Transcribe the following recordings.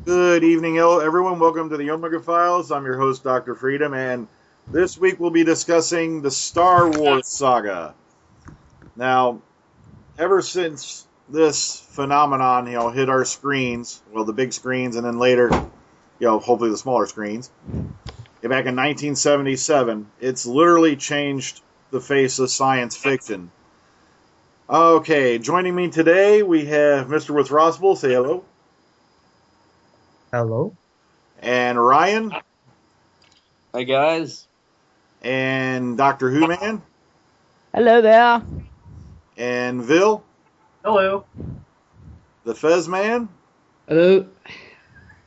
Good evening, everyone. Welcome to the Omega Files. I'm your host, Dr. Freedom, and this week we'll be discussing the Star Wars saga. Now, ever since this phenomenon, hit our screens, well, the big screens, and then later, hopefully the smaller screens, back in 1977, it's literally changed the face of science fiction. Okay, joining me today, we have MrWhatsRossable. Say hello. Hello. And Ryan. Hi, guys. And DoctorWhoman. Hello there. And Vil. Hello. The Fezman. Hello.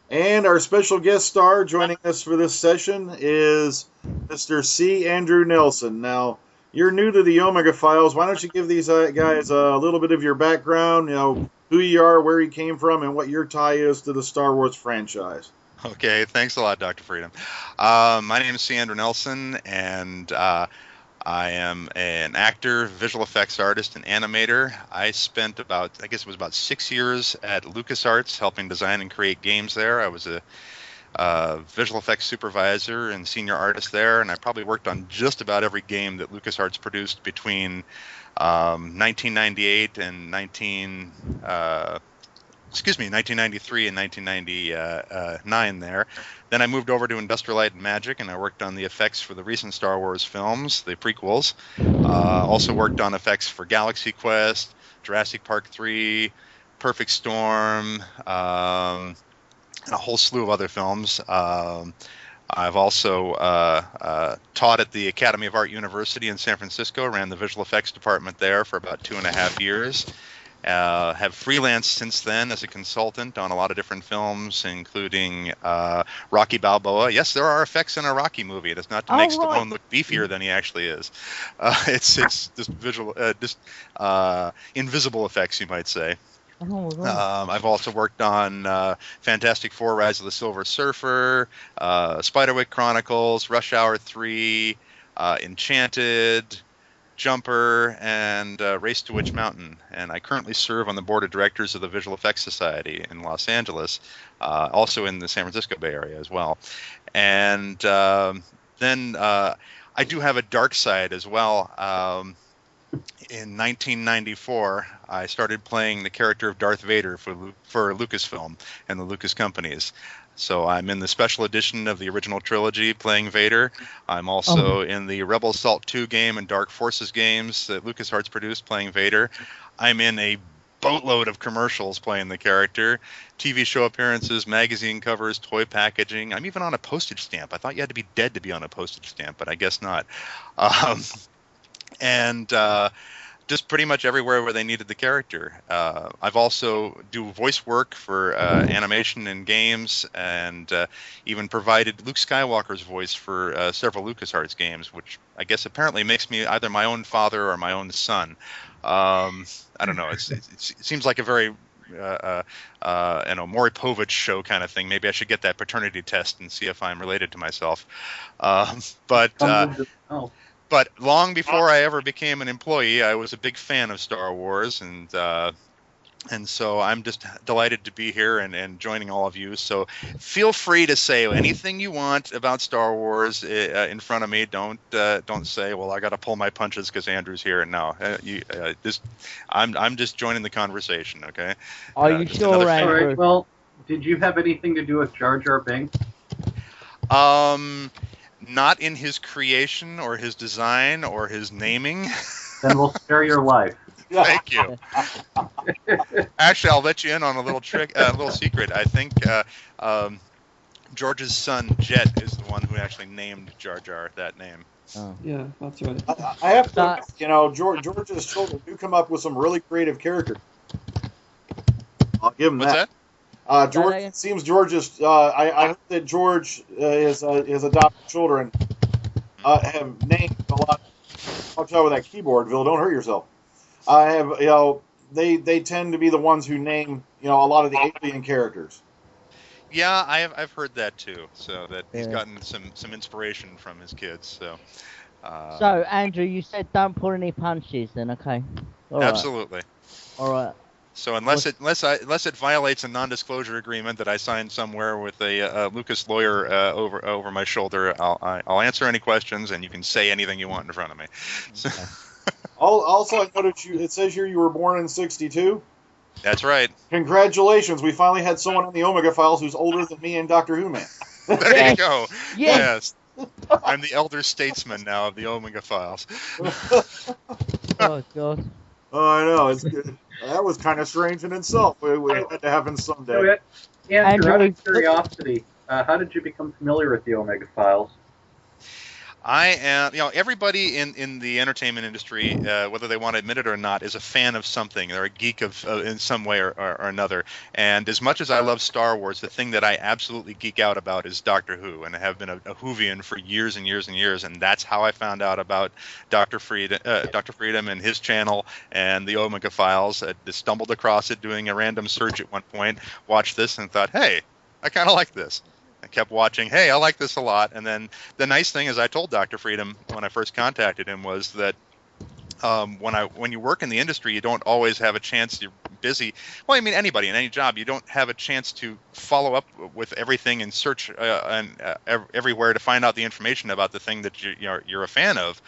And our special guest star joining us for this session is Mr. C.Andrew Nelson. Now, you're new to the Omega Files. Why don't you give these guys a little bit of your background, who you are, where you came from, and what your tie is to the Star Wars franchise. Okay, thanks a lot, Dr. Freedom. My name is C.Andrew Nelson, and I am an actor, visual effects artist, and animator. I spent about 6 years at LucasArts helping design and create games there. I was a visual effects supervisor and senior artist there, and I probably worked on just about every game that LucasArts produced between 1998 and 1993 and 1999 there. Then I moved over to Industrial Light and Magic, and I worked on the effects for the recent Star Wars films, the prequels. Also worked on effects for Galaxy Quest, Jurassic Park III, Perfect Storm, and a whole slew of other films. I've also taught at the Academy of Art University in San Francisco, ran the visual effects department there for about 2.5 years. Have freelanced since then as a consultant on a lot of different films, including Rocky Balboa. Yes, there are effects in a Rocky movie. It's not to make Stallone look beefier than he actually is. It's just visual, invisible effects, you might say. I've also worked on Fantastic Four: Rise of the Silver Surfer, Spiderwick Chronicles, Rush Hour 3, Enchanted, Jumper, and Race to Witch Mountain. And I currently serve on the board of directors of the Visual Effects Society in Los Angeles, also in the San Francisco Bay Area as well. And then I do have a dark side as well. In 1994, I started playing the character of Darth Vader for Lucasfilm and the Lucas companies. So I'm in the special edition of the original trilogy playing Vader. I'm also in the Rebel Assault 2 game and Dark Forces games that LucasArts produced playing Vader. I'm in a boatload of commercials playing the character, TV show appearances, magazine covers, toy packaging. I'm even on a postage stamp. I thought you had to be dead to be on a postage stamp, but I guess not. And just pretty much everywhere where they needed the character. I've also do voice work for animation and games, and even provided Luke Skywalker's voice for several LucasArts games, which I guess apparently makes me either my own father or my own son. I don't know. It seems like a very Maury Povich show kind of thing. Maybe I should get that paternity test and see if I'm related to myself. But long before I ever became an employee, I was a big fan of Star Wars, and so I'm just delighted to be here and joining all of you. So feel free to say anything you want about Star Wars in front of me. Don't say, well, I got to pull my punches because Andrew's here. No, I'm just joining the conversation. Okay. Are you sure, Andrew? All right. Well, did you have anything to do with Jar Jar Binks? Not in his creation or his design or his naming. Then we'll spare your life. Thank you. Actually, I'll let you in on a little secret. I think George's son Jet is the one who actually named Jar Jar that name. Oh. Yeah, that's right. I have to, George's children do come up with some really creative characters. I'll give him that. George, it seems George's. I heard that George his adopted children have named a lot. Watch out with that keyboard, Vil. Don't hurt yourself. They tend to be the ones who name a lot of the alien characters. Yeah, I've heard that too. So that he's gotten some inspiration from his kids. So. So Andrew, you said don't pull any punches, then okay? Absolutely. All right. So unless it violates a non-disclosure agreement that I signed somewhere with a Lucas lawyer over my shoulder, I'll answer any questions, and you can say anything you want in front of me. Okay. Also, I noticed it says here you were born in '62. That's right. Congratulations! We finally had someone on the Omega Files who's older than me and DoctorWhoman. There you go. Yes. I'm the elder statesman now of the Omega Files. Oh God. Oh, I know. It's good. That was kind of strange in itself. It had to happen someday. So, Andrew, out of curiosity, how did you become familiar with the Omega Files? I am, everybody in the entertainment industry, whether they want to admit it or not, is a fan of something. They're a geek of in some way or another. And as much as I love Star Wars, the thing that I absolutely geek out about is Doctor Who, and I have been a Whovian for years and years and years. And that's how I found out about Dr. Freedom and his channel and the Omega Files. I just stumbled across it doing a random search at one point, watched this, and thought, hey, I kind of like this. I kept watching, hey, I like this a lot. And then the nice thing is I told Dr. Freedom when I first contacted him was that when you work in the industry, you don't always have a chance. You're busy. Well, I mean, anybody in any job, you don't have a chance to follow up with everything and search everywhere to find out the information about the thing that you're a fan of.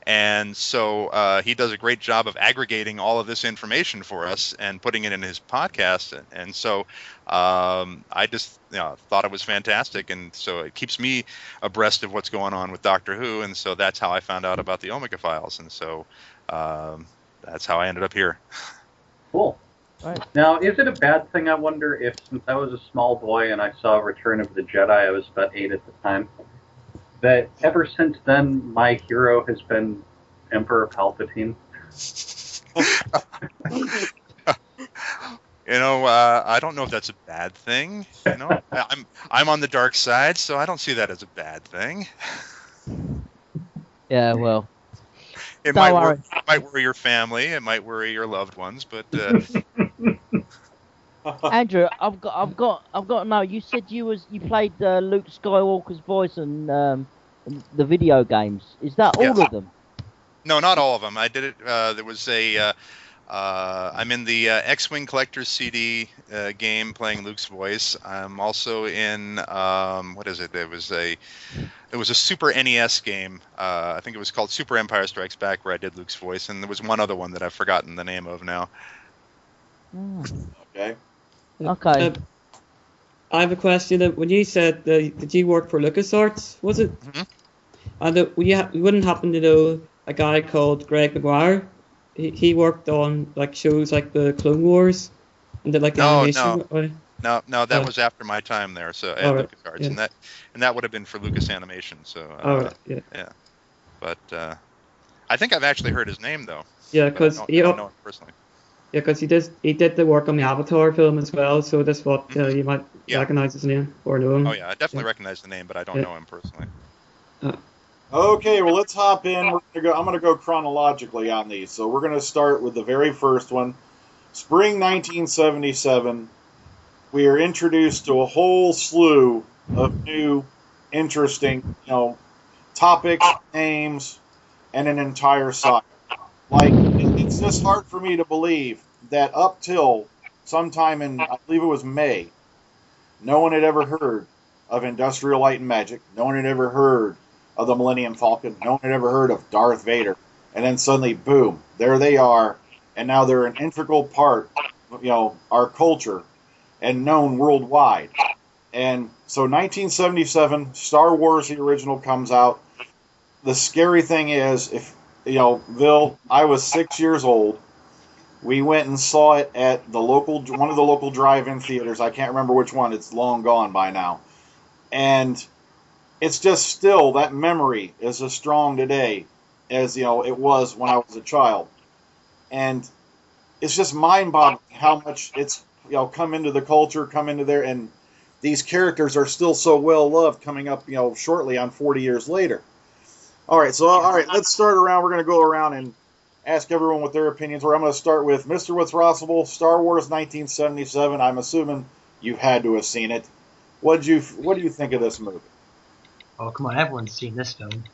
And so he does a great job of aggregating all of this information for us and putting it in his podcast. And so I just thought it was fantastic. And so it keeps me abreast of what's going on with Doctor Who. And so that's how I found out about the Omega Files. And so that's how I ended up here. Cool. Right. Now, is it a bad thing, I wonder, if since I was a small boy and I saw Return of the Jedi, I was about 8 at the time, that ever since then my hero has been Emperor Palpatine? I don't know if that's a bad thing. I'm on the dark side, so I don't see that as a bad thing. Yeah, well. It might worry your family. It might worry your loved ones, but. Andrew, I've got to know. You said you played Luke Skywalker's voice in the video games. Is that all of them? No, not all of them. I did it. There was a. I'm in the X-Wing Collector's CD game playing Luke's voice. I'm also in what is it? It was a Super NES game. I think it was called Super Empire Strikes Back, where I did Luke's voice, and there was one other one that I've forgotten the name of now. Okay. Okay. I have a question. When you said did you work for LucasArts? Was it? Mm-hmm. And you wouldn't happen to know a guy called Greg McGuire? He worked on like shows like the Clone Wars and did like animation. No, that was after my time there. So at LucasArts, yeah. and that would have been for Lucas Animation. So yeah. But I think I've actually heard his name though. Yeah, because I don't know him personally. Yeah, because he did the work on the Avatar film as well. So that's what you might recognize his name or know him. Oh yeah, I definitely recognize the name, but I don't know him personally. Okay, well, let's hop in. I'm going to go chronologically on these. So we're going to start with the very first one. Spring 1977, we are introduced to a whole slew of new, interesting, topics, names, and an entire saga. Like, it's just hard for me to believe that up till sometime in, I believe it was May, no one had ever heard of Industrial Light and Magic. No one had ever heard of the Millennium Falcon. No one had ever heard of Darth Vader. And then suddenly, boom, there they are. And now they're an integral part of, our culture and known worldwide. And so 1977, Star Wars, the original, comes out. The scary thing is, Bill, I was 6 years old. We went and saw it at one of the local drive-in theaters. I can't remember which one. It's long gone by now. And it's just still, that memory is as strong today as, it was when I was a child. And it's just mind-boggling how much it's, come into the culture, come into there, and these characters are still so well-loved coming up, shortly on 40 years later. All right, let's start around. We're going to go around and ask everyone what their opinions were. I'm going to start with Mr. Whatsrossable, Star Wars 1977. I'm assuming you've had to have seen it. What do you think of this movie? Oh, come on, everyone's seen this film.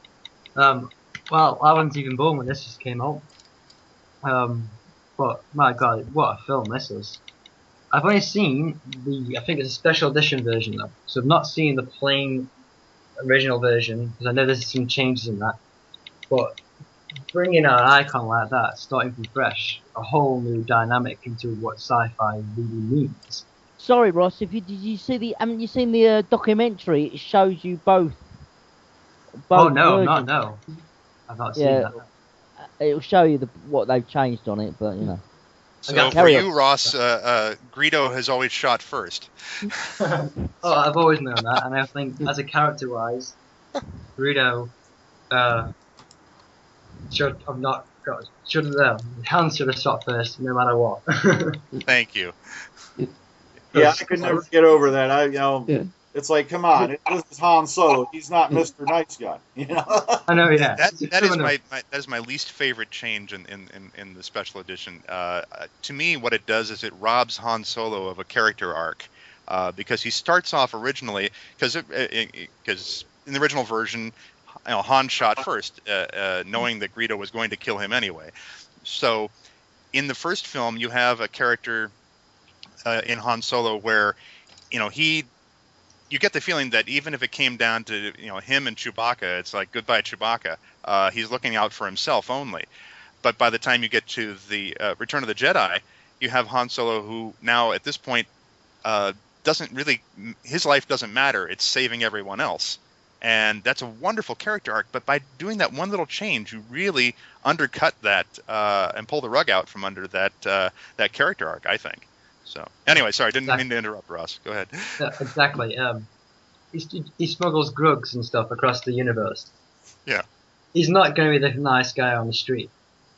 Well, I wasn't even born when this just came out. But my God, what a film this is! I've only seen I think it's a special edition version though, so I've not seen the plain original version because I know there's some changes in that. But bringing out an icon like that, starting from fresh, a whole new dynamic into what sci-fi really means. Sorry, Ross. Did you see haven't you seen the documentary? It shows you both. Oh no, versions. no, I've not seen that. It'll show you what they've changed on it, but you know. So for you, Ross, Greedo has always shot first. Oh, I've always known that, and I think as a character-wise, Greedo should have not got. Hans should have shot first, no matter what. Thank you. Yeah, I could never get over that. It's like, come on, this is Han Solo. He's not Mr. Nice Guy. You know. I know, yeah. That is my least favorite change in the special edition. To me, what it does is it robs Han Solo of a character arc, because he starts off originally because in the original version, Han shot first, knowing that Greedo was going to kill him anyway. So, in the first film, you have a character in Han Solo where, you get the feeling that even if it came down to him and Chewbacca, it's like goodbye Chewbacca. He's looking out for himself only. But by the time you get to the Return of the Jedi, you have Han Solo who now at this point his life doesn't matter. It's saving everyone else. And that's a wonderful character arc. But by doing that one little change, you really undercut that and pull the rug out from under that character arc, I think. So anyway, sorry, didn't mean to interrupt, Ross. Go ahead. Exactly. He smuggles drugs and stuff across the universe. Yeah. He's not going to be the nice guy on the street.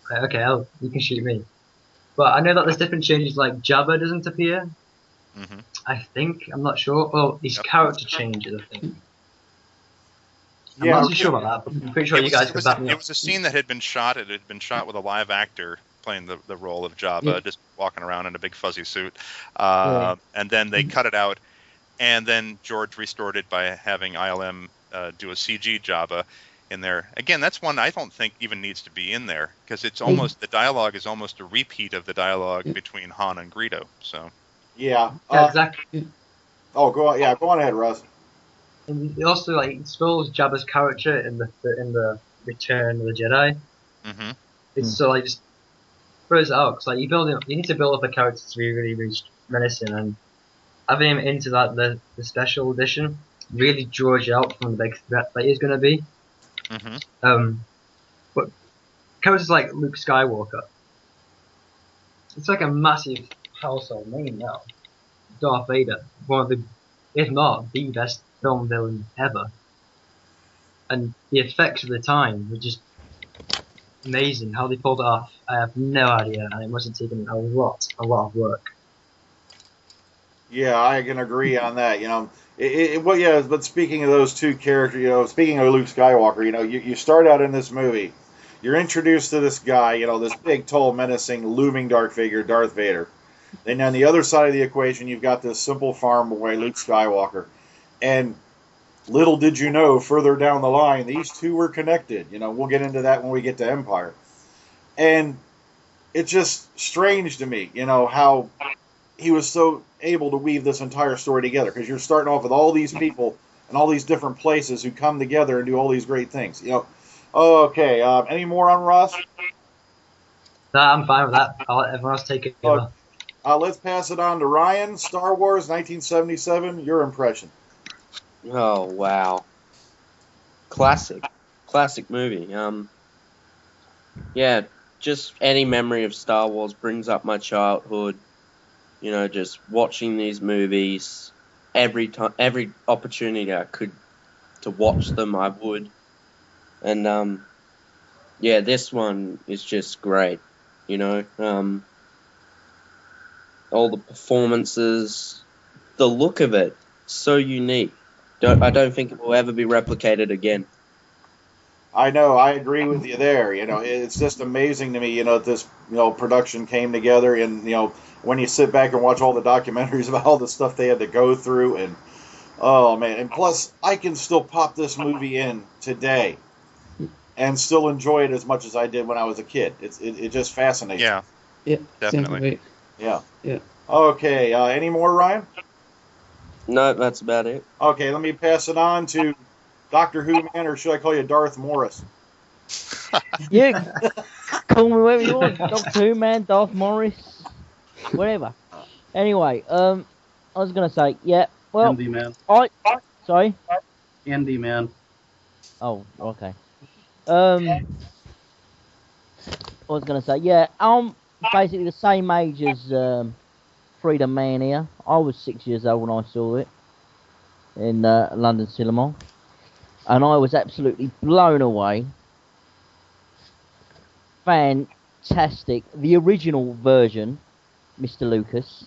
Like, okay, you can shoot me. But I know that there's different changes, like Jabba doesn't appear. Mm-hmm. I think. I'm not sure. Well, his character changes, I think. I'm Yeah, not too sure about that, but I'm pretty sure you guys could back me up. It was a scene that had been shot. It had been shot with a live actor playing the role of Jabba, just walking around in a big fuzzy suit. And then they cut it out, and then George restored it by having ILM do a CG Jabba in there. Again, that's one I don't think even needs to be in there, because it's almost the dialogue is almost a repeat of the dialogue between Han and Greedo. So yeah, exactly. Oh, go on. Yeah, go on ahead, Russ. And he also spoils Jabba's character in the Return of the Jedi. Mm-hmm. It's so just throws it out, because you need to build up a character to be really menacing, and having him into the special edition really draws you out from the big threat that he's going to be. Mm-hmm. But characters like Luke Skywalker, it's like a massive household name now. Darth Vader, one of the, if not the best film villain ever, and the effects of the time were just amazing. How they pulled it off, I have no idea, and it must have taken a lot of work. Yeah, I can agree on that. But speaking of those two characters, speaking of Luke Skywalker, you start out in this movie, you're introduced to this guy, this big, tall, menacing, looming dark figure, Darth Vader. Then on the other side of the equation, you've got this simple farm boy, Luke Skywalker. And little did you know, further down the line, these two were connected. We'll get into that when we get to Empire. And it's just strange to me, how he was so able to weave this entire story together. Because you're starting off with all these people and all these different places who come together and do all these great things. Okay, any more on Ross? No, I'm fine with that. I'll let everyone else take it. Let's pass it on to Ryan. Star Wars 1977, your impression. Oh, wow. Classic movie. Yeah, just any memory of Star Wars brings up my childhood. Just watching these movies, every opportunity I could to watch them, I would. And this one is just great. All the performances, the look of it, so unique. I don't think it will ever be replicated again. I know, I agree with you there. It's just amazing to me, this, production came together, and, when you sit back and watch all the documentaries about all the stuff they had to go through, and, oh man, and plus, I can still pop this movie in today and still enjoy it as much as I did when I was a kid. It just fascinates me. Yeah, Definitely. right. Yeah. Yeah. Okay. Any more, Ryan? No, that's about it. Okay, let me pass it on to Doctor Who Man, or should I call you Darth Morris? Yeah, call me whatever you want. Doctor Who Man, Darth Morris, whatever. Anyway, I was gonna say, yeah. Well, Andy Man. Sorry. Andy Man. Oh, okay. I was gonna say, yeah. I'm basically the same age as Freedom Man here. I was 6 years old when I saw it in London cinema, and I was absolutely blown away. Fantastic, the original version, Mr. Lucas,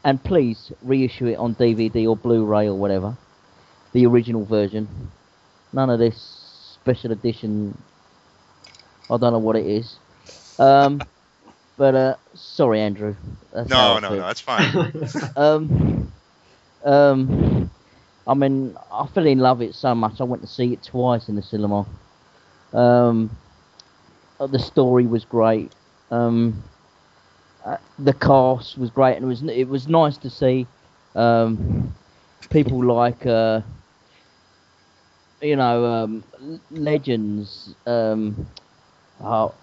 and please reissue it on DVD or Blu-ray or whatever. The original version, none of this special edition. I don't know what it is. But sorry, Andrew. That's how I No, feel. that's fine. I mean, I fell in love with it so much. I went to see it twice in the cinema. The story was great. The cast was great, and it was nice to see people like legends. Well,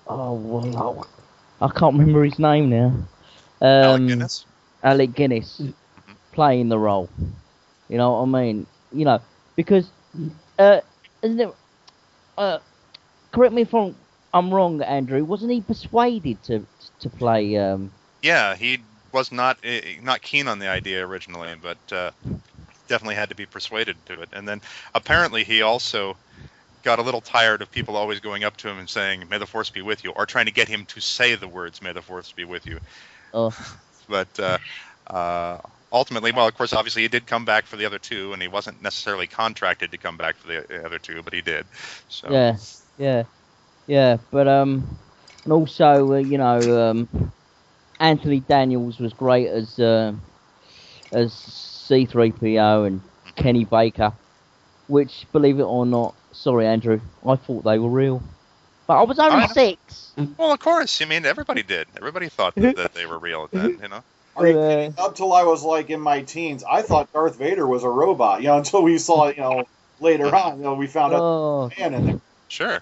I can't remember his name now. Alec Guinness? Alec Guinness playing the role. You know what I mean? You know, because isn't it? Correct me if I'm wrong, Andrew. Wasn't he persuaded to play? Yeah, he was not keen on the idea originally, but definitely had to be persuaded to it. And then apparently he also got a little tired of people always going up to him and saying, "May the Force be with you," or trying to get him to say the words, "May the Force be with you." But ultimately, well, of course, obviously he did come back for the other two, and he wasn't necessarily contracted to come back for the other two, but he did. So. Yeah. But and also Anthony Daniels was great as C-3PO and Kenny Baker, which, believe it or not, sorry Andrew, I thought they were real, but I was only 6. Well, of course. I mean, everybody did. Everybody thought that they were real then, you know. Up till I was like in my teens, I thought Darth Vader was a robot. Until we saw it. Later on, we found out man in there. Sure.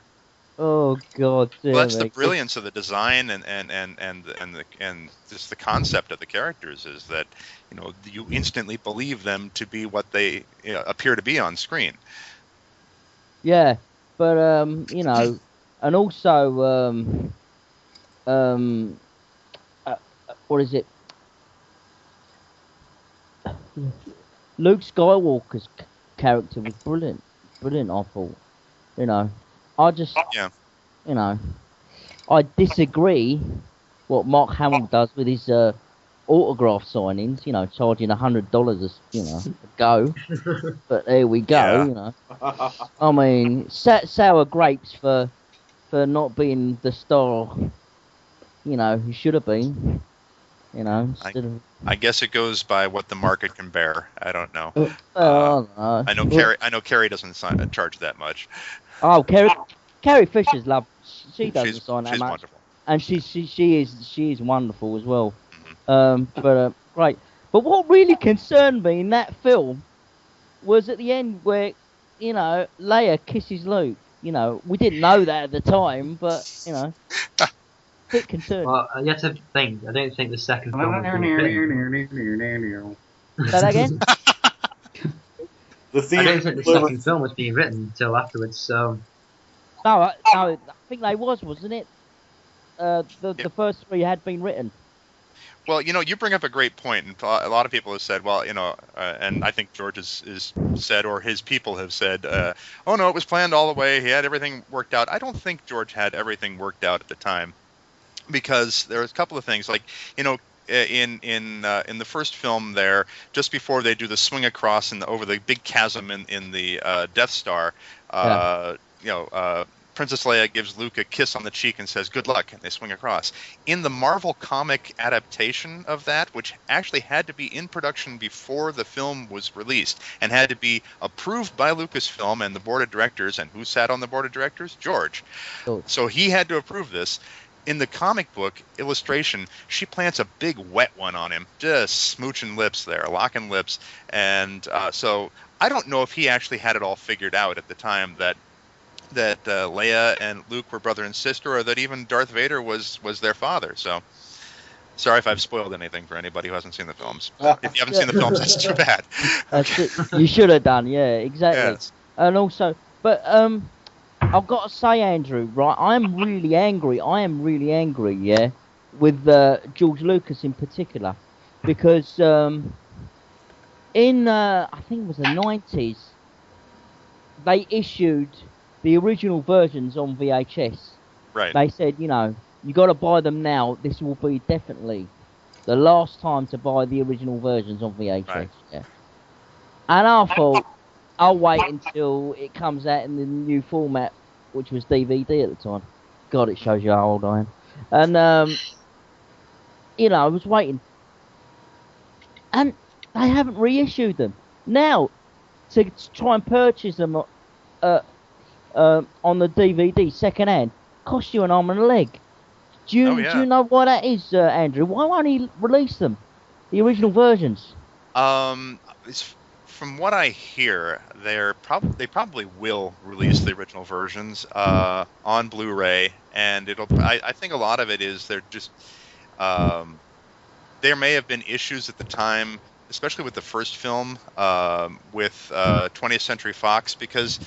Oh God! Well, that's the brilliance of the design and just the concept of the characters is that you instantly believe them to be what they appear to be on screen. Yeah, but and also what is it? Luke Skywalker's character was brilliant. I thought. I disagree what Mark Hamill does with his autograph signings. Charging $100 a go. But there we go. Yeah. I mean, sour grapes for not being the star. He should have been. I guess it goes by what the market can bear. I don't know. I know Carrie doesn't charge that much. Oh, Carrie Fisher's love. She doesn't sign that she's much. Wonderful. And she is wonderful as well. But great. But what really concerned me in that film was at the end where Leia kisses Luke. We didn't know that at the time, but a bit concerned. Well, you have to think. I don't think the second film was being written. Say that again? I don't think the second film was being written until afterwards. So. No, I think they wasn't it? The first 3 had been written. Well, you bring up a great point, and a lot of people have said, well, and I think George is said, or his people have said, oh no, it was planned all the way. He had everything worked out. I don't think George had everything worked out at the time, because there was a couple of things, like in the first film there, just before they do the swing across over the big chasm in the Death Star, Princess Leia gives Luke a kiss on the cheek and says, "Good luck," and they swing across. In the Marvel comic adaptation of that, which actually had to be in production before the film was released and had to be approved by Lucasfilm and the board of directors, and who sat on the board of directors? George. So he had to approve this. in the comic book illustration, she plants a big wet one on him, just smooching lips there, locking lips. And so I don't know if he actually had it all figured out at the time that Leia and Luke were brother and sister, or that even Darth Vader was their father. So sorry if I've spoiled anything for anybody who hasn't seen the films. If you haven't seen the films, that's too bad. You should have done, yeah, exactly. Yes. And also, but I've got to say, Andrew, right? I am really angry, yeah, with George Lucas in particular, because in I think it was the 90s, they issued the original versions on VHS. Right. They said, you know, you got to buy them now. This will be definitely the last time to buy the original versions on VHS. Right. Yeah. And I thought, I'll wait until it comes out in the new format, which was DVD at the time. God, it shows you how old I am. And, you know, I was waiting. And they haven't reissued them. Now, to try and purchase them on the DVD second-hand, costs you an arm and a leg. Do you know why that is, Andrew? Why won't he release them? The original versions? From what I hear, they probably will release the original versions on Blu-ray, and I think a lot of it is they're just there may have been issues at the time, especially with the first film with 20th Century Fox, because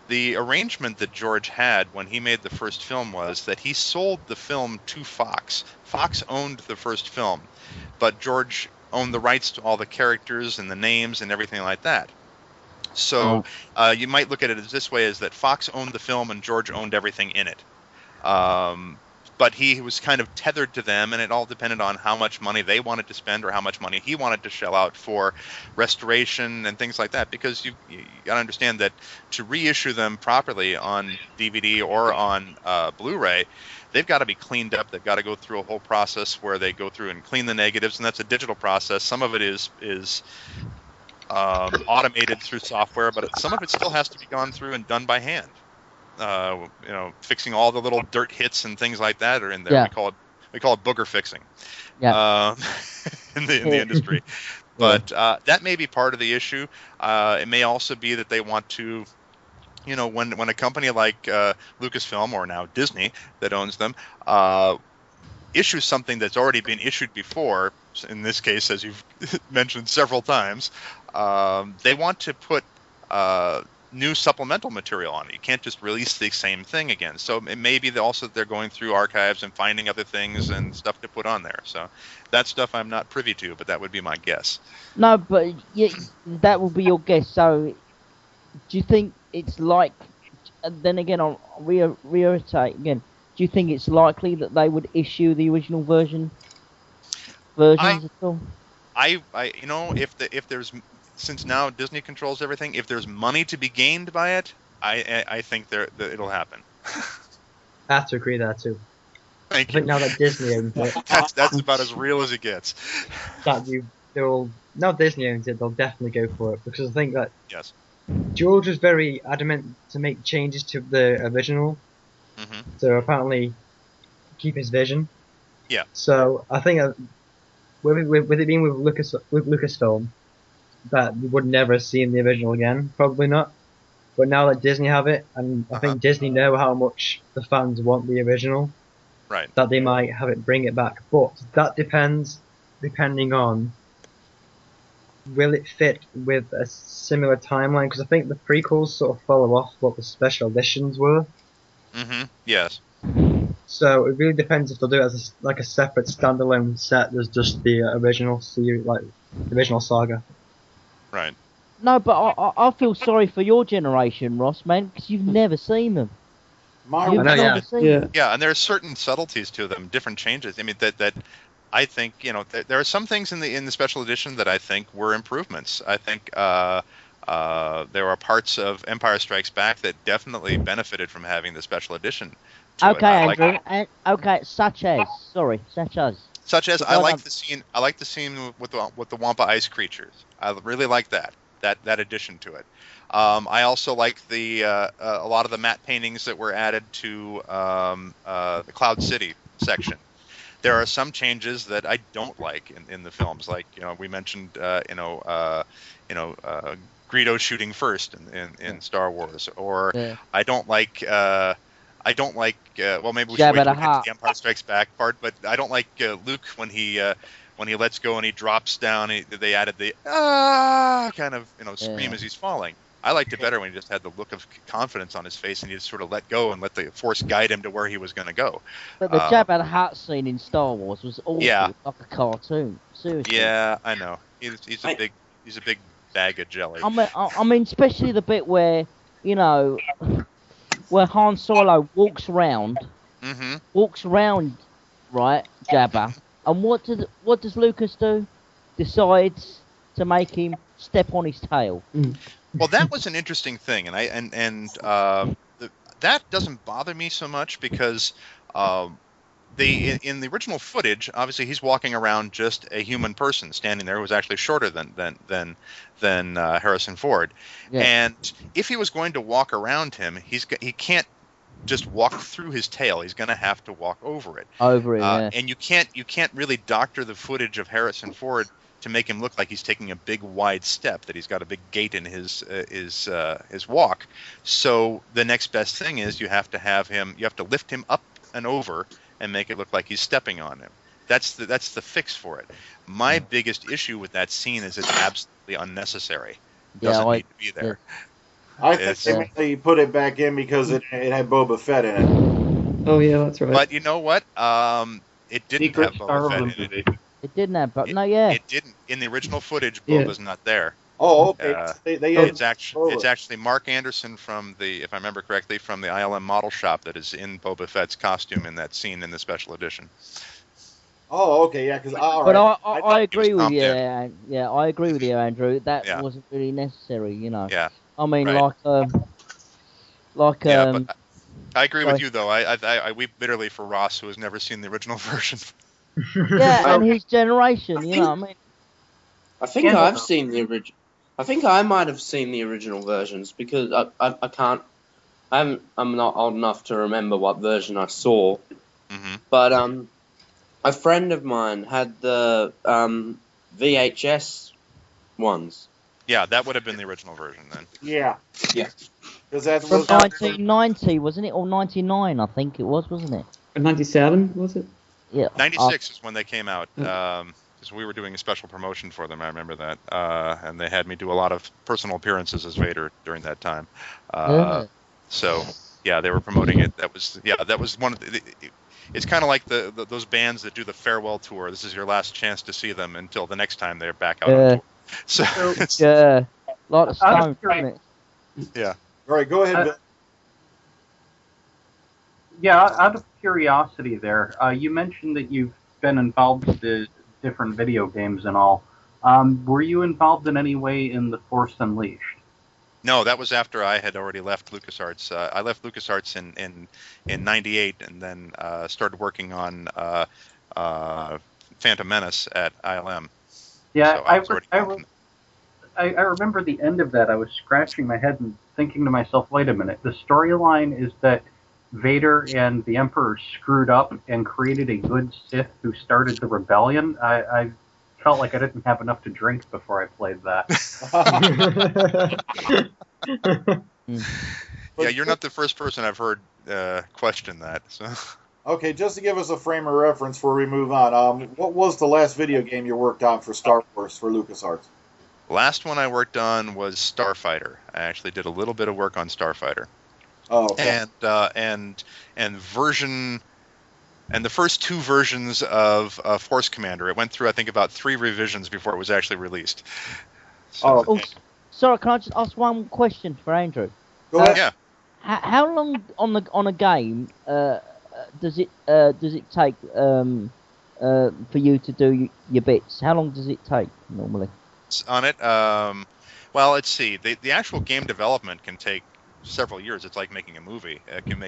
the arrangement that George had when he made the first film was that he sold the film to Fox. Fox owned the first film, but George owned the rights to all the characters and the names and everything like that. So you might look at it as this way, is that Fox owned the film and George owned everything in it. But he was kind of tethered to them, and it all depended on how much money they wanted to spend or how much money he wanted to shell out for restoration and things like that. Because you got to understand that to reissue them properly on DVD or on Blu-ray, they've got to be cleaned up. They've got to go through a whole process where they go through and clean the negatives, and that's a digital process. Some of it is automated through software, but some of it still has to be gone through and done by hand. Fixing all the little dirt hits and things like that are in there. Yeah. We call it booger fixing. Yeah. In the industry. But that may be part of the issue. It may also be that they want to, when a company like Lucasfilm, or now Disney that owns them, issues something that's already been issued before, in this case, as you've mentioned several times, they want to put new supplemental material on it. You can't just release the same thing again. So it may be that they're going through archives and finding other things and stuff to put on there. So that stuff I'm not privy to, but that would be my guess. No, but that will be your guess. So do you think it's like, and then again, I'll reiterate again, do you think it's likely that they would issue the original versions at all? If there's, since now Disney controls everything, if there's money to be gained by it, I think that it'll happen. I have to agree there too. Thank you. I think now that Disney owns it, that's about as real as it gets. Now Disney owns it, they'll definitely go for it, because I think that yes, George was very adamant to make changes to the original, to apparently keep his vision. Yeah. So I think with it being with Lucasfilm, that we would never have seen the original again, probably not. But now that Disney have it, and I think Disney know how much the fans want the original, right, that they might have it bring it back. But that depending on, will it fit with a similar timeline? Because I think the prequels sort of follow off what the special editions were. Yes. So it really depends if they'll do it as a separate standalone set. There's just the original series, like the original saga. Right. No, but I feel sorry for your generation, Ross, man, because you've never seen them. Yeah, and there are certain subtleties to them, different changes. I mean, that I think, there are some things in the special edition that I think were improvements. I think there are parts of Empire Strikes Back that definitely benefited from having the special edition. Okay, Andrew. Such as I like the scene with the Wampa ice creatures. I really like that addition to it. I also like a lot of the matte paintings that were added to the Cloud City section. There are some changes that I don't like in the films, like we mentioned, Greedo shooting first in Star Wars, or I don't like. Well, maybe we should wait till we get to the Empire Strikes Back part, but I don't like Luke when he lets go and he drops down. They added the kind of scream as he's falling. I liked it better when he just had the look of confidence on his face and he just sort of let go and let the Force guide him to where he was going to go. But the Jabba the Hutt scene in Star Wars was awful, like a cartoon. Seriously. Yeah, I know. He's a big bag of jelly. I mean, especially the bit where where Han Solo walks round, right, Jabba, and what does Lucas do? Decides to make him step on his tail. Well, that was an interesting thing, and that doesn't bother me so much because in the original footage, obviously he's walking around just a human person standing there who was actually shorter than Harrison Ford, and if he was going to walk around him, he can't just walk through his tail. He's going to have to walk over it. And you can't really doctor the footage of Harrison Ford to make him look like he's taking a big wide step, that he's got a big gait in his walk. So the next best thing is you have to lift him up and over and make it look like he's stepping on him. That's the fix for it. My biggest issue with that scene is it's absolutely unnecessary. It doesn't need to be there. I think they put it back in because it had Boba Fett in it. Oh yeah, that's right. But you know what? It didn't have Boba Fett in it. It didn't have, but it didn't. In the original footage, Boba's not there. Oh, okay. It's actually Mark Anderson if I remember correctly, from the ILM model shop that is in Boba Fett's costume in that scene in the special edition. Oh, okay, yeah. I agree with you. Yeah, I agree with you, Andrew. That wasn't really necessary, Yeah. I mean, right. but I agree with you though. I weep bitterly for Ross, who has never seen the original version. Yeah, and his generation, what I mean? I think I've seen the original. I think I might have seen the original versions because I can't. I'm not old enough to remember what version I saw. But a friend of mine had the VHS ones. Yeah, that would have been the original version then. Yeah. Because that From was 1990, wasn't it? Or 99, I think it was, wasn't it? 97, was it? Yeah. 96 is when they came out. Because we were doing a special promotion for them, I remember that. And they had me do a lot of personal appearances as Vader during that time. So, yeah, they were promoting it. That was one of the... It's kind of like those bands that do the farewell tour. This is your last chance to see them until the next time they're back out on tour. So yeah, like the Stones, isn't it? Yeah. All right, go ahead, Bill. Yeah, out of curiosity there, you mentioned that you've been involved with the different video games and all. Were you involved in any way in The Force Unleashed? No, that was after I had already left LucasArts. I left LucasArts in '98 and then started working on Phantom Menace at ILM. Yeah, So I remember the end of that. I was scratching my head and thinking to myself, wait a minute, the storyline is that Vader and the Emperor screwed up and created a good Sith who started the rebellion. I felt like I didn't have enough to drink before I played that. Yeah, you're not the first person I've heard question that. So. Okay, just to give us a frame of reference before we move on, what was the last video game you worked on for Star Wars for LucasArts? The last one I worked on was Starfighter. I actually did a little bit of work on Starfighter. Oh, okay. And the first two versions of Force Commander. It went through, I think, about 3 revisions before it was actually released. So, Sorry, can I just ask one question for Andrew? Go ahead. Yeah. How long on a game does it take for you to do your bits? How long does it take normally? On it, well, let's see. The actual game development can take several years. It's like making a movie. It can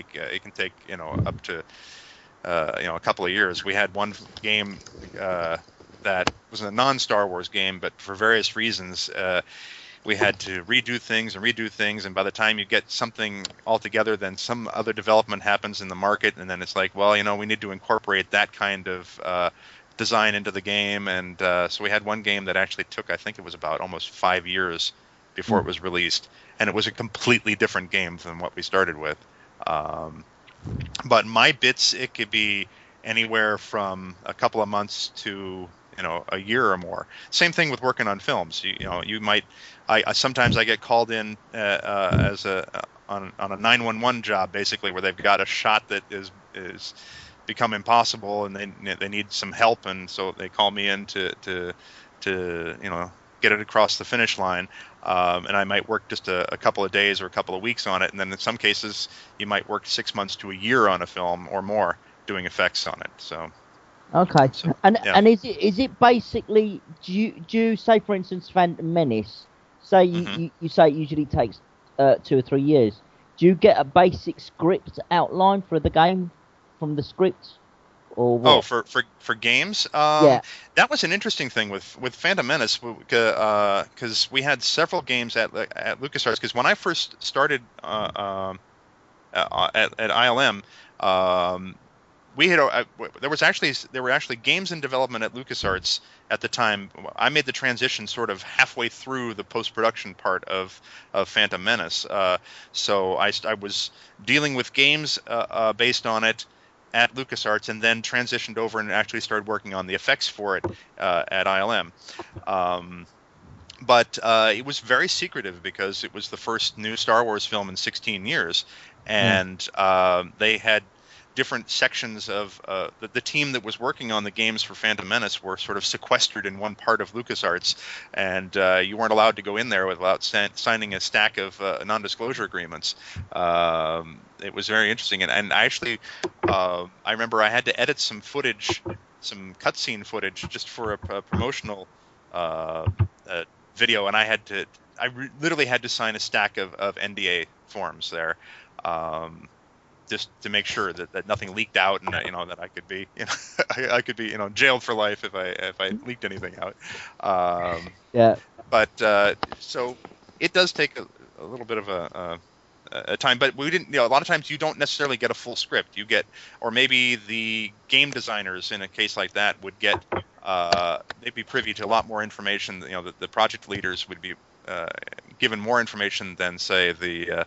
take up to a couple of years. We had one game that was a non-Star Wars game, but for various reasons, we had to redo things, and by the time you get something all together, then some other development happens in the market, and then it's like, well, we need to incorporate that kind of design into the game, and so we had one game that actually took, I think it was about almost 5 years before it was released, and it was a completely different game than what we started with. But my bits, it could be anywhere from a couple of months to a year or more. Same thing with working on films. You might. Sometimes I get called in as on a 911 job, basically, where they've got a shot that is become impossible, and they need some help, and so they call me in to get it across the finish line. And I might work just a couple of days or a couple of weeks on it, and then in some cases you might work 6 months to a year on a film or more doing effects on it. So. Okay, and is it basically, do you say, for instance, Phantom Menace, say you say it usually takes 2 or 3 years, do you get a basic script outline for the game from the script, or what? Oh, for games? Yeah. That was an interesting thing with Phantom Menace, because we had several games at LucasArts, because when I first started at ILM, there were actually games in development at LucasArts at the time. I made the transition sort of halfway through the post-production part of Phantom Menace. So I was dealing with games based on it at LucasArts, and then transitioned over and actually started working on the effects for it at ILM. But it was very secretive because it was the first new Star Wars film in 16 years, and they had different sections of the team that was working on the games for Phantom Menace were sort of sequestered in one part of LucasArts, and you weren't allowed to go in there without signing a stack of non-disclosure agreements. It was very interesting, and I actually, I remember I had to edit some footage, some cutscene footage, just for a promotional video, and I literally had to sign a stack of NDA forms there. Just to make sure that nothing leaked out, and that I could be I could be jailed for life if I leaked anything out. But so it does take a little bit of a time, but we didn't. A lot of times you don't necessarily get a full script. You get, or maybe the game designers in a case like that would get. They'd be privy to a lot more information. The project leaders would be given more information than, say, the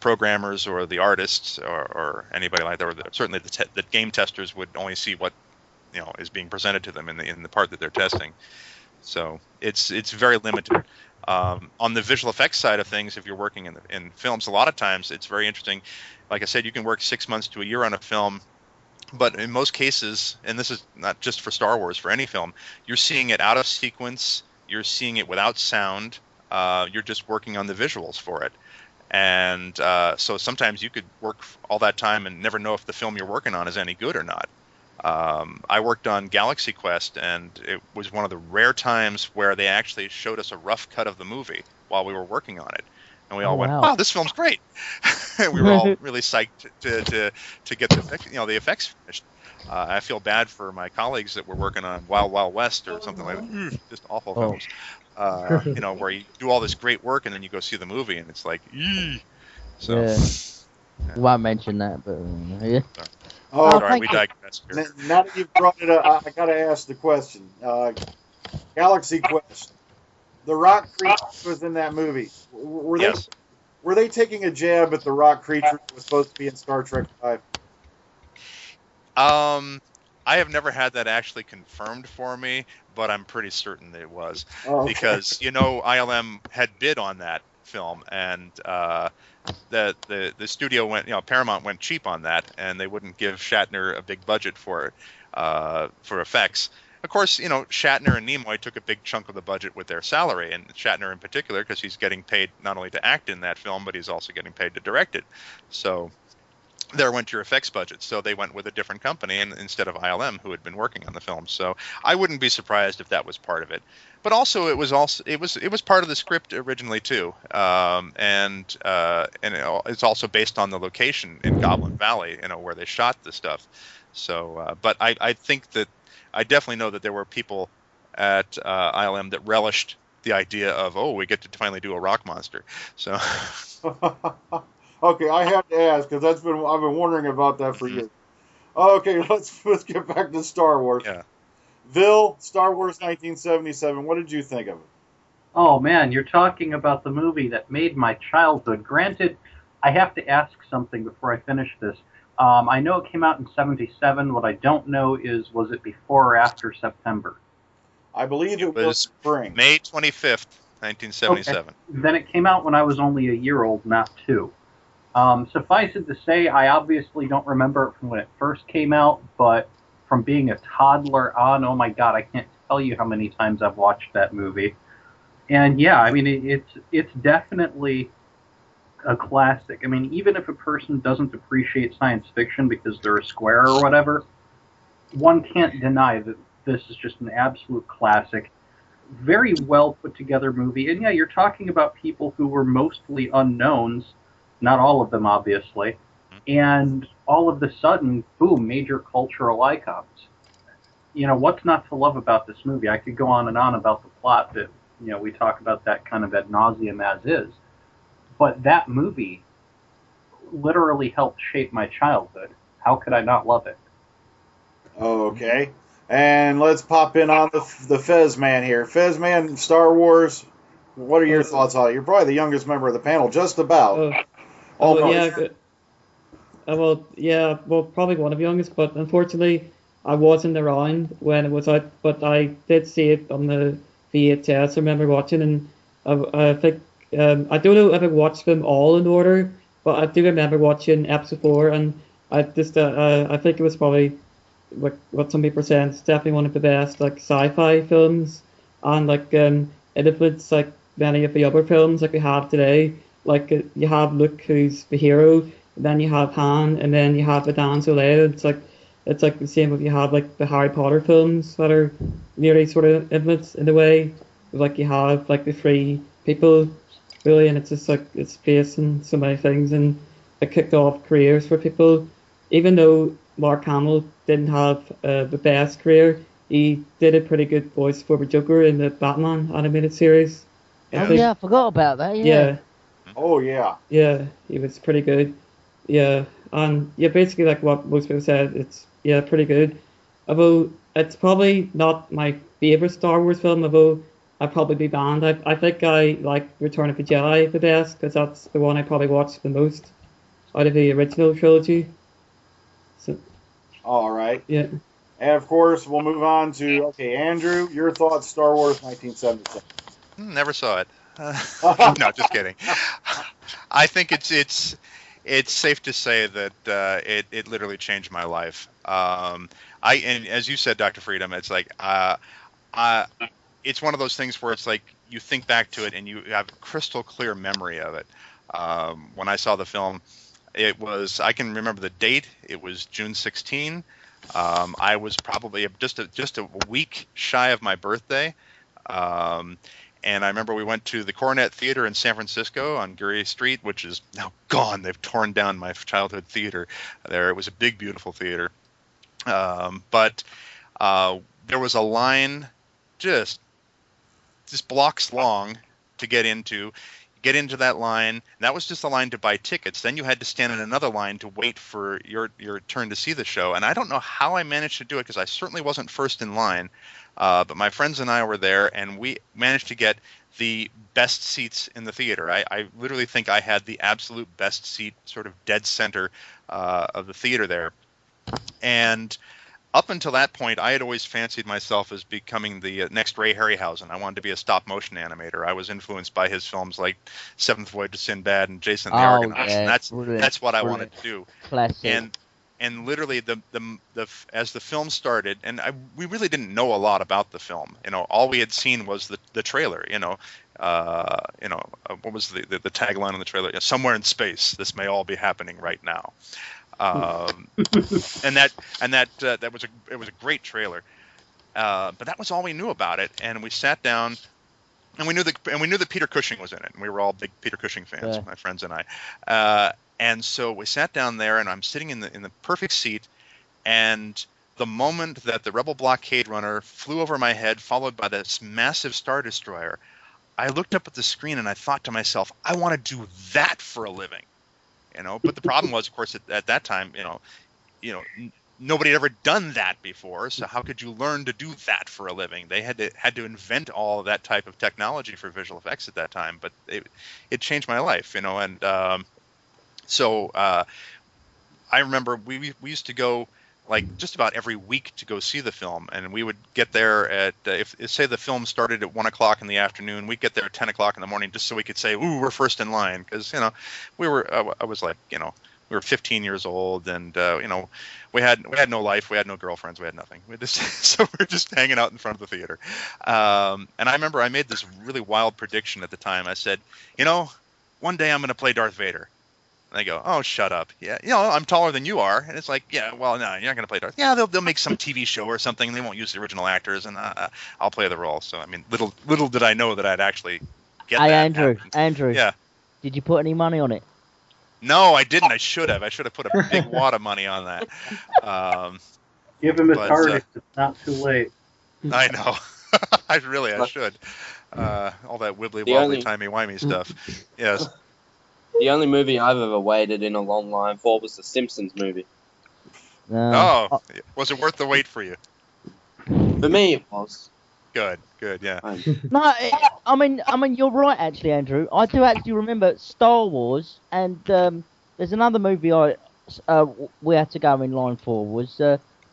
programmers or the artists or anybody like that. Or certainly the game testers would only see what is being presented to them in the part that they're testing. So it's very limited. On the visual effects side of things, if you're working in films, a lot of times it's very interesting. Like I said, you can work 6 months to a year on a film. But in most cases, and this is not just for Star Wars, for any film, you're seeing it out of sequence, you're seeing it without sound, you're just working on the visuals for it. And so sometimes you could work all that time and never know if the film you're working on is any good or not. I worked on Galaxy Quest, and it was one of the rare times where they actually showed us a rough cut of the movie while we were working on it. And we all went, wow, this film's great. We were all really psyched to get the effects finished. I feel bad for my colleagues that were working on Wild Wild West or something like that. Just awful films. Where you do all this great work and then you go see the movie and it's like, so. We won't mention that, but yeah. Oh, sorry, we digressed here. Now that you've brought it up, I gotta ask the question. Galaxy Quest. The rock creature was in that movie. Were they taking a jab at the rock creature that was supposed to be in Star Trek V? I have never had that actually confirmed for me, but I'm pretty certain that it was. Because ILM had bid on that film, and the studio went, Paramount went cheap on that, and they wouldn't give Shatner a big budget for it, for effects. Of course, Shatner and Nimoy took a big chunk of the budget with their salary, and Shatner in particular, because he's getting paid not only to act in that film, but he's also getting paid to direct it. So there went your effects budget. So they went with a different company instead of ILM, who had been working on the film. So I wouldn't be surprised if that was part of it. But also it was part of the script originally too, and it's also based on the location in Goblin Valley, where they shot the stuff. So, but I think that I definitely know that there were people at ILM that relished the idea of, oh, we get to finally do a rock monster. So Okay, I have to ask because I've been wondering about that for years. Okay, let's get back to Star Wars. yeah. Vil, Star Wars 1977. What did you think of it? Oh man, you're talking about the movie that made my childhood. Granted, I have to ask something before I finish this. I know it came out in '77. What I don't know is, was it before or after September? I believe it was spring. May 25th, 1977. Okay. Then it came out when I was only a year old, not 2. Suffice it to say, I obviously don't remember it from when it first came out, but from being a toddler on, oh my god, I can't tell you how many times I've watched that movie. And yeah, I mean, it's definitely a classic. I mean, even if a person doesn't appreciate science fiction because they're a square or whatever, one can't deny that this is just an absolute classic. Very well put together movie. And yeah, you're talking about people who were mostly unknowns, not all of them obviously, and all of a sudden, boom, major cultural icons. You know, what's not to love about this movie? I could go on and on about the plot, but you know, we talk about that kind of ad nauseum as is. But that movie literally helped shape my childhood. How could I not love it? Okay. And let's pop in on the Fezman here. Fezman, Star Wars, what are your thoughts on it? You're probably the youngest member of the panel, just about. Well, probably one of the youngest, but unfortunately, I wasn't around when it was out, but I did see it on the VHS. I remember watching, and I think, I don't know if I watched them all in order, but I do remember watching episode 4, and I just, I think it was probably, like what some people saying, it's definitely one of the best like sci-fi films, and like it influenced like many of the other films like we have today. Like you have Luke, who's the hero, and then you have Han, and then you have the Dan Soleil. It's like the same with you have like the Harry Potter films that are nearly sort of influenced in a way. Like you have like the 3 people really, and it's just like it's based on so many things, and it kicked off careers for people. Even though Mark Hamill didn't have the best career, he did a pretty good voice for the Joker in the Batman animated series. I forgot about that. Yeah. Oh yeah. Yeah, he was pretty good. Yeah, and yeah, basically like what most people said, it's pretty good. Although it's probably not my favorite Star Wars film, although I'd probably be banned. I think I like Return of the Jedi the best because that's the one I probably watched the most out of the original trilogy. So, all right. Yeah. And of course, we'll move on to Andrew. Your thoughts, Star Wars 1977. Never saw it. No, just kidding. I think it's safe to say that it literally changed my life. And as you said, Dr. Freedom, it's like it's one of those things where it's like you think back to it and you have a crystal clear memory of it. When I saw the film, I can remember the date. It was June 16. I was probably just a week shy of my birthday. And I remember we went to the Coronet Theater in San Francisco on Geary Street, which is now gone. They've torn down my childhood theater there. It was a big, beautiful theater. But there was a line just blocks long to get into. Get into that line. And that was just a line to buy tickets. Then you had to stand in another line to wait for your turn to see the show. And I don't know how I managed to do it because I certainly wasn't first in line. But my friends and I were there, and we managed to get the best seats in the theater. I literally think I had the absolute best seat, sort of dead center of the theater there. And up until that point, I had always fancied myself as becoming the next Ray Harryhausen. I wanted to be a stop-motion animator. I was influenced by his films like Seventh Voyage to Sinbad and Jason and the Argonauts, and that's what I wanted to do. Classic. And literally, as the film started, and we really didn't know a lot about the film. You know, all we had seen was the trailer. What was the tagline on the trailer? Somewhere in space, this may all be happening right now. And that was a great trailer. But that was all we knew about it. And we sat down, and we knew that Peter Cushing was in it, and we were all big Peter Cushing fans, my friends and I. And so we sat down there, and I'm sitting in the perfect seat, and the moment that the Rebel blockade runner flew over my head, followed by this massive Star Destroyer, I looked up at the screen and I thought to myself, I want to do that for a living, But the problem was, of course, at that time, nobody had ever done that before. So how could you learn to do that for a living? They had to invent all of that type of technology for visual effects at that time. But it changed my life, And so I remember we used to go like just about every week to go see the film, and we would get there at if say the film started at 1 o'clock in the afternoon, we'd get there at 10 o'clock in the morning just so we could say, ooh, we're first in line, because we were I was like we were 15 years old, and we had no life, we had no girlfriends, we had nothing. So we're just hanging out in front of the theater. And I remember I made this really wild prediction at the time. I said, one day I'm going to play Darth Vader. And they go, oh, shut up. Yeah, I'm taller than you are. And it's like, yeah, well, no, you're not going to play Darth. Yeah, they'll make some TV show or something, and they won't use the original actors, and I'll play the role. So, I mean, little did I know that I'd actually get that. Hey, Andrew. Yeah. Did you put any money on it? No, I didn't. I should have. I should have put a big wad of money on that. Give him a target. It's not too late. I know. I should. All that wibbly-wobbly, timey-wimey stuff. Yes. The only movie I've ever waited in a long line for was the Simpsons movie. Was it worth the wait for you? For me, it was. Good, yeah. No, I mean, you're right, actually, Andrew. I do actually remember Star Wars, and there's another movie we had to go in line for was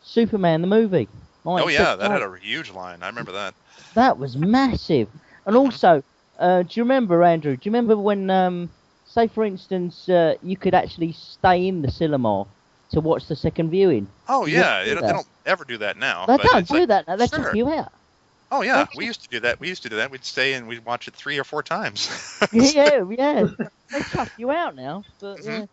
Superman the movie. That had a huge line. I remember that. That was massive. And also, do you remember, Andrew? Do you remember when, say, for instance, you could actually stay in the cinema to watch the second viewing? Oh, yeah. They don't ever do that now. They don't do that now. They took you out. Oh, yeah. We used to do that. We'd stay and we'd watch it 3 or 4 times. yeah. They chuck you out now. But, yeah.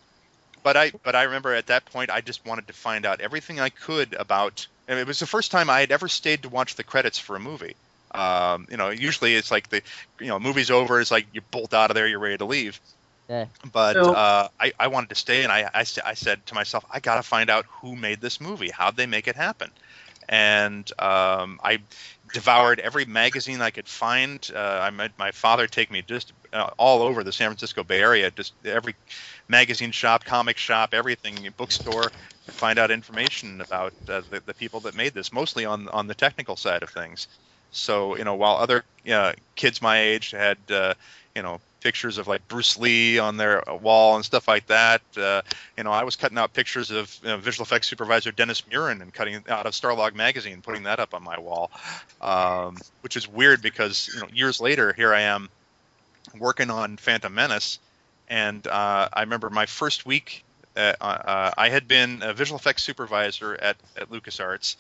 But I remember at that point, I just wanted to find out everything I could about... And it was the first time I had ever stayed to watch the credits for a movie. Usually it's like movie's over. It's like you bolt out of there, you're ready to leave. Yeah. But I wanted to stay, and I said to myself, I got to find out who made this movie. How'd they make it happen? And I devoured every magazine I could find. I made my father take me just all over the San Francisco Bay Area, just every magazine shop, comic shop, everything, bookstore, to find out information about the people that made this, mostly on the technical side of things. So, while other kids my age had, pictures of like Bruce Lee on their wall and stuff like that, I was cutting out pictures of visual effects supervisor Dennis Murin and cutting out of Starlog magazine and putting that up on my wall, which is weird because, years later, here I am working on Phantom Menace, and I remember my first week, I had been a visual effects supervisor at LucasArts,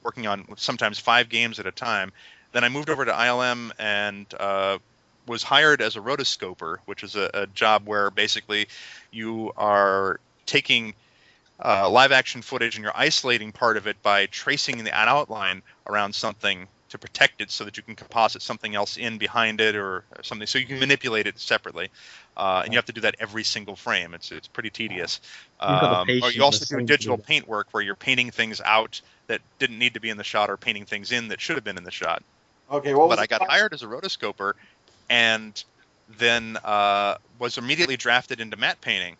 working on sometimes 5 games at a time. Then I moved over to ILM and was hired as a rotoscoper, which is a job where basically you are taking live action footage and you're isolating part of it by tracing the outline around something to protect it so that you can composite something else in behind it or something, so you can manipulate it separately. And you have to do that every single frame. It's pretty tedious. Or you also do digital paint work where you're painting things out that didn't need to be in the shot or painting things in that should have been in the shot. Okay, but I got hired as a rotoscoper, and then was immediately drafted into matte painting.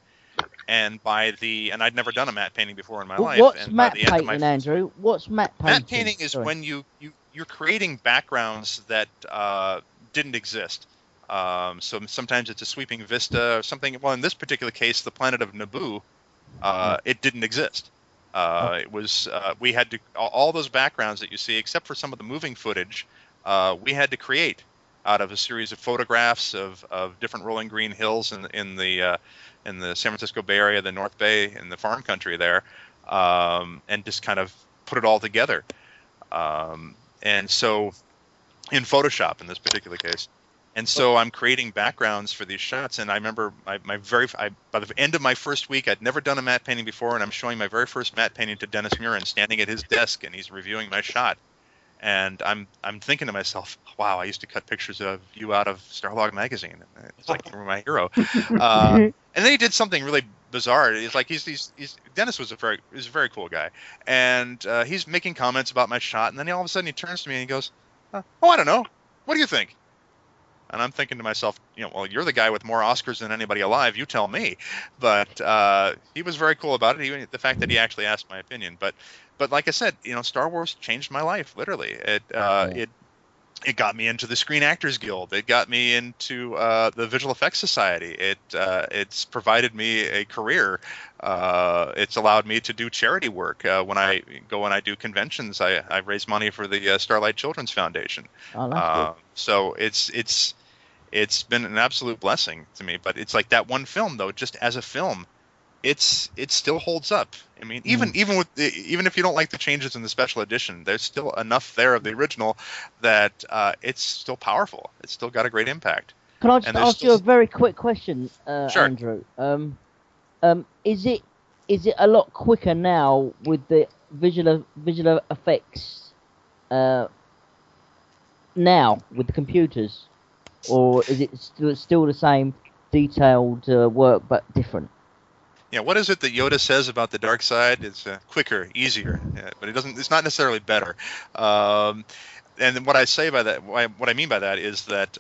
And and I'd never done a matte painting before in my life. What's and matte painting, Andrew? What's matte painting? Matte painting is when you're creating backgrounds that didn't exist. So sometimes it's a sweeping vista or something. Well, in this particular case, the planet of Naboo, it didn't exist. It was we had to all those backgrounds that you see, except for some of the moving footage, we had to create out of a series of photographs of different rolling green hills in the San Francisco Bay Area, the North Bay, in the farm country there, and just kind of put it all together. And so, in Photoshop in this particular case. And so I'm creating backgrounds for these shots, and I remember by the end of my first week, I'd never done a matte painting before, and I'm showing my very first matte painting to Dennis Murin, standing at his desk, and he's reviewing my shot. And I'm thinking to myself, wow, I used to cut pictures of you out of Starlog magazine. It's like you were my hero. And then he did something really bizarre. It's like Dennis was a very cool guy, and he's making comments about my shot, and then all of a sudden he turns to me and he goes, "Oh, I don't know. What do you think?" And I'm thinking to myself, well, you're the guy with more Oscars than anybody alive. You tell me. But he was very cool about it. Even the fact that he actually asked my opinion. But like I said, Star Wars changed my life. Literally, it got me into the Screen Actors Guild. It got me into the Visual Effects Society. It's provided me a career. It's allowed me to do charity work. When I go and I do conventions, I raise money for the Starlight Children's Foundation. Oh, that's good. So it's been an absolute blessing to me. But it's like that one film, though, just as a film, it still holds up. I mean, even if you don't like the changes in the special edition, there's still enough there of the original that it's still powerful. It's still got a great impact. Can I just ask you a very quick question, Sure. Andrew? Is it a lot quicker now with the visual effects now with the computers, or is it still the same detailed work but different? Yeah, what is it that Yoda says about the dark side? It's quicker, easier, but it's not necessarily better. And what I say by that, what I mean by that is that,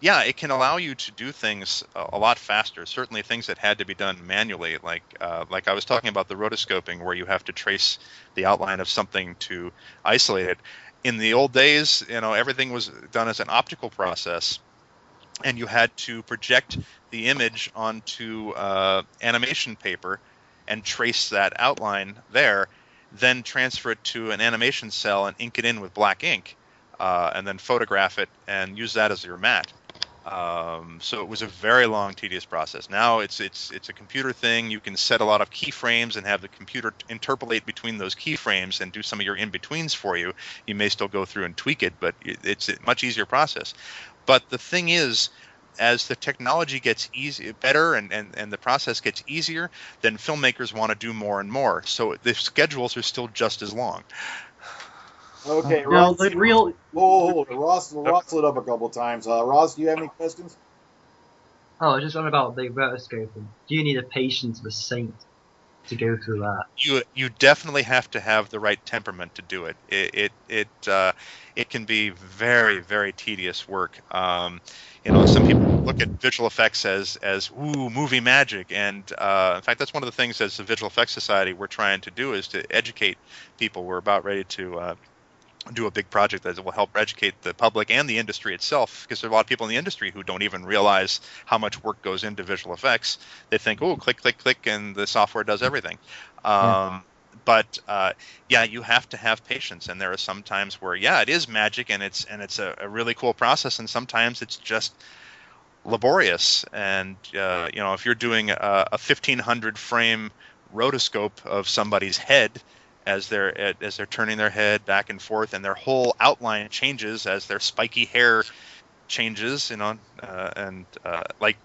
it can allow you to do things a lot faster. Certainly, things that had to be done manually, like I was talking about the rotoscoping, where you have to trace the outline of something to isolate it. In the old days, everything was done as an optical process, and you had to project the image onto animation paper and trace that outline there, then transfer it to an animation cell and ink it in with black ink, and then photograph it and use that as your mat. So it was a very long, tedious process. Now it's a computer thing. You can set a lot of keyframes and have the computer interpolate between those keyframes and do some of your in-betweens for you. You may still go through and tweak it, but it's a much easier process. But the thing is, as the technology gets better and the process gets easier, then filmmakers want to do more and more. So the schedules are still just as long. Okay, No, Ross. the real. Whoa, Ross lit up a couple times. Ross, do you have any questions? Oh, just on about the rotoscoping. Do you need a patience of a saint to go through that? You definitely have to have the right temperament to do it. It can be very, very tedious work. Some people look at visual effects as movie magic, and in fact, that's one of the things as the Visual Effects Society we're trying to do is to educate people. We're about ready to do a big project that will help educate the public and the industry itself, because there are a lot of people in the industry who don't even realize how much work goes into visual effects. They think, click, click, click, and the software does everything. But you have to have patience, and there are some times where it is magic, and it's a really cool process, and sometimes it's just laborious. And if you're doing a 1500 frame rotoscope of somebody's head as they're turning their head back and forth, and their whole outline changes as their spiky hair changes, like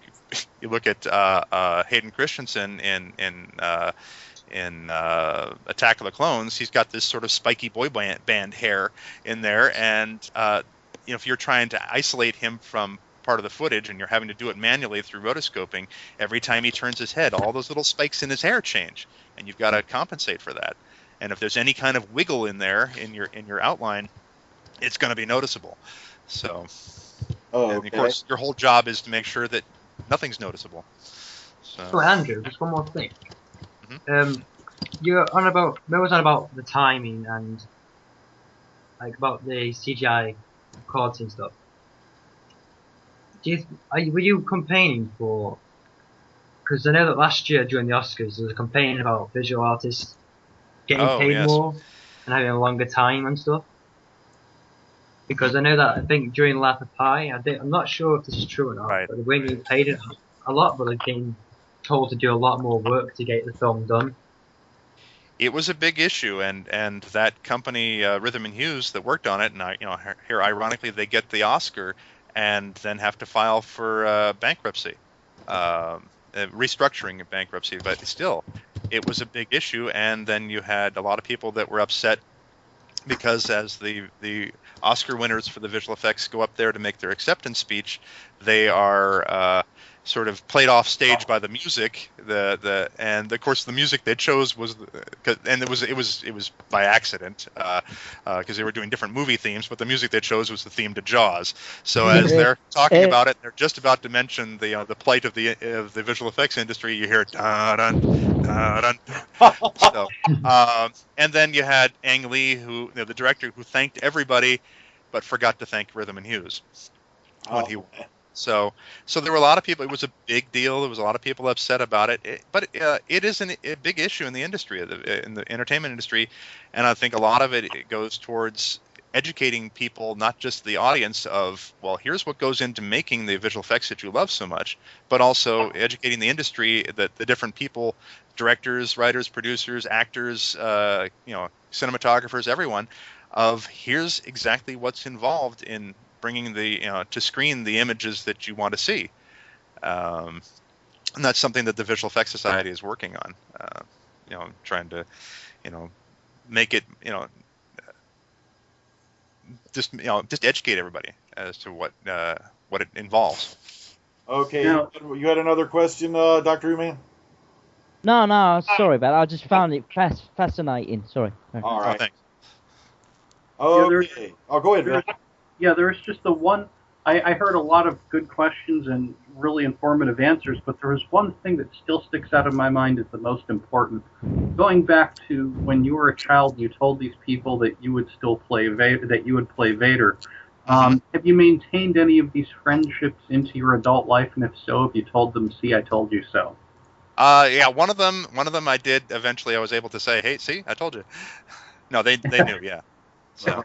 you look at Hayden Christensen in Attack of the Clones, he's got this sort of spiky boy band hair in there, and if you're trying to isolate him from part of the footage and you're having to do it manually through rotoscoping, every time he turns his head, all those little spikes in his hair change, and you've got to compensate for that. And if there's any kind of wiggle in there in your outline, it's going to be noticeable. So, and of course, your whole job is to make sure that nothing's noticeable. So Andrew, just one more thing. Mm-hmm. You're on about the timing and like about the CGI chords and stuff. Were you campaigning for? Because I know that last year during the Oscars there was a campaign about visual artists getting paid more and having a longer time and stuff. Because I know that I think during Laugh of Pi, I'm not sure if this is true or not, but they were getting paid a lot, but they're getting told to do a lot more work to get the film done. It was a big issue, and that company Rhythm and Hughes that worked on it, and here ironically they get the Oscar and then have to file for bankruptcy, restructuring of bankruptcy, but still, it was a big issue. And then you had a lot of people that were upset because as the Oscar winners for the visual effects go up there to make their acceptance speech, they are sort of played off stage by the music. And of course the music they chose was, and it was by accident because they were doing different movie themes, but the music they chose was the theme to Jaws. So as they're talking about it, they're just about to mention the plight of the visual effects industry. You hear dun dun dun dun. So, and then you had Ang Lee, who the director, who thanked everybody, but forgot to thank Rhythm and Hughes when he. So there were a lot of people. It was a big deal. There was a lot of people upset about it. But it is a big issue in the industry, in the entertainment industry, and I think a lot of it goes towards educating people, not just the audience, of, well, here's what goes into making the visual effects that you love so much, but also educating the industry, that the different people, directors, writers, producers, actors, cinematographers, everyone, of here's exactly what's involved in bringing to screen the images that you want to see, and that's something that the Visual Effects Society is working on. Trying to, make it, just educate everybody as to what it involves. Okay, you had another question, Dr. Uman? No, sorry about it. I just found it fascinating. Sorry. All right. Thanks. Okay. Go ahead, Bill. Yeah, there was just the one. I heard a lot of good questions and really informative answers, but there was one thing that still sticks out of my mind as the most important. Going back to when you were a child, you told these people that you would still play Vader, that you would play Vader. Have you maintained any of these friendships into your adult life? And if so, have you told them, "See, I told you so"? Yeah, one of them I did. Eventually, I was able to say, "Hey, see, I told you." No, they knew. Yeah. So.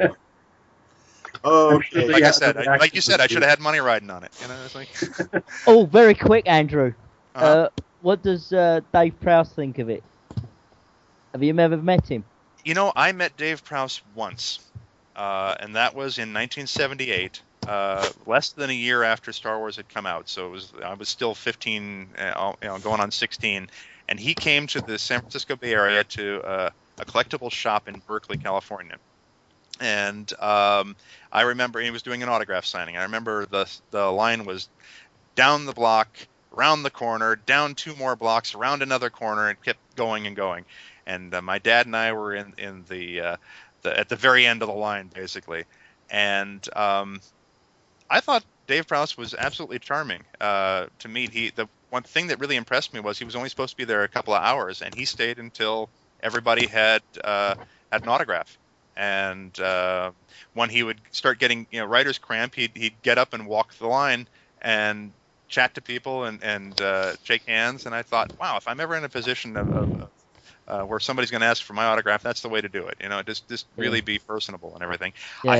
Okay. Like I said, like you said, I should have had money riding on it. It's like. Oh, very quick, Andrew. What does Dave Prowse think of it? Have you ever met him? I met Dave Prowse once, and that was in 1978, less than a year after Star Wars had come out. So I was still 15, going on 16, and he came to the San Francisco Bay Area to a collectible shop in Berkeley, California. And I remember he was doing an autograph signing. I remember the line was down the block, around the corner, down 2 more blocks, around another corner, and kept going and going. And my dad and I were in the at the very end of the line, basically. And I thought Dave Prowse was absolutely charming to meet. The one thing that really impressed me was he was only supposed to be there a couple of hours, and he stayed until everybody had an autograph. And when he would start getting writer's cramp, he'd get up and walk the line and chat to people and shake hands. And I thought, wow, if I'm ever in a position of where somebody's going to ask for my autograph, that's the way to do it. Just really be personable and everything. Yeah.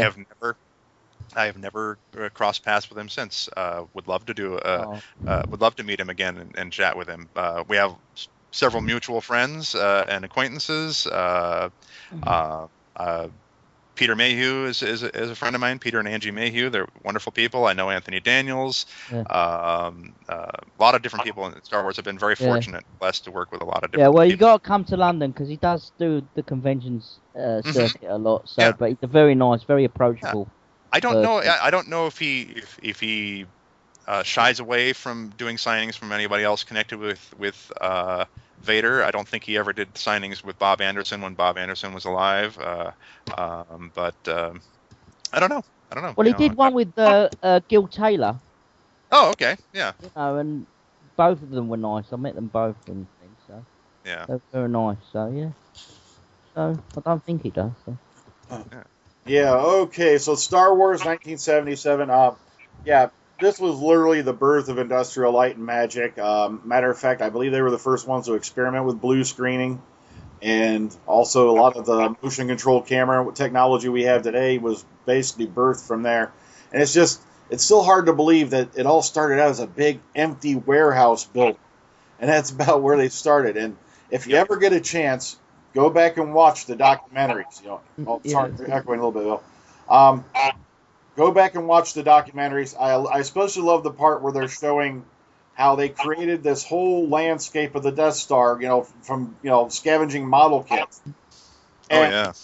I have never crossed paths with him since. Would love to would love to meet him again and chat with him. We have several mutual friends and acquaintances. Peter Mayhew is a friend of mine. Peter and Angie Mayhew, they're wonderful people. I know Anthony Daniels. A lot of different people in Star Wars. I've been very fortunate, blessed to work with a lot of different people. You got to come to London because he does do the conventions circuit a lot. So, but he's a very nice, very approachable. I don't know if he shies away from doing signings from anybody else connected with Vader. I don't think he ever did signings with Bob Anderson when Bob Anderson was alive. But I don't know. Well, he did one with Gil Taylor. Oh, okay, yeah. And both of them were nice. I met them both and things. So yeah, they're very nice. So yeah. So I don't think he does. So. Yeah. Okay. So Star Wars 1977. This was literally the birth of Industrial Light and Magic. Matter of fact, I believe they were the first ones to experiment with blue screening. And also a lot of the motion control camera technology we have today was basically birthed from there. And it's still hard to believe that it all started out as a big empty warehouse built. And that's about where they started. And if you ever get a chance, go back and watch the documentaries. Sorry for echoing a little bit, Bill. Go back and watch the documentaries. I especially love the part where they're showing how they created this whole landscape of the Death Star, from scavenging model kits. And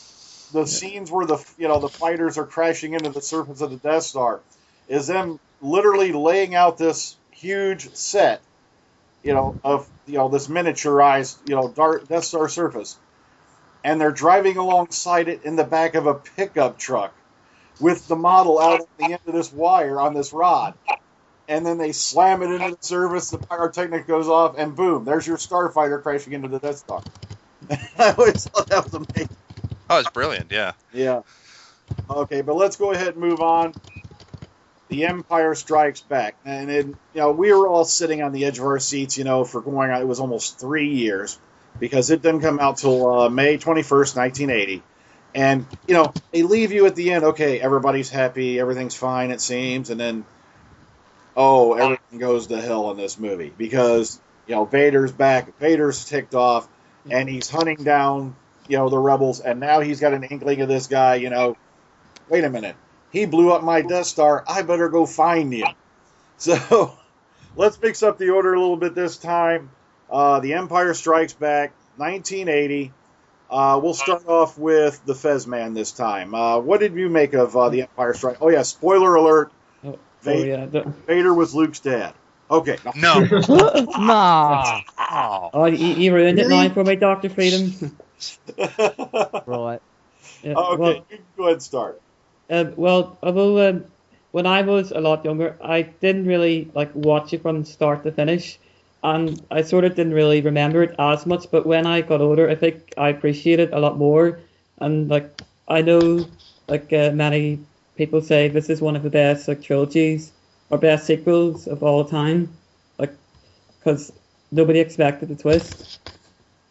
the scenes where the fighters are crashing into the surface of the Death Star is them literally laying out this huge set, of this miniaturized, Death Star surface, and they're driving alongside it in the back of a pickup truck with the model out at the end of this wire on this rod. And then they slam it into the surface, the pyrotechnic goes off, and boom, there's your starfighter crashing into the Death Star. I always thought that was amazing. Oh, it's brilliant, yeah. Yeah. Okay, but let's go ahead and move on. The Empire Strikes Back. And we were all sitting on the edge of our seats, for going on, it was almost 3 years, because it didn't come out till May 21st, 1980. And, they leave you at the end, okay, everybody's happy, everything's fine, it seems, and then, everything goes to hell in this movie, because, Vader's back, Vader's ticked off, and he's hunting down, the rebels, and now he's got an inkling of this guy, wait a minute, he blew up my Death Star, I better go find him. So, let's mix up the order a little bit this time. The Empire Strikes Back, 1980. We'll start off with the Fezman this time. What did you make of the Empire Strikes? Oh, yeah, spoiler alert. Vader was Luke's dad. Okay. No. Nah. Oh, you ruined it now for me, Dr. Freedom. Right. Okay, Yeah, well, you can go ahead and start. Although when I was a lot younger, I didn't really watch it from start to finish, and I sort of didn't really remember it as much. But when I got older, I think I appreciate it a lot more. And I know many people say this is one of the best trilogies or best sequels of all time, because nobody expected the twist.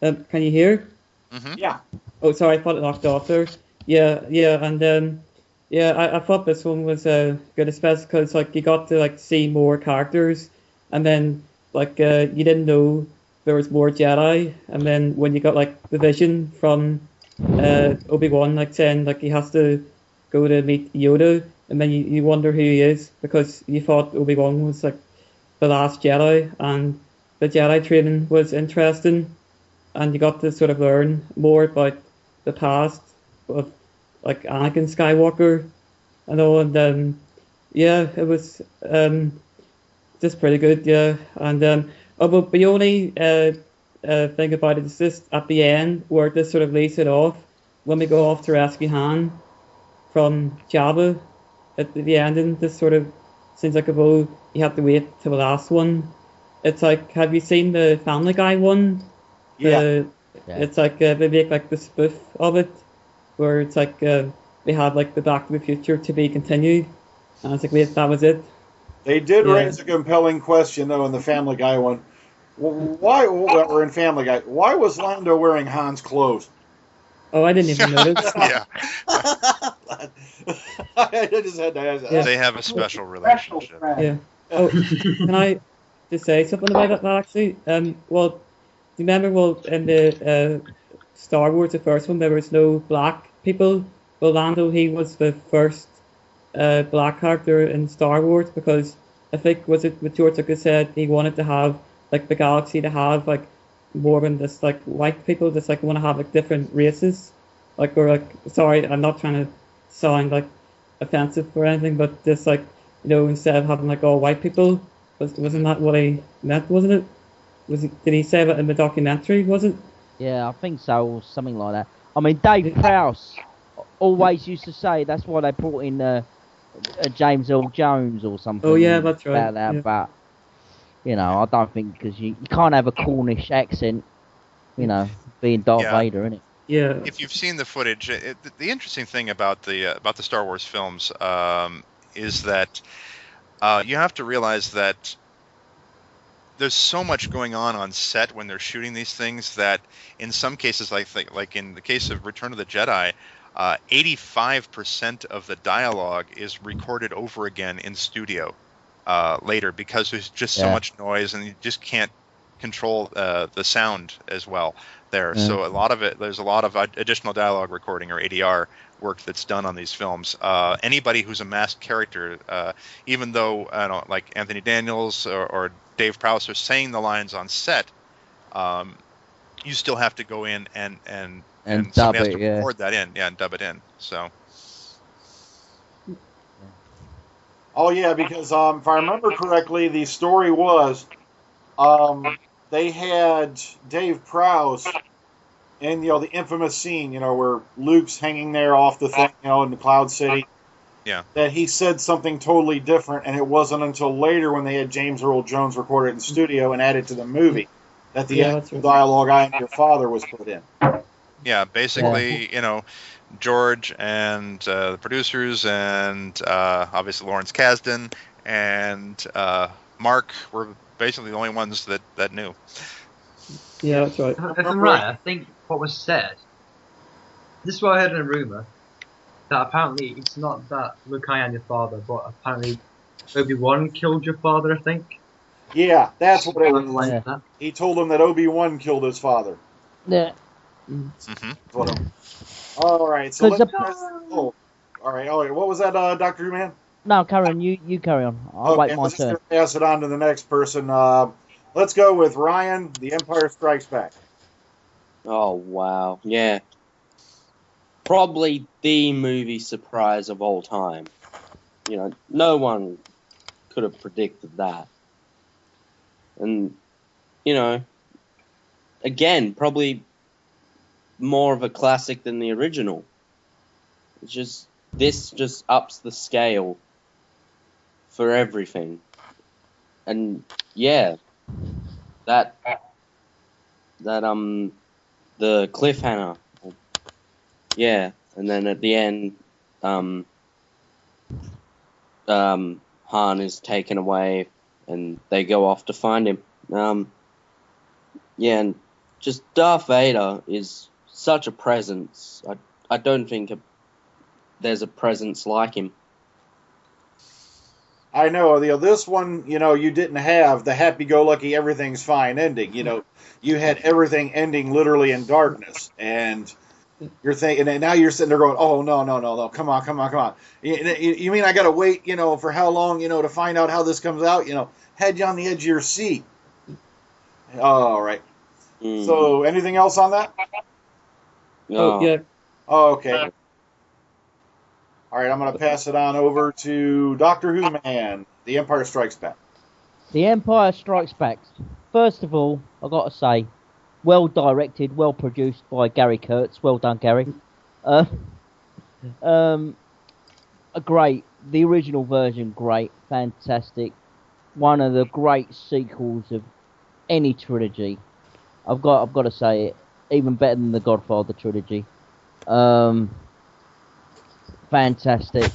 Can you hear? Mm-hmm. Yeah. Oh, sorry, I thought it knocked off there. Yeah, and I thought this one was good, especially because you got to see more characters, and then you didn't know there was more Jedi, and then when you got the vision from Obi-Wan saying he has to go to meet Yoda, and then you wonder who he is, because you thought Obi-Wan was the last Jedi, and the Jedi training was interesting, and you got to sort of learn more about the past of Anakin Skywalker and all, and it was just pretty good, yeah. And but the only thing about it is just at the end where this sort of lays it off, when we go off to rescue Han from Jabba at the ending. This sort of seems like you have to wait till the last one. It's have you seen the Family Guy one? Yeah. It's they make the spoof of it, where it's they have the Back to the Future to be continued, and it's wait, that was it. They did raise a compelling question, though, in the Family Guy one. Why, or in Family Guy, why was Lando wearing Han's clothes? Oh, I didn't even notice. Yeah. I just had to ask that. Yeah. They have a special relationship. Yeah. Oh, can I just say something about that, actually? Well, do you remember, in the Star Wars, the first one, there was no black people? Well, Lando, he was the first black character in Star Wars, because I think, was it what George Lucas said, he wanted to have, the galaxy to have, more than just, white people, just, want to have, different races. Sorry, I'm not trying to sound, offensive or anything, but just, instead of having, all white people, wasn't that what he meant, wasn't it? Did he say that in the documentary, was it? Yeah, I think so, or something like that. I mean, Dave Prowse always used to say that's why they brought in James Earl Jones or something. Oh, yeah, that's right. About that, Yeah. But, I don't think, because you can't have a Cornish accent, being Darth Vader, innit? Yeah. If you've seen the footage, the interesting thing about the Star Wars films is that you have to realize that there's so much going on set when they're shooting these things that in some cases, like in the case of Return of the Jedi, 85% of the dialogue is recorded over again in studio later, because there's just so much noise and you just can't control the sound as well there. Yeah. So there's a lot of additional dialogue recording, or ADR work, that's done on these films. Anybody who's a masked character, even though like Anthony Daniels or Dave Prowse are saying the lines on set, you still have to go in and dub somebody has it, to record that in, and dub it in. So Oh yeah, because if I remember correctly, the story was they had Dave Prowse in the infamous scene, where Luke's hanging there off the thing, in the Cloud City. Yeah. That he said something totally different, and it wasn't until later when they had James Earl Jones record it in the studio and add it to the movie that the actual dialogue "I am your father" was put in. Yeah, basically, George and the producers and obviously Lawrence Kasdan and Mark were basically the only ones that knew. Yeah, that's right. If I'm right, I think what was said, this is what I heard in a rumour, that apparently it's not that Luke, I am your father, but apparently Obi-Wan killed your father, I think. Yeah, that's what it was. Yeah. He told him that Obi-Wan killed his father. Yeah. All right, so let's... all right. What was that, Dr. Whoman? No, carry on. You carry on. I'll wait my turn. Let's pass it on to the next person. Let's go with Ryan, The Empire Strikes Back. Oh, wow. Yeah. Probably the movie surprise of all time. No one could have predicted that. And, again, probably more of a classic than the original. This just ups the scale for everything. And, yeah, the cliffhanger. Yeah, and then at the end, Han is taken away, and they go off to find him. Yeah, and just Darth Vader is such a presence. I don't think there's a presence like him. I know, this one, you didn't have the happy-go-lucky, everything's fine ending. You had everything ending literally in darkness, and you're thinking, and now you're sitting there going, "Oh no, come on! You mean I gotta wait, for how long, to find out how this comes out? Had you on the edge of your seat." All right. So, anything else on that? No. Oh yeah. Oh, okay. All right, I'm going to pass it on over to Dr. Whoman, The Empire Strikes Back. The Empire Strikes Back. First of all, I've got to say, well directed, well produced by Gary Kurtz. Well done, Gary. Great. The original version, great. Fantastic. One of the great sequels of any trilogy. I've got to say it. Even better than the Godfather trilogy. Fantastic.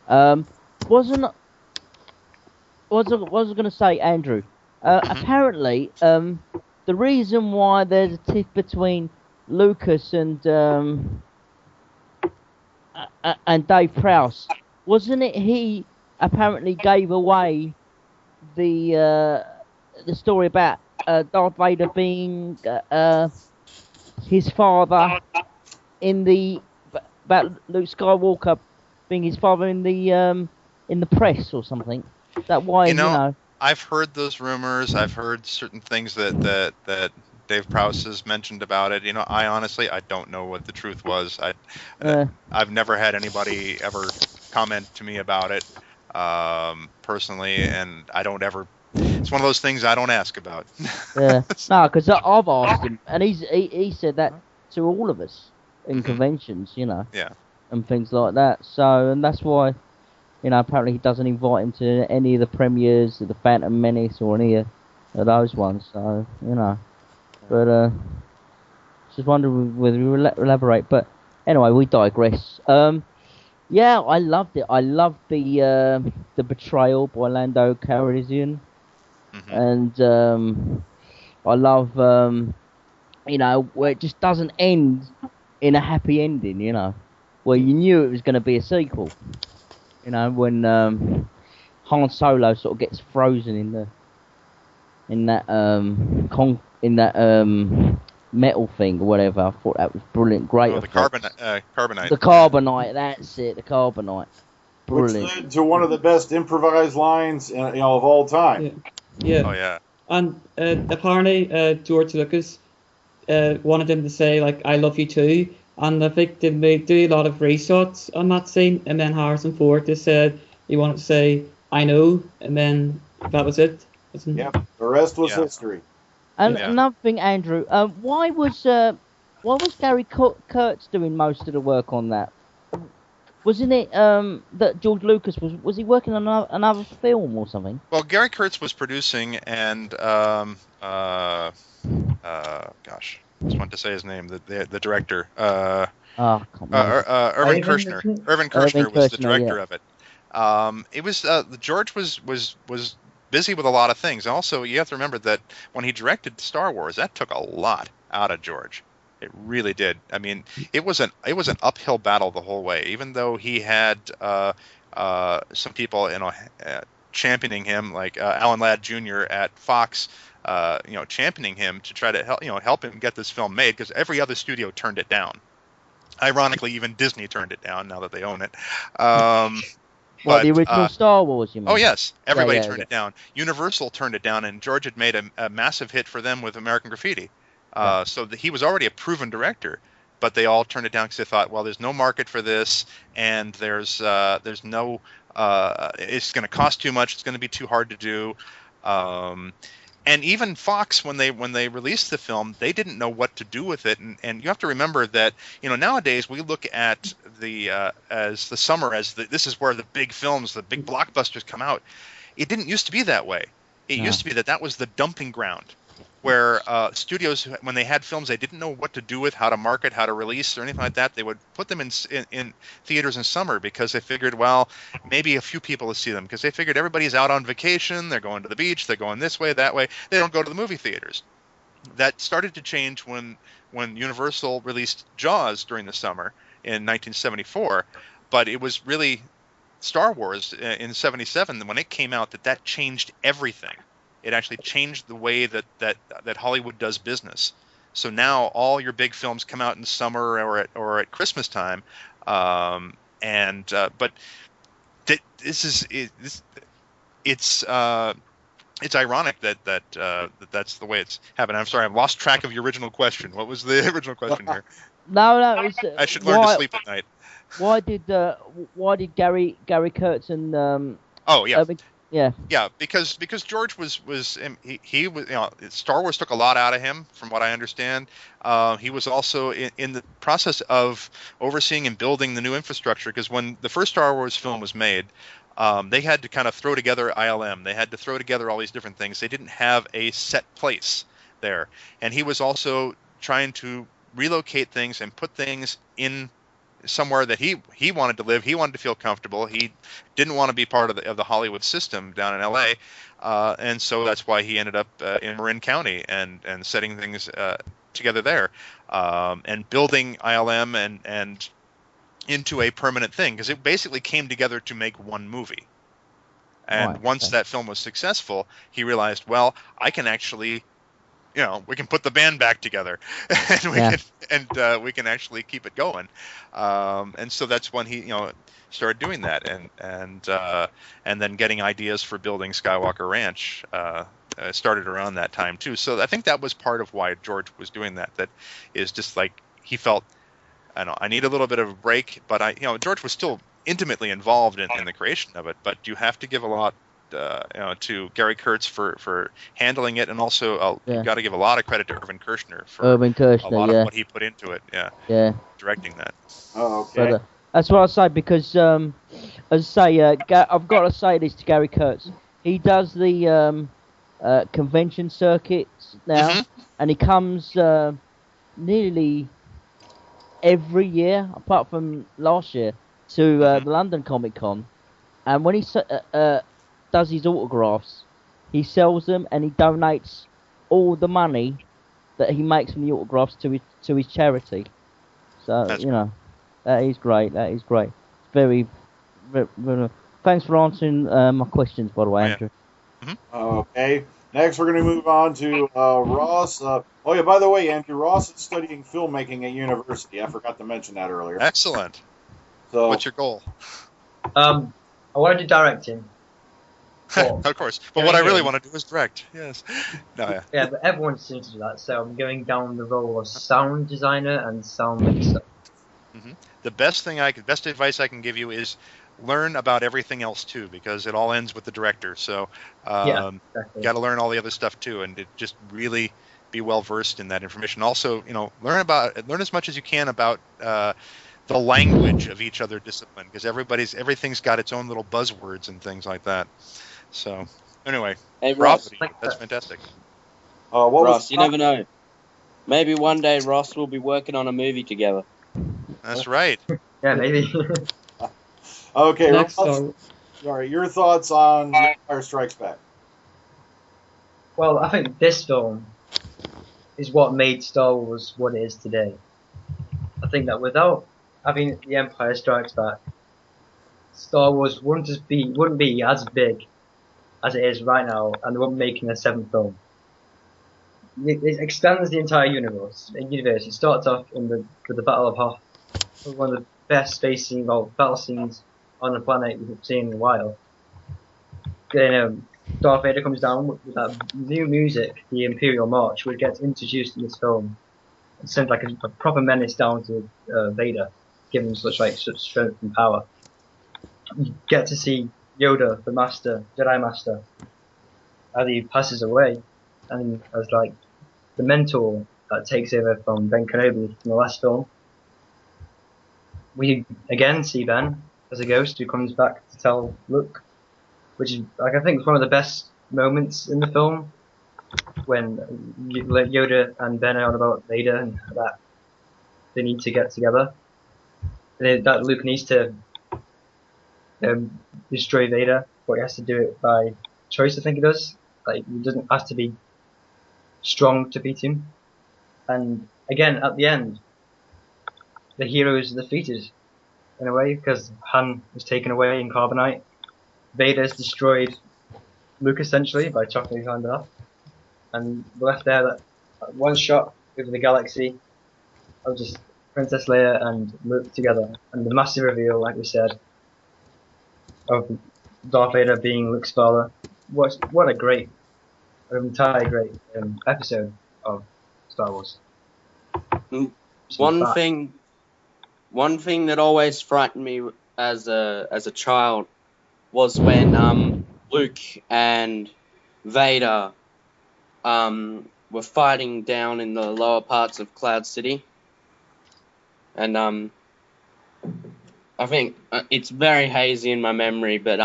Was I going to say, Andrew? Apparently, the reason why there's a tiff between Lucas and Dave Prowse, wasn't it? He apparently gave away the story about Darth Vader being his father about Luke Skywalker being his father in the press or something. That why I've heard those rumors. I've heard certain things that Dave Prowse has mentioned about it. I honestly don't know what the truth was. I've never had anybody ever comment to me about it personally, and I don't ever. It's one of those things I don't ask about. Yeah, no, because I've asked him, and he said that to all of us in conventions, Yeah. and things like that. So, and that's why, apparently he doesn't invite him to any of the premieres of the Phantom Menace or any of those ones. So, but just wondering whether we will elaborate. But anyway, we digress. Yeah, I loved it. I loved the betrayal by Lando Calrissian, and I love where it just doesn't end in a happy ending. Where you knew it was going to be a sequel. When Han Solo sort of gets frozen in that metal thing or whatever. I thought that was brilliant. Great. The carbonite. The carbonite. That's it. The carbonite. Brilliant. Which led to one of the best improvised lines of all time. Yeah. Oh yeah. And apparently George Lucas wanted him to say "I love you too," and I think they do a lot of reshots on that scene, and then Harrison Ford just said he wanted to say I Know, and then that was it. Wasn't Yep. The rest was Yeah. history. And Yeah. another thing, Andrew, why was Gary Kurtz doing most of the work on that? Wasn't it that George Lucas was he working on another film or something? Well, Gary Kurtz was producing, and gosh, I just wanted to say his name. The director, Oh, I can't remember. Irvin Ivan, Kershner. isn't it? Irvin Kershner was the Kershner, director of it. It was George was busy with a lot of things. And also, you have to remember that when he directed Star Wars, that took a lot out of George. It really did. I mean, it was an uphill battle the whole way. Even though he had some people, championing him, like Alan Ladd Jr. at Fox, championing him to try to help him get this film made, because every other studio turned it down. Ironically, even Disney turned it down now that they own it. The original Star Wars, you mean? Oh yes, everybody Yeah, turned it down. Universal turned it down, and George had made a massive hit for them with American Graffiti. So he was already a proven director, but they all turned it down because they thought, well, there's no market for this, and there's no, it's going to cost too much. It's going to be too hard to do. And even Fox, when they released the film, they didn't know what to do with it. And you have to remember that nowadays we look at as the summer as this is where the big films, the big blockbusters come out. It didn't used to be that way. It used to be that was the dumping ground, where studios, when they had films they didn't know what to do with, how to market, how to release, or anything like that, they would put them in theaters in summer, because they figured, well, maybe a few people will see them, because they figured everybody's out on vacation, they're going to the beach, they're going this way, that way, they don't go to the movie theaters. That started to change when Universal released Jaws during the summer in 1974, but it was really Star Wars in 77 when it came out that changed everything. It actually changed the way that Hollywood does business. So now all your big films come out in summer or at Christmas time, but it's ironic that's the way it's happened. I'm sorry, I've lost track of your original question. What was the original question here? No, it's, I should learn to sleep at night. Why did Gary Kurtz and Oh yeah. Yeah, because George was he was Star Wars took a lot out of him, from what I understand. He was also in the process of overseeing and building the new infrastructure, because when the first Star Wars film was made, they had to kind of throw together ILM. They had to throw together all these different things. They didn't have a set place there, and he was also trying to relocate things and put things in somewhere that he wanted to live. He wanted to feel comfortable. He didn't want to be part of the Hollywood system down in LA, and so that's why he ended up in Marin County and setting things together there, and building ILM and into a permanent thing, because it basically came together to make one movie. And once that film was successful, he realized, well, I can actually, we can put the band back together, and we can actually keep it going. And so that's when he, started doing that, and then getting ideas for building Skywalker Ranch started around that time too. So I think that was part of why George was doing that. That is just like he felt, I need a little bit of a break, but George was still intimately involved in the creation of it. But you have to give a lot. To Gary Kurtz for handling it, and also you got to give a lot of credit to Irvin Kershner for a lot of what he put into it. Directing that. Oh, okay. But, that's what I say, because as I say, I've got to say this to Gary Kurtz. He does the convention circuits now, and he comes nearly every year, apart from last year, to the London Comic Con, and when he does his autographs, he sells them, and he donates all the money that he makes from the autographs to his charity. So that is great. That is great. It's very, very, very thanks for answering my questions, by the way, Andrew. Okay. Next, we're going to move on to Ross. By the way, Andrew, Ross is studying filmmaking at university. I forgot to mention that earlier. Excellent. So, what's your goal? I want to do directing. Of course. But what I really want to do is direct. Yes. Yeah, but everyone seems to do that, so I'm going down the role of sound designer and sound mixer. The best advice I can give you is learn about everything else too, because it all ends with the director. So Exactly. you got to learn all the other stuff too, and just really be well versed in that information. Also, learn as much as you can about the language of each other discipline, because everything's got its own little buzzwords and things like that. So anyway, Hey, bravo Ross. to you. That's fantastic. Ross, you never know. Maybe one day Ross will be working on a movie together. That's right. Yeah, maybe. Okay, Next Ross, Star. sorry, your thoughts on The Empire Strikes Back? Well, I think this film is what made Star Wars what it is today. I think that without having The Empire Strikes Back, Star Wars wouldn't be as big as it is right now, and they wouldn't be making a 7th film. It extends the entire universe. It starts off with the Battle of Hoth, one of the best battle scenes on the planet we've seen in a while. Then Darth Vader comes down with that new music, the Imperial March, which gets introduced in this film. It sends like a proper menace down to Vader, giving him such strength and power. You get to see Yoda, the Master, Jedi Master, as he passes away, and as like the mentor that takes over from Ben Kenobi in the last film. We again see Ben as a ghost who comes back to tell Luke, which is I think one of the best moments in the film, when Yoda and Ben are on about Vader and that they need to get together. That Luke needs to destroy Vader, but he has to do it by choice. I think he does. Like he doesn't have to be strong to beat him. And again, at the end, the hero is defeated in a way because Han is taken away in carbonite. Vader's destroyed Luke essentially by chopping his hand off, and we're left there that one shot over the galaxy of just Princess Leia and Luke together, and the massive reveal, like we said, of Darth Vader being Luke's father. What a great, entire great episode of Star Wars. One thing that always frightened me as a child was when Luke and Vader were fighting down in the lower parts of Cloud City, and I think it's very hazy in my memory, but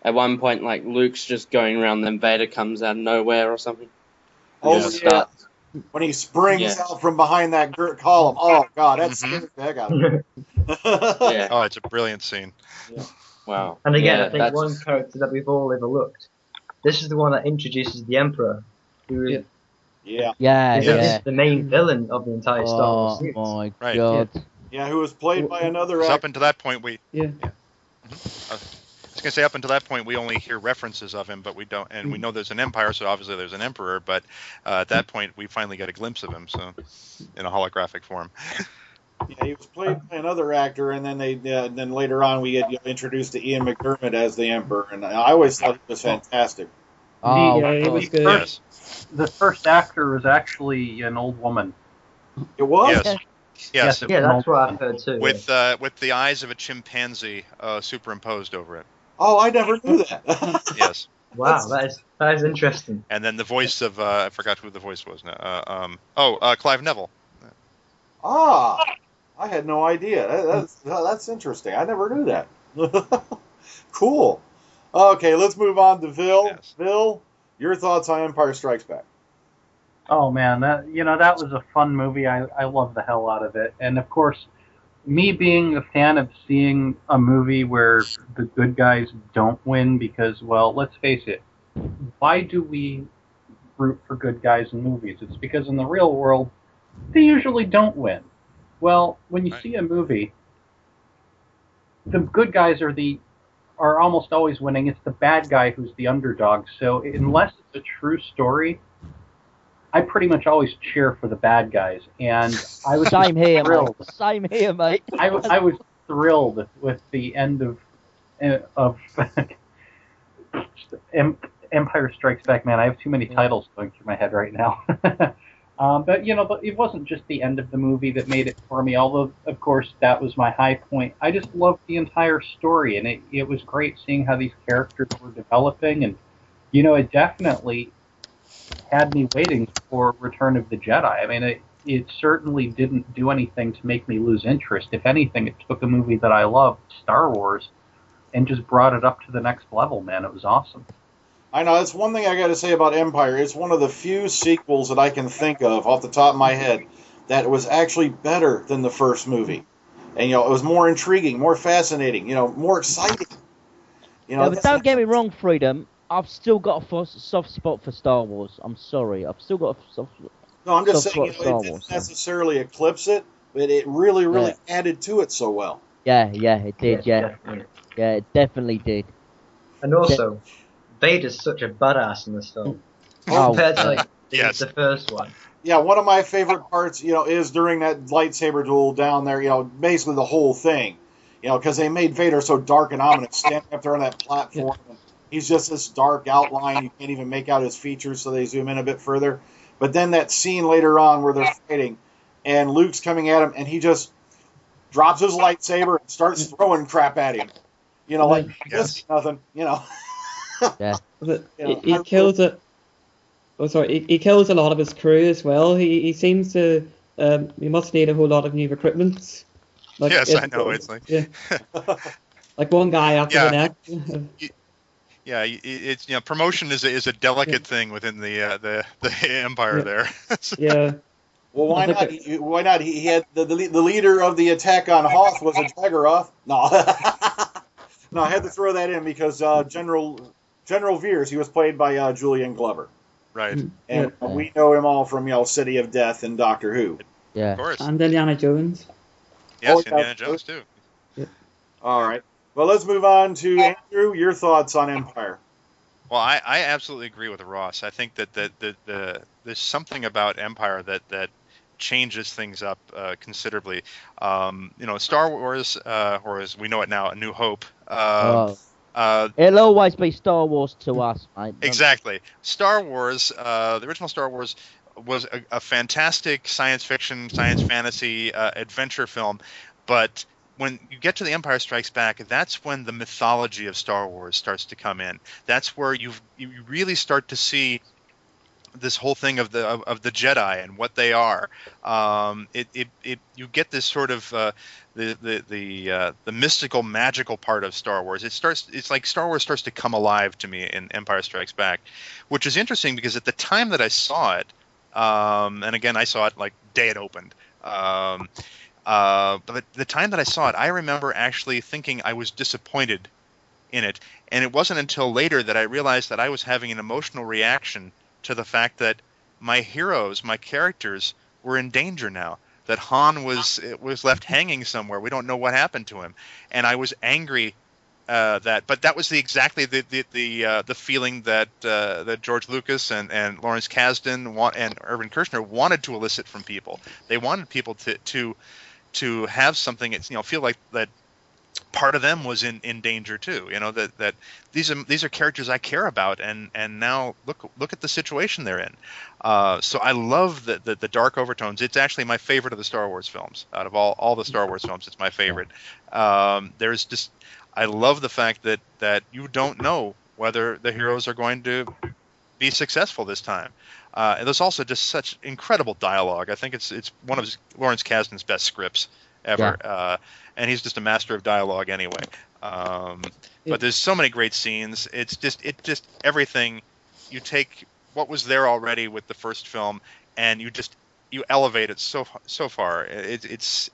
at one point like Luke's just going around, then Vader comes out of nowhere or something. Oh yeah, when he springs out from behind that column. Oh god, that scares the heck out of me. Yeah. Oh, it's a brilliant scene. Yeah. Wow. And again, I think one character that we've all overlooked. This is the one that introduces the Emperor, who is the main villain of the entire Star Wars series. Oh my god. Yeah, who was played by another actor. Up until that point, I was gonna say up until that point we only hear references of him, but we don't, and we know there's an Empire, so obviously there's an Emperor. But at that point, we finally get a glimpse of him, so in a holographic form. Yeah, he was played by another actor, and then then later on we get introduced to Ian McDiarmid as the Emperor, and I always thought he was fantastic. It was good. Yes. The first actor was actually an old woman. It was? Yes. Yeah, that's what I've heard too. With the eyes of a chimpanzee superimposed over it. Oh, I never knew that. Yes. Wow, that is interesting. And then the voice of I forgot who the voice was now. Clive Neville. Ah, I had no idea. That's interesting. I never knew that. Cool. Okay, let's move on to Phil. Yes. Phil, your thoughts on Empire Strikes Back? Oh man, that was a fun movie. I loved the hell out of it. And of course, me being a fan of seeing a movie where the good guys don't win, because, well, let's face it, why do we root for good guys in movies? It's because in the real world, they usually don't win. Well, when you see a movie, the good guys are almost always winning. It's the bad guy who's the underdog. So unless it's a true story, I pretty much always cheer for the bad guys, and I was Same here, thrilled. mate. Same here, mate. I was thrilled with the end of Empire Strikes Back. Man, I have too many titles going through my head right now. But it wasn't just the end of the movie that made it for me. Although, of course, that was my high point. I just loved the entire story, and it was great seeing how these characters were developing. And it definitely had me waiting for Return of the Jedi. I mean, it certainly didn't do anything to make me lose interest. If anything, it took a movie that I loved, Star Wars, and just brought it up to the next level. Man, it was awesome. I know, that's one thing I got to say about Empire. It's one of the few sequels that I can think of off the top of my head that was actually better than the first movie. And, it was more intriguing, more fascinating, more exciting. But don't get me wrong, Freedom. I've still got a soft spot for Star Wars. I'm sorry. I've still got a soft spot. No, I'm just saying, it didn't necessarily eclipse it, but it really added to it so well. Yeah, it did, yeah. Yeah, it definitely did. And also, Vader's such a badass in this film. Compared to the first one. Yeah, one of my favorite parts, is during that lightsaber duel down there, basically the whole thing. Because they made Vader so dark and ominous, standing up there on that platform. And he's just this dark outline. You can't even make out his features, so they zoom in a bit further. But then that scene later on where they're fighting, and Luke's coming at him, and he just drops his lightsaber and starts throwing crap at him. This is nothing, Yeah. He kills it. Oh, sorry. He kills a lot of his crew as well. He seems to. He must need a whole lot of new recruitments. Yes, I know. It's like like one guy after the next. Yeah, it's promotion is a delicate thing within the Empire there. Yeah. Well, why not? Why not? He had the leader of the attack on Hoth was a Jaggeroth. No, no, I had to throw that in because General Veers, he was played by Julian Glover. Right. And we know him all from City of Death and Doctor Who. Yeah. Of course. And Indiana Jones. Yes, Indiana Jones too. Yeah. All right. Well, let's move on to Andrew. Your thoughts on Empire? Well, I absolutely agree with Ross. I think that there's something about Empire that changes things up considerably. Star Wars, or as we know it now, A New Hope. It'll always be Star Wars to us, mate. Exactly. Star Wars, the original Star Wars, was a fantastic science fiction, science fantasy adventure film, but when you get to The Empire Strikes Back, that's when the mythology of Star Wars starts to come in. That's where you really start to see this whole thing of the Jedi and what they are. You get this sort of the mystical, magical part of Star Wars. It's like Star Wars starts to come alive to me in Empire Strikes Back, which is interesting because at the time that I saw it, and again I saw it like day it opened. But the time that I saw it, I remember actually thinking I was disappointed in it, and it wasn't until later that I realized that I was having an emotional reaction to the fact that my heroes, my characters, were in danger now. That Han was left hanging somewhere. We don't know what happened to him, and I was angry but that was exactly the feeling that George Lucas and Lawrence Kasdan and Irvin Kershner wanted to elicit from people. They wanted people to have something, feel like that part of them was in danger too. That these are characters I care about, and now look at the situation they're in. So I love the dark overtones. It's actually my favorite of the Star Wars films. Out of all the Star Wars films, it's my favorite. There's just, I love the fact that you don't know whether the heroes are going to be successful this time. And there's also just such incredible dialogue. I think it's one of Lawrence Kasdan's best scripts ever. Yeah. And he's just a master of dialogue anyway. But there's so many great scenes. It's just everything. You take what was there already with the first film, and you elevate it so far. It's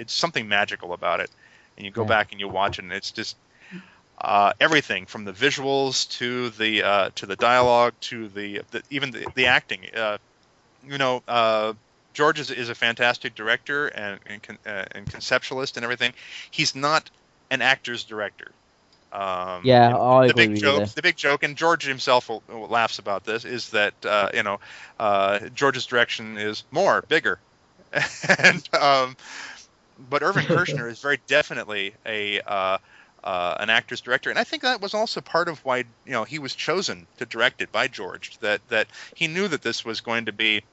something magical about it. And you go back and you watch it, and it's just everything from the visuals to the dialogue to even the acting. George is a fantastic director and conceptualist and everything. He's not an actor's director. I agree with you. The big joke, and George himself laughs about this, is that George's direction is bigger, and but Irvin Kershner is very definitely an actor's director, and I think that was also part of why he was chosen to direct it by George. That he knew that this was going to be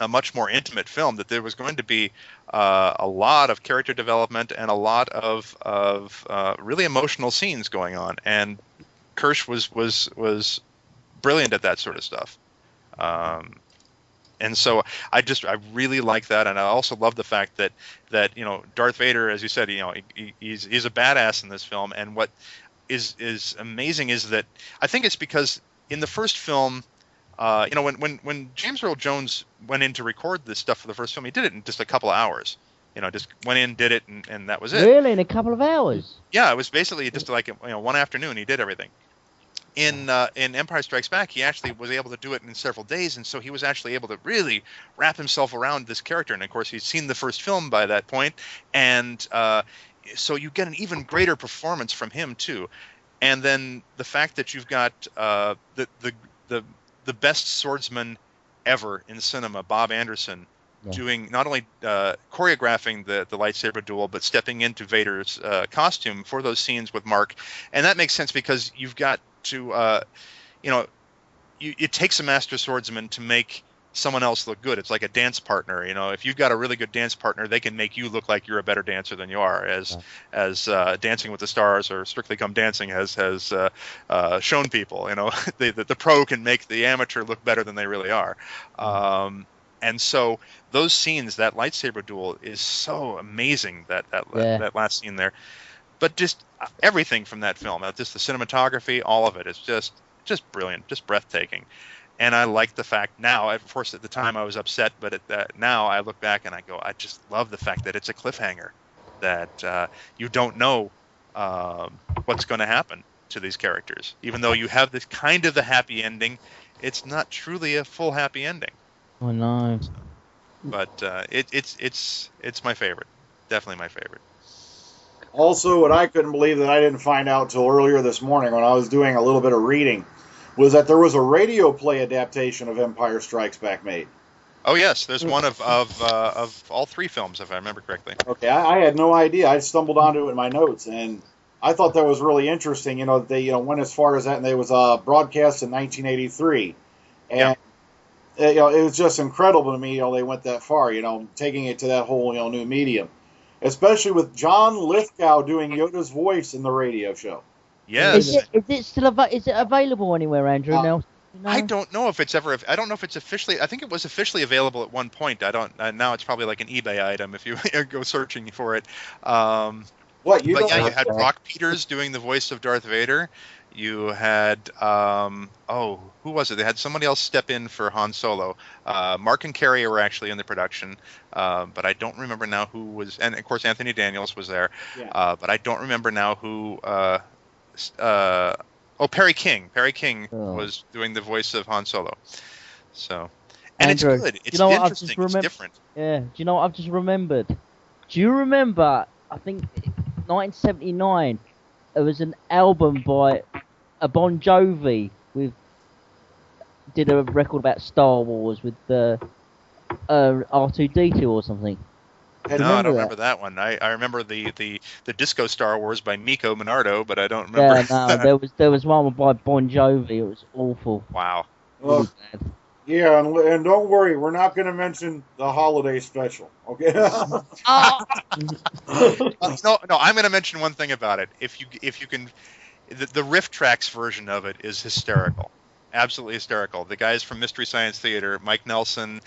a much more intimate film, that there was going to be a lot of character development and a lot of really emotional scenes going on, and Kirsch was brilliant at that sort of stuff. And so I really like that, and I also love the fact that Darth Vader, as you said, he's a badass in this film, and what is amazing is that I think it's because in the first film, when James Earl Jones went in to record this stuff for the first film, he did it in just a couple of hours. Just went in, did it, and that was it. Really, in a couple of hours? Yeah, it was basically just like one afternoon. He did everything. In Empire Strikes Back, he actually was able to do it in several days, and so he was actually able to really wrap himself around this character. And of course, he'd seen the first film by that point, and so you get an even greater performance from him too. And then the fact that you've got the best swordsman ever in cinema, Bob Anderson, doing not only choreographing the lightsaber duel, but stepping into Vader's costume for those scenes with Mark. And that makes sense because you've got to, it takes a master swordsman to make someone else look good. It's like a dance partner. If you've got a really good dance partner, they can make you look like you're a better dancer than you are, as Dancing with the Stars or Strictly Come Dancing has shown people. The pro can make the amateur look better than they really are. And so those scenes, that lightsaber duel, is so amazing. That last scene there, but just everything from that film, just the cinematography, all of it is just brilliant, just breathtaking. And I like the fact now, of course, at the time I was upset, but now I look back and I go, I just love the fact that it's a cliffhanger, that you don't know what's going to happen to these characters. Even though you have this kind of a happy ending, it's not truly a full happy ending. Oh no! But it's my favorite, definitely my favorite. Also, what I couldn't believe that I didn't find out till earlier this morning when I was doing a little bit of reading was that there was a radio play adaptation of Empire Strikes Back made. Oh yes, there's one of all three films, if I remember correctly. Okay, I had no idea. I stumbled onto it in my notes, and I thought that was really interesting. They went as far as that, and they was broadcast in 1983, and it was just incredible to me. They went that far. Taking it to that whole new medium, especially with John Lithgow doing Yoda's voice in the radio show. Yes. Is it still available anywhere, Andrew? Now I don't know if it's ever. I don't know if it's officially. I think it was officially available at one point. I don't. Now it's probably like an eBay item if you go searching for it. What you? But yeah, you had Brock Peters doing the voice of Darth Vader. You had who was it? They had somebody else step in for Han Solo. Mark and Carrie were actually in the production, but I don't remember now who was. And of course, Anthony Daniels was there. Yeah. But I don't remember now who. Perry King. Perry King was doing the voice of Han Solo. So, and Andrew, it's good. It's interesting. It's different. Yeah. Do you know what I've just remembered? Do you remember? I think 1979. There was an album by a Bon Jovi did a record about Star Wars with the R2-D2 or something. No, I don't remember that one. I remember the Disco Star Wars by Miko Minardo, but I don't remember. Yeah, no, there was one by Bon Jovi. It was awful. Wow. Well, yeah, and don't worry, we're not going to mention the holiday special, okay? No, I'm going to mention one thing about it. If you can, the Riff Tracks version of it is hysterical. Absolutely hysterical. The guys from Mystery Science Theater, Mike Nelson,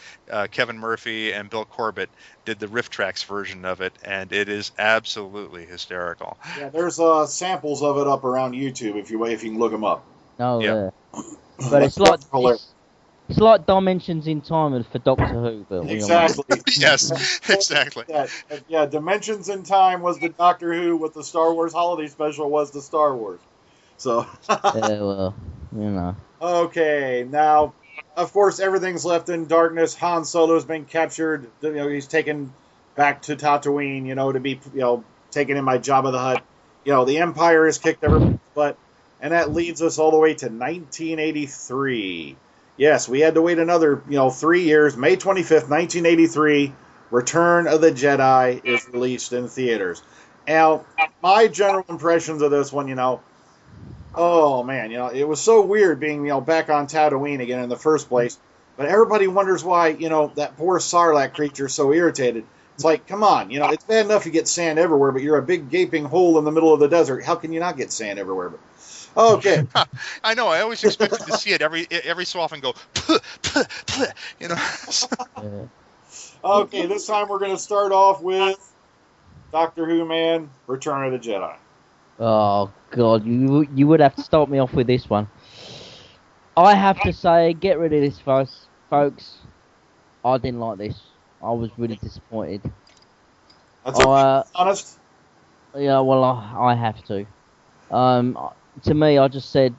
Kevin Murphy, and Bill Corbett did the Riff Tracks version of it, and it is absolutely hysterical. Yeah, there's samples of it up around YouTube if you can look them up. Oh, yeah. But it's like Dimensions in Time for Doctor Who. But exactly. Yes, exactly. Yeah, Dimensions in Time was the Doctor Who, what the Star Wars Holiday Special was the Star Wars. So. Yeah, well, Okay, now, of course, everything's left in darkness. Han Solo's been captured. He's taken back to Tatooine, to be, taken in by Jabba the Hutt. The Empire has kicked everyone's butt, and that leads us all the way to 1983. Yes, we had to wait another, 3 years. May 25th, 1983, Return of the Jedi is released in theaters. Now, my general impressions of this one, oh man, it was so weird being, back on Tatooine again in the first place. But everybody wonders why, that poor Sarlacc creature is so irritated. It's like, come on, it's bad enough you get sand everywhere, but you're a big gaping hole in the middle of the desert. How can you not get sand everywhere? But okay. I know. I always expected to see it every so often go, puh, puh, puh, Okay, this time we're going to start off with DoctorWhoman, Return of the Jedi. Oh, God, you would have to start me off with this one. I have to say, get rid of this, folks. I didn't like this. I was really disappointed. That's okay, honest. Yeah, well, I have to. To me, I just said,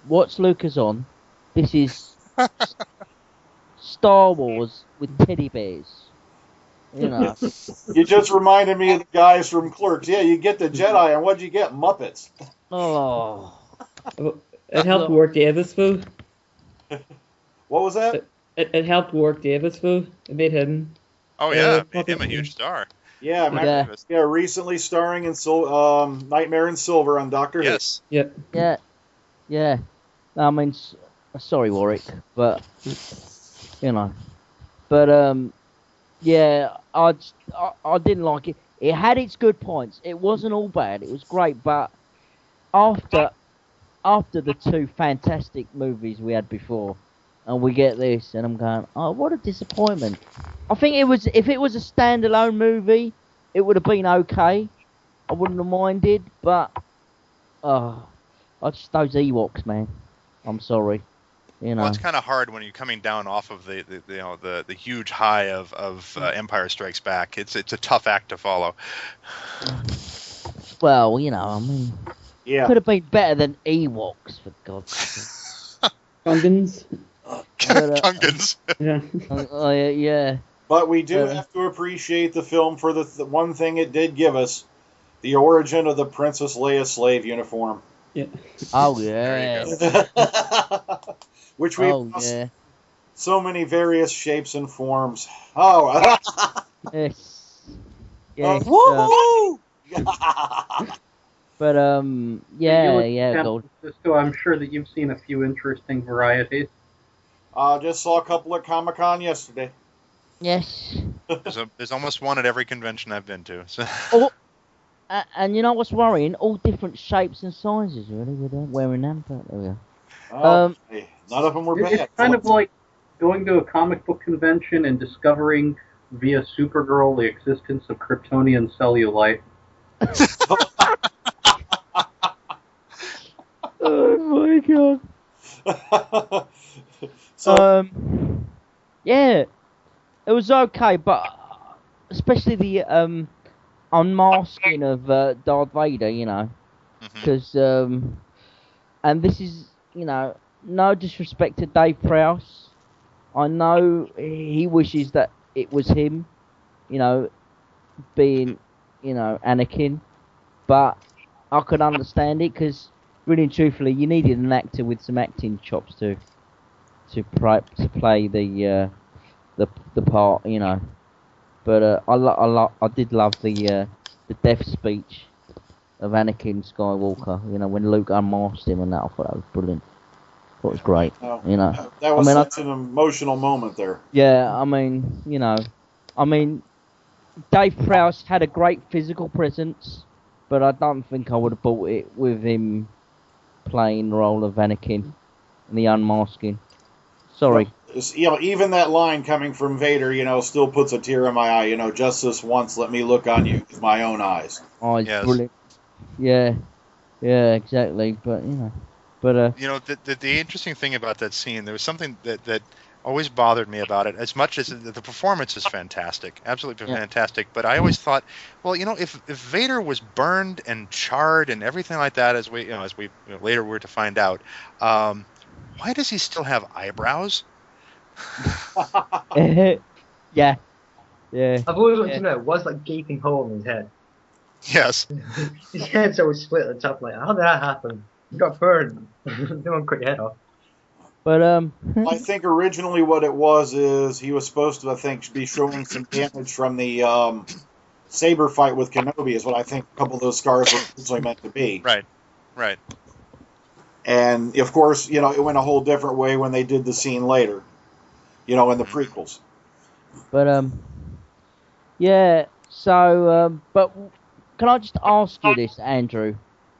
what's Lucas on? This is Star Wars with teddy bears. You just reminded me of the guys from Clerks. Yeah, you get the Jedi, and what'd you get? Muppets. Oh. It helped Warwick Davis, though. What was that? It helped Warwick Davis, though. It made him. Oh yeah, it made him a huge star. Yeah, recently starring in Nightmare in Silver on Doctor Who. Yes. Yep. Yeah. I mean, sorry, Warwick, but But yeah, I didn't like it. It had its good points. It wasn't all bad. It was great, but after the two fantastic movies we had before, and we get this, and I'm going, oh, what a disappointment. I think if it was a standalone movie, it would have been okay. I wouldn't have minded, but those Ewoks, man. I'm sorry. Well, it's kind of hard when you're coming down off of the huge high of Empire Strikes Back. It's a tough act to follow. Well, I mean, could have been better than Ewoks, for God's sake. Gungans. Gungans. Yeah. But we do have to appreciate the film for the one thing it did give us: the origin of the Princess Leia slave uniform. Yeah. Oh yeah. Which we've so many various shapes and forms. Oh. Yes. Yes. Woohoo! But gold. So I'm sure that you've seen a few interesting varieties. Just saw a couple at Comic-Con yesterday. Yes. There's almost one at every convention I've been to. So. Oh, and you know what's worrying? All different shapes and sizes, really. We're wearing them, but there we go. None of them were bad. It's kind of like going to a comic book convention and discovering via Supergirl the existence of Kryptonian cellulite. Oh my God. Yeah, it was okay, but especially the unmasking of Darth Vader, because and this is, no disrespect to Dave Prowse. I know he wishes that it was him, being, Anakin, but I could understand it because, really and truthfully, you needed an actor with some acting chops to play the part, But I did love the death speech of Anakin Skywalker, when Luke unmasked him, and that I thought that was brilliant. I thought it was great, That was such an emotional moment there. Yeah, I mean, Dave Prowse had a great physical presence, but I don't think I would have bought it with him playing the role of Anakin and the unmasking. Sorry. Even that line coming from Vader, still puts a tear in my eye. Just this once, let me look on you with my own eyes. Oh, it's brilliant. Yeah, exactly. But the interesting thing about that scene, there was something that always bothered me about it. As much as the performance is fantastic, absolutely fantastic, but I always thought, well, if Vader was burned and charred and everything like that, as we later were to find out, why does he still have eyebrows? Yeah. I've always wanted to know, what's that gaping hole in his head? Yes. His head's always split at the top. Like, how did that happen? You got burned. No one cut your head off. But I think originally what it was is he was supposed to, be showing some damage from the saber fight with Kenobi. Is what I think a couple of those scars were originally meant to be. Right. And of course, you know, it went a whole different way when they did the scene later, you know, in the prequels. But yeah. So, but can I just ask you this, Andrew?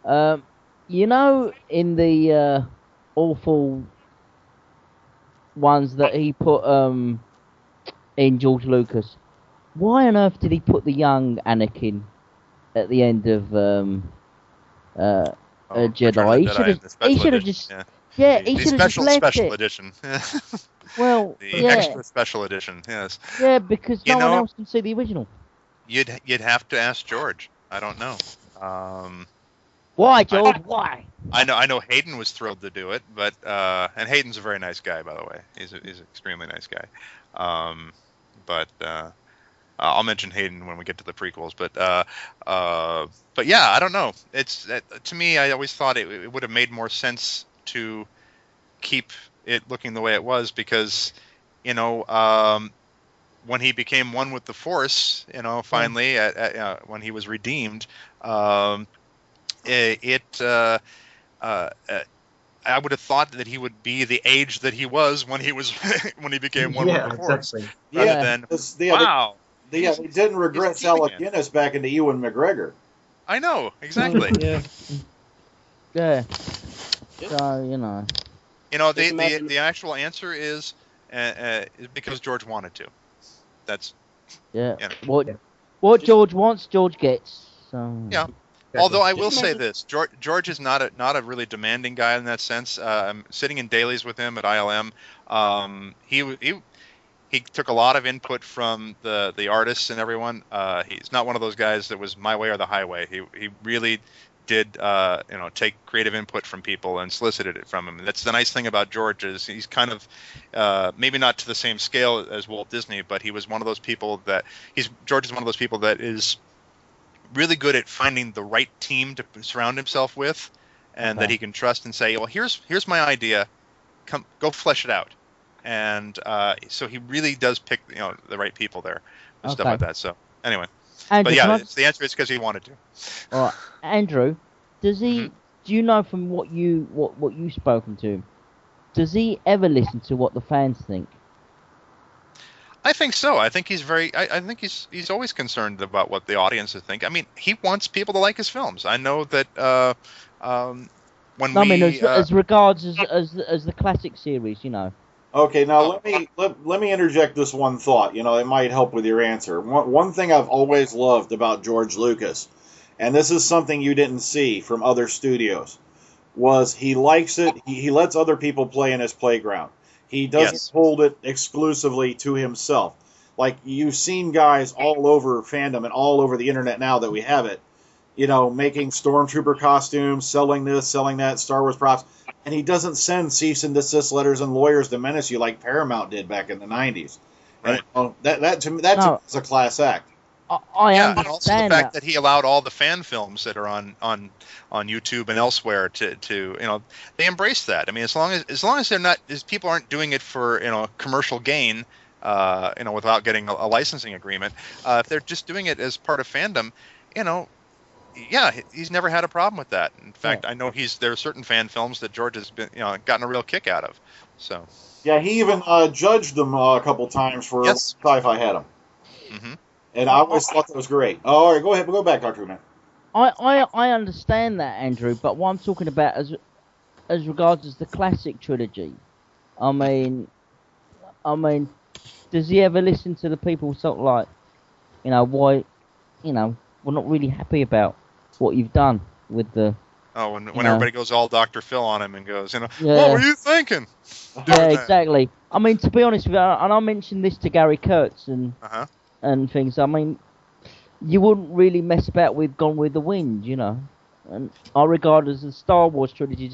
You know, in the awful ones that he put in George Lucas, why on earth did he put the young Anakin at the end of Jedi? He should have just he should have just left special it. edition. Well, the extra special edition. Yes. Yeah, because no one else can see the original. You'd have to ask George. I don't know. Why, George? Why? I know Hayden was thrilled to do it, but and Hayden's a very nice guy, by the way. He's an extremely nice guy. But I'll mention Hayden when we get to the prequels. But yeah, I don't know. It's to me, I always thought it would have made more sense to keep it looking the way it was, because you know, when he became one with the Force, you know, finally when he was redeemed, I would have thought that he would be the age that he was when he became one with the Force. Exactly. Rather than wow. They didn't regress Alec Guinness back into Ewan McGregor. I know, exactly. Yeah. So, you know. You know, the actual answer is because George wanted to. That's yeah. You know. What George wants, George gets. So yeah. Although I will say this, George is not a really demanding guy in that sense. I'm sitting in dailies with him at ILM. He took a lot of input from the artists and everyone. He's not one of those guys that was my way or the highway. He really did take creative input from people and solicited it from him. That's the nice thing about George, is he's kind of maybe not to the same scale as Walt Disney, but he was one of those people that George is one of those people that is really good at finding the right team to surround himself with, and that he can trust and say, well, here's my idea, go flesh it out. And so he really does pick the right people there and stuff like that. So anyway, Andrew, but yeah, the answer is because he wanted to. All right. Andrew, does he? Mm-hmm. Do you know from what you've spoken to him? Does he ever listen to what the fans think? I think so. I think he's very. I think he's always concerned about what the audiences think. I mean, he wants people to like his films. I know that as regards as the classic series, you know. Okay, now let me interject this one thought. You know, it might help with your answer. One thing I've always loved about George Lucas, and this is something you didn't see from other studios, was he likes it. He lets other people play in his playground. He doesn't hold it exclusively to himself. Like, you've seen guys all over fandom and all over the internet now that we have it, you know, making Stormtrooper costumes, selling this, selling that, Star Wars props. And he doesn't send cease and desist letters and lawyers to menace you like Paramount did back in the 90s. Right. And, that to me, that's a class act. I understand and also the fact that he allowed all the fan films that are on YouTube and elsewhere to they embrace that. I mean, as long as they're not, as people aren't doing it for commercial gain, without getting a licensing agreement, if they're just doing it as part of fandom, yeah, he's never had a problem with that. In fact, I know there are certain fan films that George has been gotten a real kick out of. So yeah, he even judged them a couple times for Sci-Fi had them. Mm-hmm. And I always thought that was great. Oh, all right, go ahead. We'll go back, DoctorWhoman. I understand that, Andrew, but what I'm talking about as regards as the classic trilogy, I mean, does he ever listen to the people sort of like, why, we're not really happy about what you've done with the... Oh, when everybody goes all Dr. Phil on him and goes, what were you thinking? Yeah, exactly. I mean, to be honest with you, and I mentioned this to Gary Kurtz and things, I mean, you wouldn't really mess about with Gone with the Wind, and I regard as the Star Wars trilogy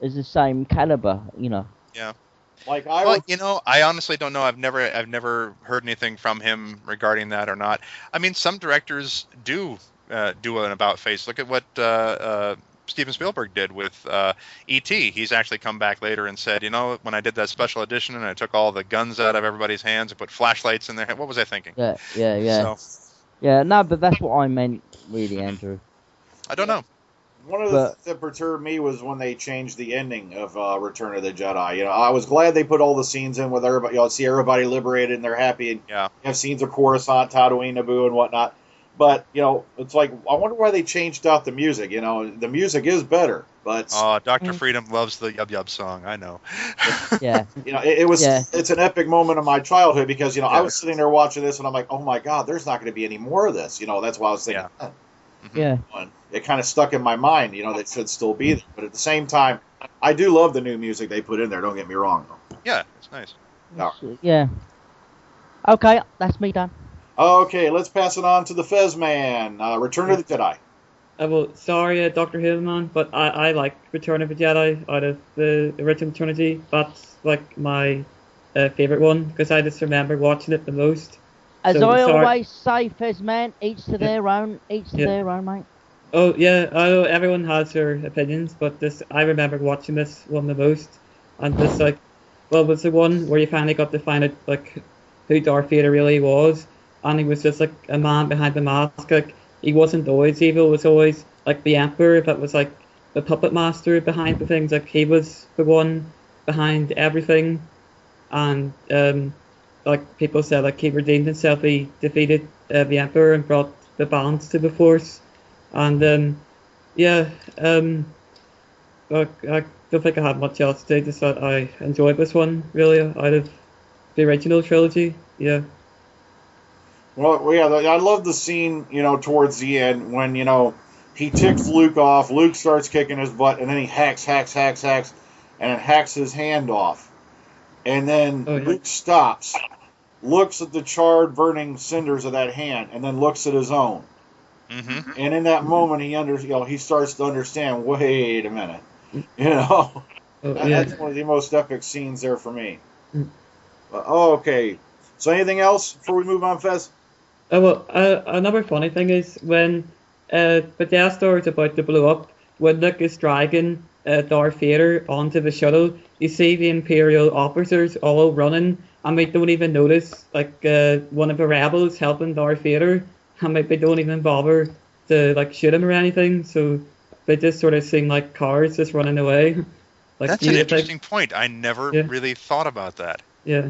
as the same caliber, Yeah. I honestly don't know. I've never heard anything from him regarding that or not. I mean, some directors do an about face. Look at what Steven Spielberg did with E.T. He's actually come back later and said, when I did that special edition and I took all the guns out of everybody's hands and put flashlights in their hand, what was I thinking? Yeah. So, yeah, no, but that's what I meant, really, Andrew. I don't know. One of the things that perturbed me was when they changed the ending of Return of the Jedi. You know, I was glad they put all the scenes in with everybody. You know, see everybody liberated and they're happy, and Yeah. you have scenes of Coruscant, Tatooine, Naboo, and whatnot. But you know, it's like I wonder why they changed out the music. You know, the music is better, but Dr. Freedom loves the Yub Yub song. I know. Yeah. you know, it was. Yeah. It's an epic moment of my childhood because you know I Yeah. was sitting there watching this and I'm like, oh my god, there's not going to be any more of this. You know, that's why I was thinking. Yeah. Yeah. And it kind of stuck in my mind. You know, that should still be there, but at the same time, I do love the new music they put in there. Don't get me wrong. Yeah, it's nice. No. Yeah. Okay, that's me done. Okay, let's pass it on to the Fezman. Return of the Jedi. Well, sorry, DoctorWhoman, but I like Return of the Jedi out of the original trilogy. That's like my favorite one because I just remember watching it the most. As So, I sorry. always say, Fezman, each to their own, their own, mate. Oh yeah, I know everyone has their opinions, but this I remember watching this one the most, and this like, well, it was the one where you finally got to find out like who Darth Vader really was, and he was just like a man behind the mask. Like he wasn't always evil; it was always like the Emperor, but was like the puppet master behind the things. Like he was the one behind everything, and like people said, like he redeemed himself. He defeated the Emperor and brought the balance to the Force. And I don't think I have much else to say. Just that I enjoyed this one really out of the original trilogy. Yeah. Well, yeah, I love the scene, you know, towards the end when, you know, he ticks Luke off, Luke starts kicking his butt, and then he hacks, and hacks his hand off. And then Luke stops, looks at the charred, burning cinders of that hand, and then looks at his own. Mm-hmm. And in that moment, he starts to understand, wait a minute. You know, that's one of the most epic scenes there for me. Okay. So anything else before we move on, Fez? Another funny thing is when the Death Star is about to blow up, when Luke is dragging Darth Vader onto the shuttle, you see the Imperial officers all running, and they don't even notice like one of the rebels helping Darth Vader, and like, they don't even bother to like shoot him or anything. So they just sort of seem like cars just running away. Like, that's an interesting point. I never really thought about that. Yeah.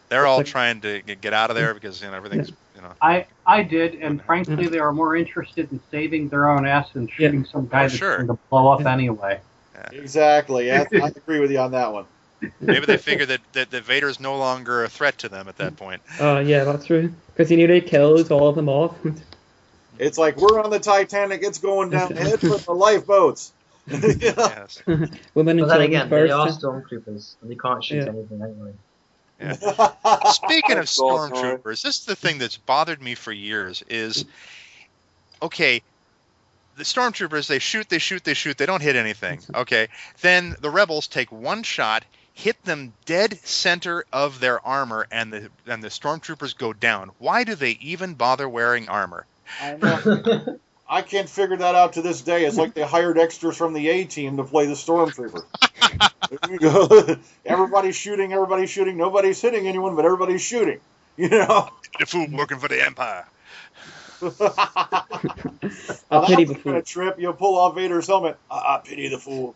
They're all trying to get out of there because everything's you know. I did, and frankly, they are more interested in saving their own ass than shooting some guy that's going to blow up anyway. Yeah. Exactly. I agree with you on that one. Maybe they figure that Vader's no longer a threat to them at that point. Yeah, that's true. Because he nearly kills all of them off. It's like, we're on the Titanic, it's going down, head for the lifeboats. Yes. Women and but then children again, first. they are stormtroopers, and they can't shoot anything anyway. Yeah. Speaking of stormtroopers, this is the thing that's bothered me for years is, okay, the stormtroopers, they shoot, they don't hit anything. Okay, then the rebels take one shot, hit them dead center of their armor, and the stormtroopers go down. Why do they even bother wearing armor? I know. I can't figure that out to this day. It's like they hired extras from the A-Team to play the stormtrooper. Everybody's shooting, nobody's hitting anyone, but everybody's shooting. You know? The fool working for the Empire. I pity the fool. A trip, you'll pull off Vader's helmet. I pity the fool.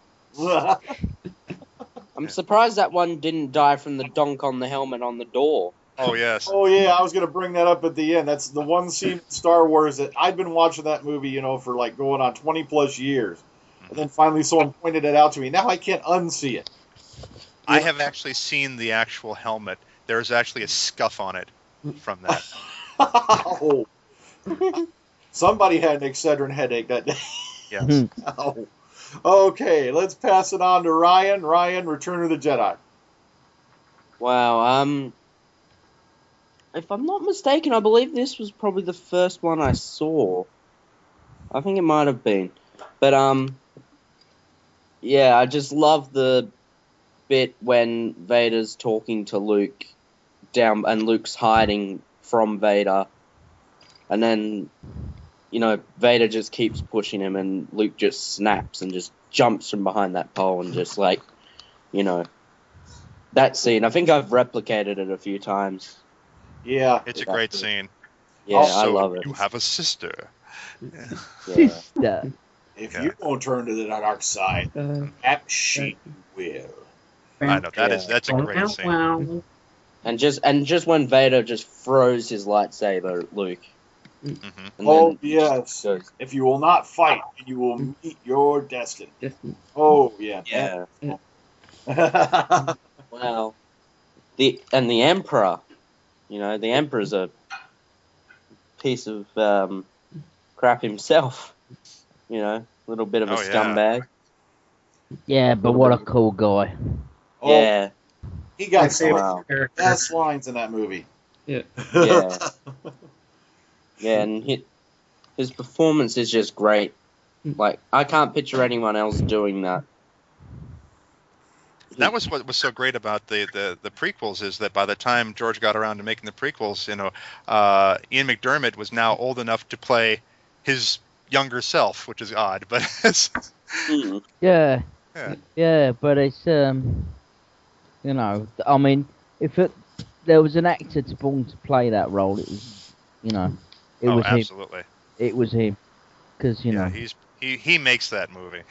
I'm surprised that one didn't die from the donk on the helmet on the door. Oh, yes. Oh, yeah, I was going to bring that up at the end. That's the one scene in Star Wars that I've been watching that movie, you know, for like going on 20-plus years. And then finally someone pointed it out to me. Now I can't unsee it. I have actually seen the actual helmet. There's actually a scuff on it from that. Oh. Somebody had an Excedrin headache that day. Yes. Oh. Okay, let's pass it on to Ryan. Ryan, Return of the Jedi. Wow, if I'm not mistaken, I believe this was probably the first one I saw. I think it might have been. But, yeah, I just love the bit when Vader's talking to Luke down, and Luke's hiding from Vader. And then, you know, Vader just keeps pushing him, and Luke just snaps and just jumps from behind that pole and just, like, you know, that scene. I think I've replicated it a few times. Yeah. It's a great scene. Yeah, I love it. You have a sister. Sister. If you won't turn to the dark side, that she will. I know that's a great scene. And just when Vader just throws his lightsaber at Luke. Mm-hmm. Oh yes. If you will not fight, you will meet your destiny. Oh yeah. Yeah. Wow. The Emperor, the Emperor's a piece of crap himself. A little bit of a scumbag. Yeah, but what a cool guy. Oh, yeah. He got some best lines in that movie. Yeah. Yeah. Yeah, and his performance is just great. Like, I can't picture anyone else doing that. That was what was so great about the prequels, is that by the time George got around to making the prequels, Ian McDiarmid was now old enough to play his younger self, which is odd, but yeah, but it's I mean, if there was an actor born to play that role, it was it was absolutely him. It was him, because he makes that movie.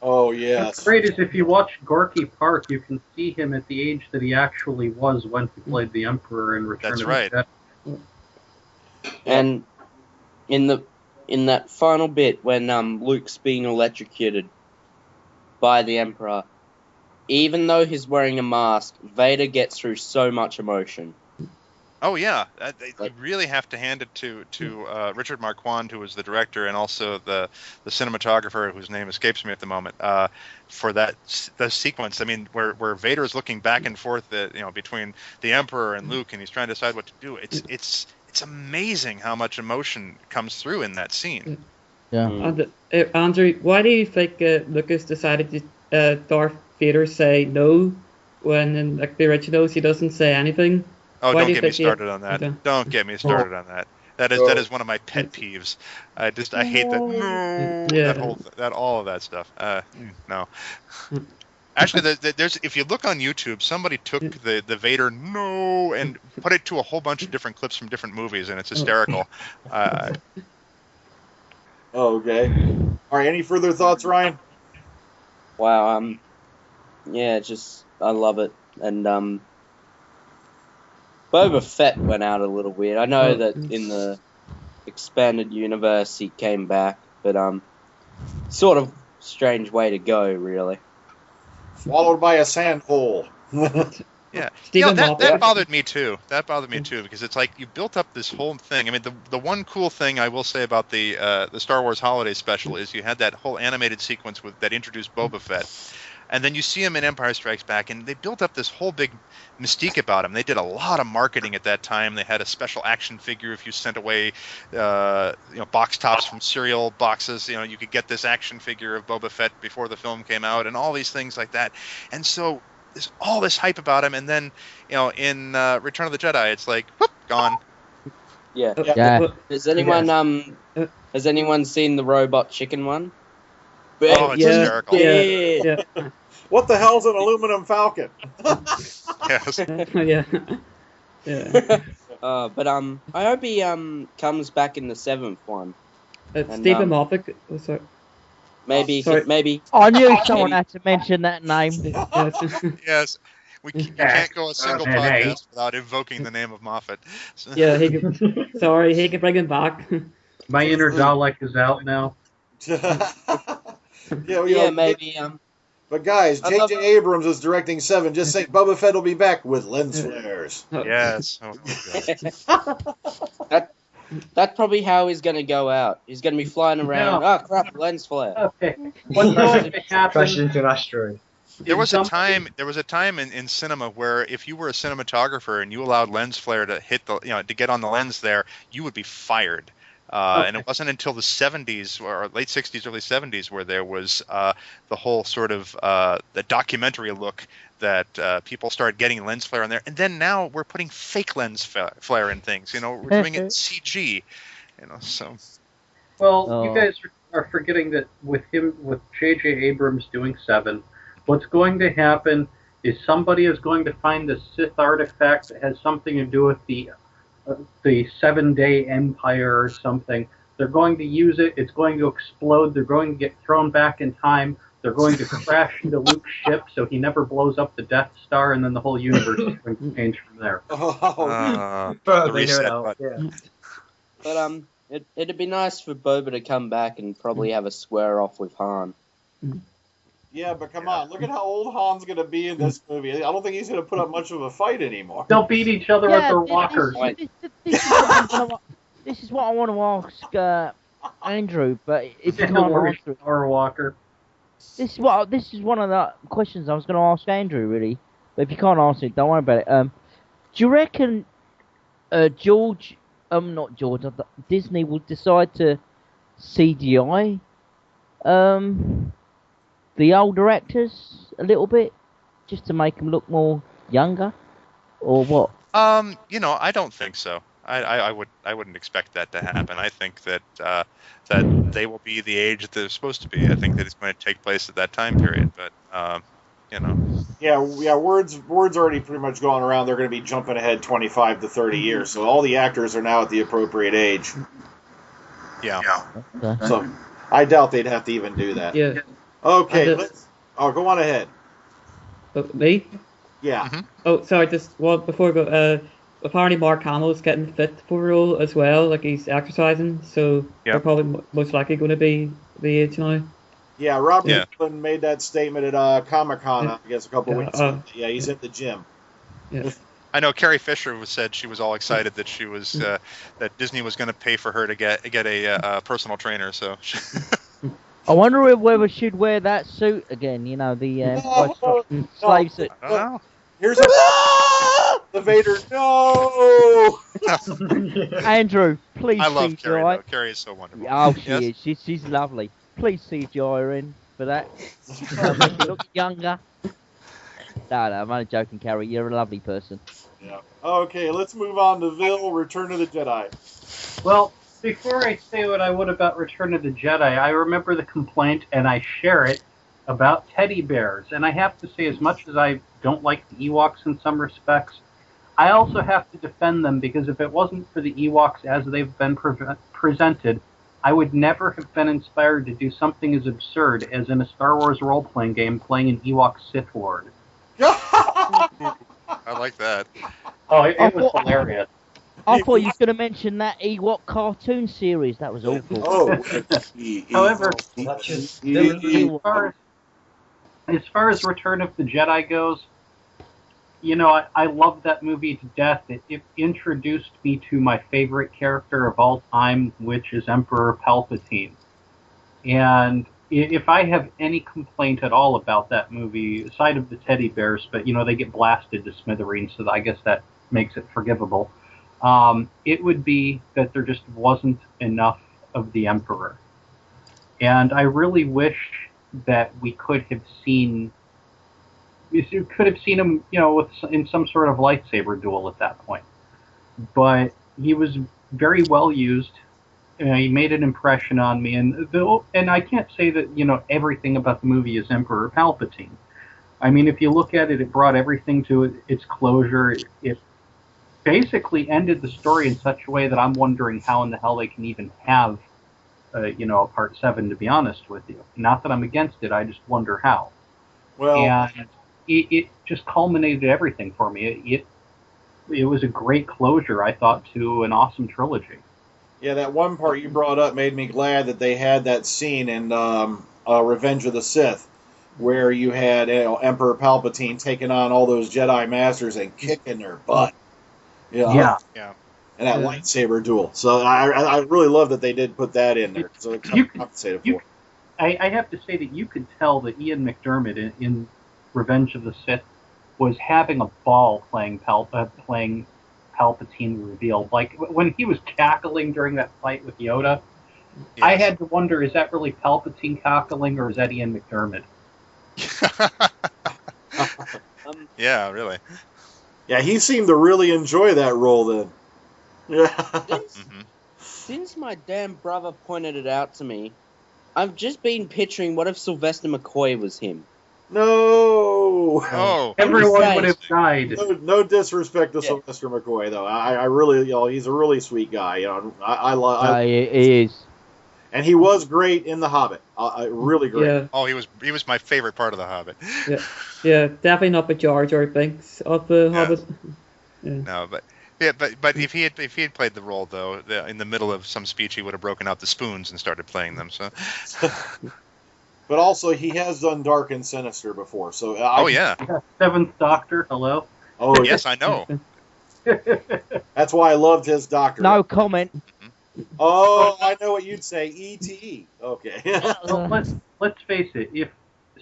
Oh yes. What's great is if you watch Gorky Park, you can see him at the age that he actually was when he played the Emperor in Return of the Jedi. And in that final bit when Luke's being electrocuted by the Emperor, even though he's wearing a mask, Vader gets through so much emotion. Oh yeah, you really have to hand it to Richard Marquand, who was the director, and also the cinematographer, whose name escapes me at the moment, for the sequence. I mean, where Vader is looking back and forth, between the Emperor and Luke, and he's trying to decide what to do. It's amazing how much emotion comes through in that scene. Yeah. And, Andrew, why do you think Lucas decided to Darth Vader say no when in the originals he doesn't say anything? Oh, don't get me started on that. Okay. Don't get me started on that. That is one of my pet peeves. I hate that. No, all of that stuff. No. Actually, there's if you look on YouTube, somebody took the Vader no and put it to a whole bunch of different clips from different movies, and it's hysterical. Okay. All right. Any further thoughts, Ryan? Wow. Yeah, I love it, and Boba Fett went out a little weird. I know that in the expanded universe he came back, but sort of strange way to go, really. Swallowed by a sand hole. Yeah, that bothered me too. That bothered me too, because it's like you built up this whole thing. I mean, the one cool thing I will say about the Star Wars Holiday Special is you had that whole animated sequence that introduced Boba Fett. And then you see him in Empire Strikes Back, and they built up this whole big mystique about him. They did a lot of marketing at that time. They had a special action figure if you sent away, box tops from cereal boxes. You could get this action figure of Boba Fett before the film came out, and all these things like that. And so there's all this hype about him, and then in Return of the Jedi, it's like, whoop, gone. Yeah. Has anyone seen the robot chicken one? Oh, it's hysterical. Yeah. What the hell's an aluminum falcon? Yes. Yeah. But I hope he comes back in the 7th one. Stephen Moffat. Oh, sorry. Maybe. I knew someone had to mention that name. Yes. We can't go a single podcast without invoking the name of Moffat. Yeah, he can bring him back. My inner Dalek is out now. Maybe. But guys, J.J. Abrams is directing 7. Just say Boba Fett will be back with lens flares. Yes. Oh, that's probably how he's going to go out. He's going to be flying around. Oh crap! Lens flare. Okay. What's going to happen? Crash into an asteroid. There was a time in cinema where if you were a cinematographer and you allowed lens flare to hit to get on the lens there, you would be fired. And it wasn't until the 70s or late 60s, early 70s where there was the whole sort of the documentary look that people started getting lens flare in there. And then now we're putting fake lens flare in things. We're doing it CG. So. Well, you guys are forgetting that with J.J. Abrams doing 7, what's going to happen is somebody is going to find a Sith artifact that has something to do with the 7-Day Empire or something. They're going to use it. It's going to explode. They're going to get thrown back in time. They're going to crash into Luke's ship so he never blows up the Death Star, and then the whole universe is going to change from there. The They knew it reset all, button. yeah. But it'd be nice for Boba to come back and probably have a square off with Han. Yeah, but come on, look at how old Han's going to be in this movie. I don't think he's going to put up much of a fight anymore. They'll beat each other with their walkers. This is what I want to ask Andrew, but if you can't answer it, Power walker. this is one of the questions I was going to ask Andrew, really. But if you can't answer it, don't worry about it. Do you reckon Disney will decide to CGI the older actors a little bit, just to make them look more younger, or what? I don't think so. I wouldn't expect that to happen. I think that that they will be the age that they're supposed to be. I think that it's going to take place at that time period. But Yeah, word's already pretty much going around. They're going to be jumping ahead 25 to 30 years, so all the actors are now at the appropriate age. Yeah. Okay. So I doubt they'd have to even do that. Yeah. Okay, go on ahead. Me? Yeah. Mm-hmm. Oh, sorry, just one before I go. Apparently Mark Hamill's getting fit for a role as well, like he's exercising, so they're probably most likely going to be the age now. Yeah, Robert Englund made that statement at Comic-Con, I guess, a couple weeks ago. Yeah, he's at the gym. Yeah. I know Carrie Fisher said she was all excited that she was that Disney was going to pay for her to get a personal trainer. So. I wonder whether she'd wear that suit again. You know, the slave suit. I don't know. Here's the Vader. No. Andrew, please. I love CGI. Carrie though. Carrie is so wonderful. Oh, she is. She's lovely. Please CGI her in for that. Make her look younger. No, I'm only joking, Carrie. You're a lovely person. Yeah. Okay, let's move on to Vil, Return of the Jedi. Well, before I say what I would about Return of the Jedi, I remember the complaint, and I share it, about teddy bears. And I have to say, as much as I don't like the Ewoks in some respects, I also have to defend them, because if it wasn't for the Ewoks as they've been presented, I would never have been inspired to do something as absurd as in a Star Wars role-playing game playing an Ewok Sith Lord. I like that. Oh, it was hilarious. I thought you were going to mention that Ewok cartoon series. That was awful. Oh, however, as far as Return of the Jedi goes, you know, I love that movie to death. It introduced me to my favorite character of all time, which is Emperor Palpatine. And if I have any complaint at all about that movie, aside of the teddy bears, but, you know, they get blasted to smithereens, so I guess that makes it forgivable, it would be that there just wasn't enough of the Emperor. And I really wish that we could have seen him, you know, in some sort of lightsaber duel at that point. But he was very well used. He made an impression on me, and I can't say that, you know, everything about the movie is Emperor Palpatine. I mean, if you look at it, it brought everything to its closure. It basically ended the story in such a way that I'm wondering how in the hell they can even have, you know, a part 7. To be honest with you, not that I'm against it, I just wonder how. Well, and it just culminated everything for me. It was a great closure, I thought, to an awesome trilogy. Yeah, that one part you brought up made me glad that they had that scene in Revenge of the Sith, where you had Emperor Palpatine taking on all those Jedi Masters and kicking their butt. You know, yeah. And that lightsaber duel. So I really love that they did put that in there. So it compensated for it. I have to say that you could tell that Ian McDiarmid in Revenge of the Sith was having a ball playing Palpatine revealed. Like, when he was cackling during that fight with Yoda, yes. I had to wonder, is that really Palpatine cackling, or is that Ian McDiarmid? Yeah, really. Yeah, he seemed to really enjoy that role then. Yeah. Since my damn brother pointed it out to me, I've just been picturing, what if Sylvester McCoy was him? No. Oh. Everyone would have died. No disrespect to Sylvester McCoy, though. I really, you know, he's a really sweet guy. You know, I love. He is. And he was great in The Hobbit. Really great. Yeah, Oh, he was my favorite part of The Hobbit. yeah, definitely not the Jar Jar Binks of the Yeah. Hobbit. Yeah. No, but if he had played the role though, in the middle of some speech, he would have broken out the spoons and started playing them. So. But also, he has done Dark and Sinister before. So Oh yeah. Seventh Doctor, hello. Oh Yes, I know. That's why I loved his Doctor. No comment. Oh, I know what you'd say. E.T. Okay. Well, let's face it. If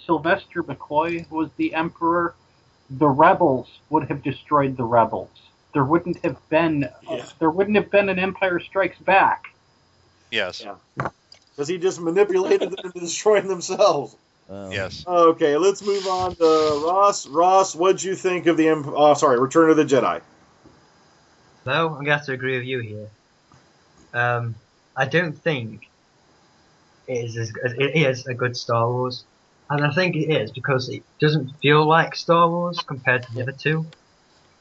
Sylvester McCoy was the Emperor, the rebels would have destroyed the rebels. There wouldn't have been an Empire Strikes Back. Yes. Yeah. Because he just manipulated them into destroying themselves. Yes. Okay, let's move on to Ross. Ross, what'd you think of the Return of the Jedi? No, I'm going to have to agree with you here. I don't think it is a good Star Wars. And I think it is because it doesn't feel like Star Wars compared to the other two.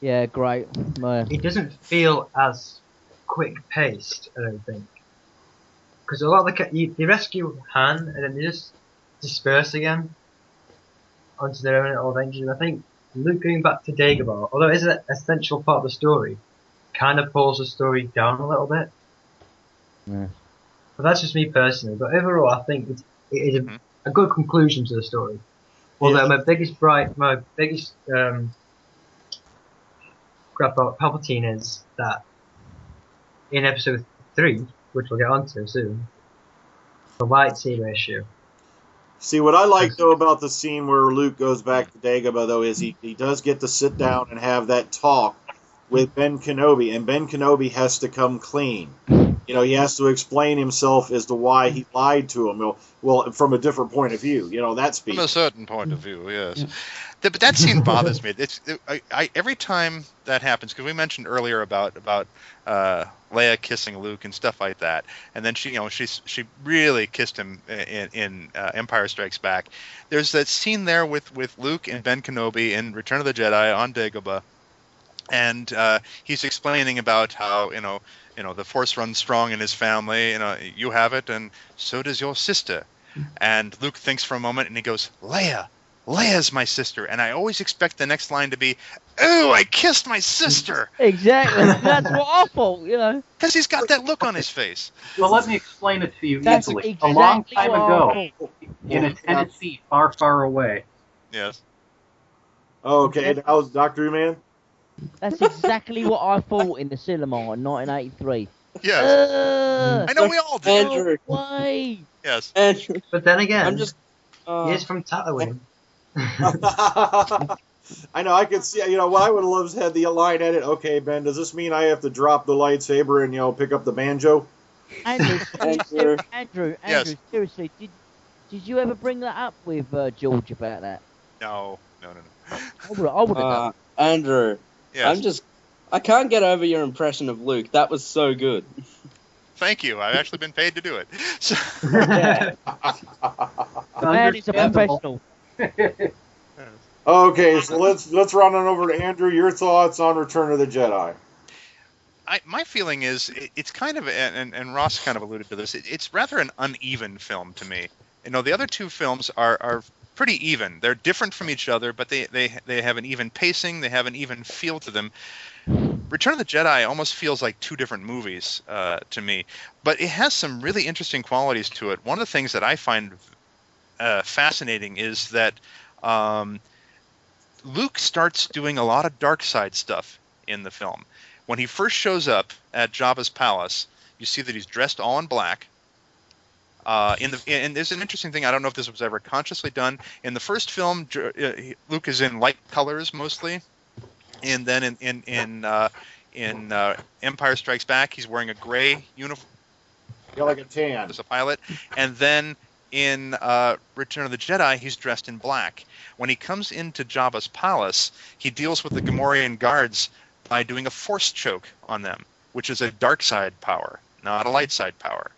Yeah, great. It doesn't feel as quick-paced, I don't think. Because a lot of they rescue Han and then they just disperse again onto their own little adventures. I think Luke going back to Dagobah, although it is an essential part of the story, kind of pulls the story down a little bit. Yeah. But that's just me personally. But overall, I think it is a good conclusion to the story. Although my biggest gripe about Palpatine is that in episode 3, which we'll get onto soon, the lightsaber issue. See, what I like, though, about the scene where Luke goes back to Dagobah, though, is he does get to sit down and have that talk with Ben Kenobi, and Ben Kenobi has to come clean. You know, he has to explain himself as to why he lied to him. Well, from a different point of view. You know, that speech. From a certain point of view, yes. But that scene bothers me. I every time that happens, because we mentioned earlier about Leia kissing Luke and stuff like that, and then she really kissed him in Empire Strikes Back. There's that scene there with Luke and Ben Kenobi in Return of the Jedi on Dagobah, and he's explaining about how the Force runs strong in his family. You have it, and so does your sister. And Luke thinks for a moment, and he goes, Leia's my sister. And I always expect the next line to be, "Oh, I kissed my sister." Exactly. That's what I thought, Because he's got that look on his face. Well, let me explain it to you That's easily. exactly A long time what I ago, thought. in a Tennessee far, far away. Yes. Okay, that was DoctorWhoman. That's exactly what I thought in the cinema in 1983. Yes. I know we all did. Andrew. Why? Yes. Andrew, But then again, I'm just. he is from Tatooine. I know, I could see, what I would have loved had the line edit. Okay, Ben, does this mean I have to drop the lightsaber and, pick up the banjo? Andrew, Yes. seriously, did you ever bring that up with George about that? No. I would have done. Andrew, Yes. I can't get over your impression of Luke. That was so good. Thank you. I've actually been paid to do it. So, Man is a professional. Okay, so let's run on over to Andrew. Your thoughts on Return of the Jedi? my feeling is it's kind of, and Ross kind of alluded to this, it's rather an uneven film to me. The other two films are pretty even. They're different from each other, but they have an even pacing, they have an even feel to them. Return of the Jedi almost feels like two different movies to me, but it has some really interesting qualities to it. One of the things that I find fascinating is that Luke starts doing a lot of dark side stuff in the film. When he first shows up at Jabba's palace, you see that he's dressed all in black. And there's an interesting thing. I don't know if this was ever consciously done. In the first film, Luke is in light colors mostly, and then in Empire Strikes Back, he's wearing a gray uniform. Yeah, like a tan. As a pilot, and then in Return of the Jedi, he's dressed in black. When he comes into Jabba's palace, he deals with the Gamorrean guards by doing a force choke on them, which is a dark side power, not a light side power.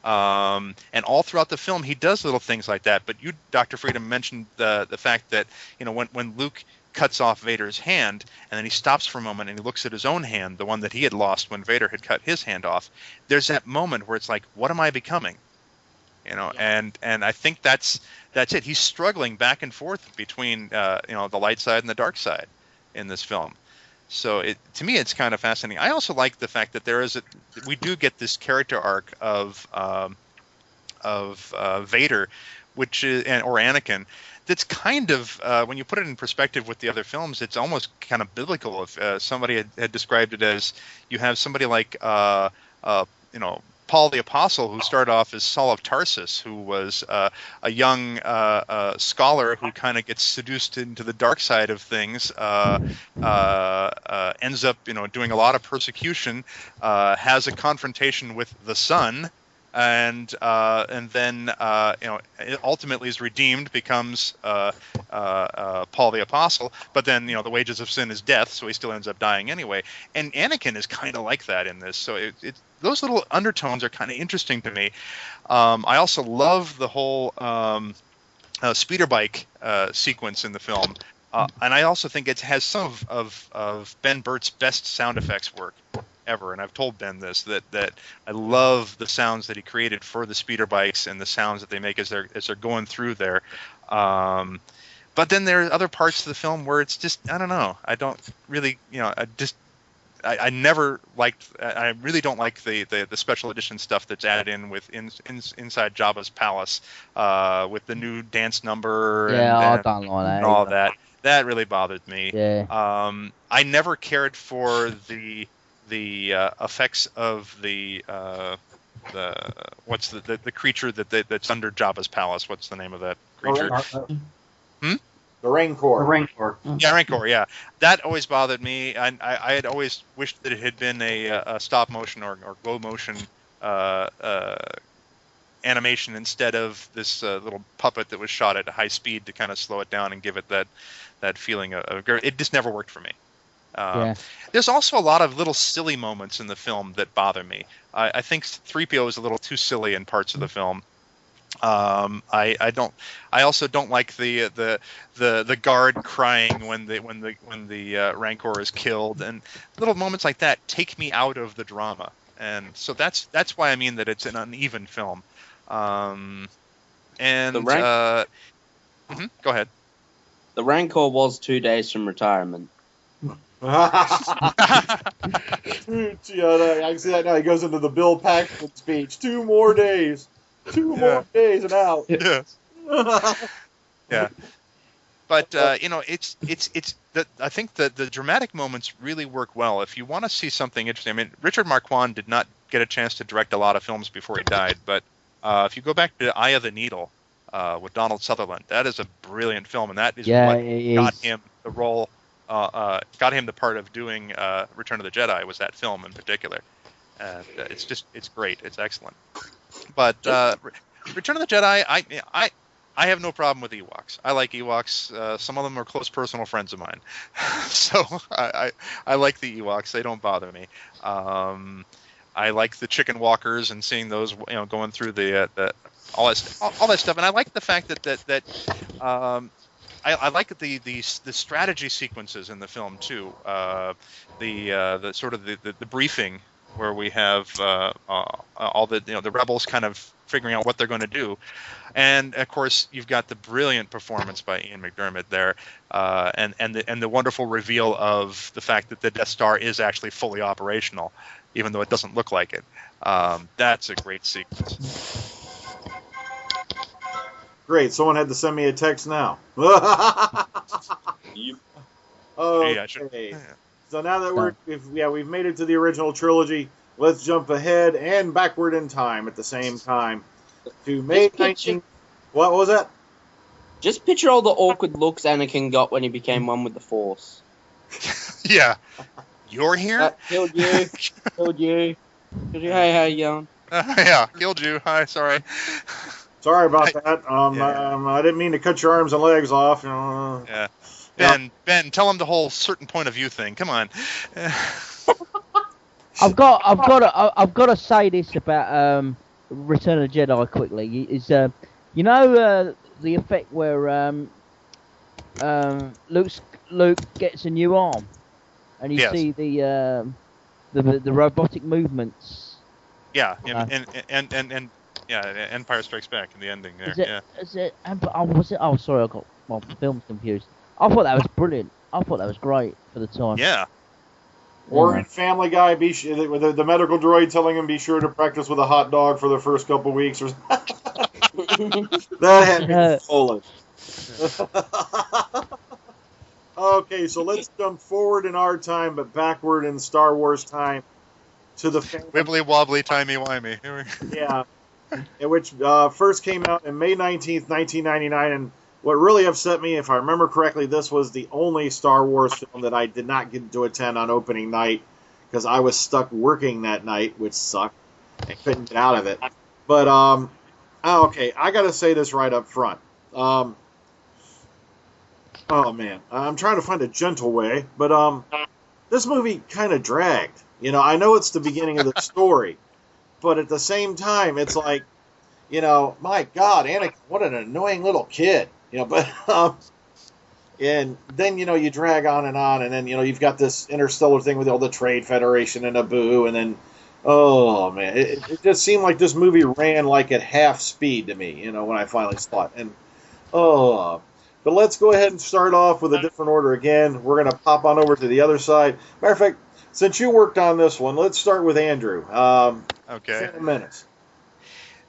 And all throughout the film, he does little things like that. But you, Dr. Freedom, mentioned the fact that when Luke cuts off Vader's hand, and then he stops for a moment and he looks at his own hand, the one that he had lost when Vader had cut his hand off. There's that moment where it's like, what am I becoming? and I think that's it. He's struggling back and forth between the light side and the dark side in this film. So to me, it's kind of fascinating. I also like the fact that we do get this character arc of Vader, or Anakin. That's kind of when you put it in perspective with the other films, it's almost kind of biblical. If somebody had described it as you have somebody like Paul the Apostle, who started off as Saul of Tarsus, who was a young scholar who kind of gets seduced into the dark side of things, ends up doing a lot of persecution, has a confrontation with the Son, and then ultimately is redeemed, becomes Paul the Apostle. But then the wages of sin is death, so he still ends up dying anyway. And Anakin is kind of like that in this. So those little undertones are kind of interesting to me. I also love the whole speeder bike sequence in the film, and I also think it has some of Ben Burtt's best sound effects work ever. And I've told Ben this, that I love the sounds that he created for the speeder bikes and the sounds that they make as they're going through there. But then there are other parts of the film where it's just, I don't know, I don't really, I never liked. I really don't like the special edition stuff that's added in with inside Jabba's palace, with the new dance number. I don't like that. And all that. That really bothered me. Yeah. I never cared for the effects of the creature that's under Jabba's palace. What's the name of that creature? The Rancor. The Rancor. Yeah, Rancor. Yeah, that always bothered me. I had always wished that it had been a stop motion or glow motion animation instead of this little puppet that was shot at high speed to kind of slow it down and give it that feeling of. It just never worked for me. There's also a lot of little silly moments in the film that bother me. I think 3PO is a little too silly in parts of the film. I also don't like the guard crying when the Rancor is killed, and little moments like that take me out of the drama, and so that's why I mean that it's an uneven film. Go ahead. The Rancor was 2 days from retirement. I can see that now. He goes into the Bill Paxton speech. 2 more days. 2 more days and out. Yes. Yeah. But it's I think that the dramatic moments really work well. If you want to see something interesting, I mean, Richard Marquand did not get a chance to direct a lot of films before he died, but if you go back to Eye of the Needle with Donald Sutherland, that is a brilliant film, and that is what got him the role, got him the part of doing Return of the Jedi, was that film in particular. And it's great. It's excellent. But Return of the Jedi, I have no problem with Ewoks. I like Ewoks. Some of them are close personal friends of mine, so I like the Ewoks. They don't bother me. I like the chicken walkers and seeing those, going through the all that stuff. And I like the fact that I like the strategy sequences in the film too. The sort of the briefing, where we have all the rebels kind of figuring out what they're going to do, and of course you've got the brilliant performance by Ian McDiarmid there, and the wonderful reveal of the fact that the Death Star is actually fully operational, even though it doesn't look like it. That's a great sequence. Great, someone had to send me a text now. You Okay. So now that we've made it to the original trilogy, let's jump ahead and backward in time at the same time to May 19. What was that? Just picture all the awkward looks Anakin got when he became one with the Force. Yeah. You're here? Killed you. Killed you. Hey, how you going? Yeah, killed you. Hi, sorry. Sorry about that. I didn't mean to cut your arms and legs off. Yeah. Ben, tell him the whole certain point of view thing. Come on. I've got to say this about Return of the Jedi quickly. Is the effect where Luke gets a new arm, and you see the robotic movements. Yeah, and Empire Strikes Back in the ending there. Is it? Yeah. Is it? Was it? Oh, sorry, I got my films confused. I thought that was brilliant. I thought that was great for the time. Yeah. Or in Family Guy, with the medical droid telling him be sure to practice with a hot dog for the first couple weeks, or that had me stolen. Okay, so let's jump forward in our time, but backward in Star Wars time to the wibbly wobbly timey wimey. Yeah, which first came out in May 19th, 1999, and what really upset me, if I remember correctly, this was the only Star Wars film that I did not get to attend on opening night because I was stuck working that night, which sucked. I couldn't get out of it. But, okay, I got to say this right up front. Oh, man. I'm trying to find a gentle way, but this movie kind of dragged. You know, I know it's the beginning of the story, but at the same time, it's like, you know, my God, Anakin, what an annoying little kid. You know, but and then, you know, you drag on, and then, you know, you've got this interstellar thing with all the Trade Federation and Naboo, and then, oh, man, it just seemed like this movie ran like at half speed to me, you know, when I finally saw it. And, but let's go ahead and start off with a different order again. We're going to pop on over to the other side. Matter of fact, since you worked on this one, let's start with Andrew. Okay. Phantom Menace.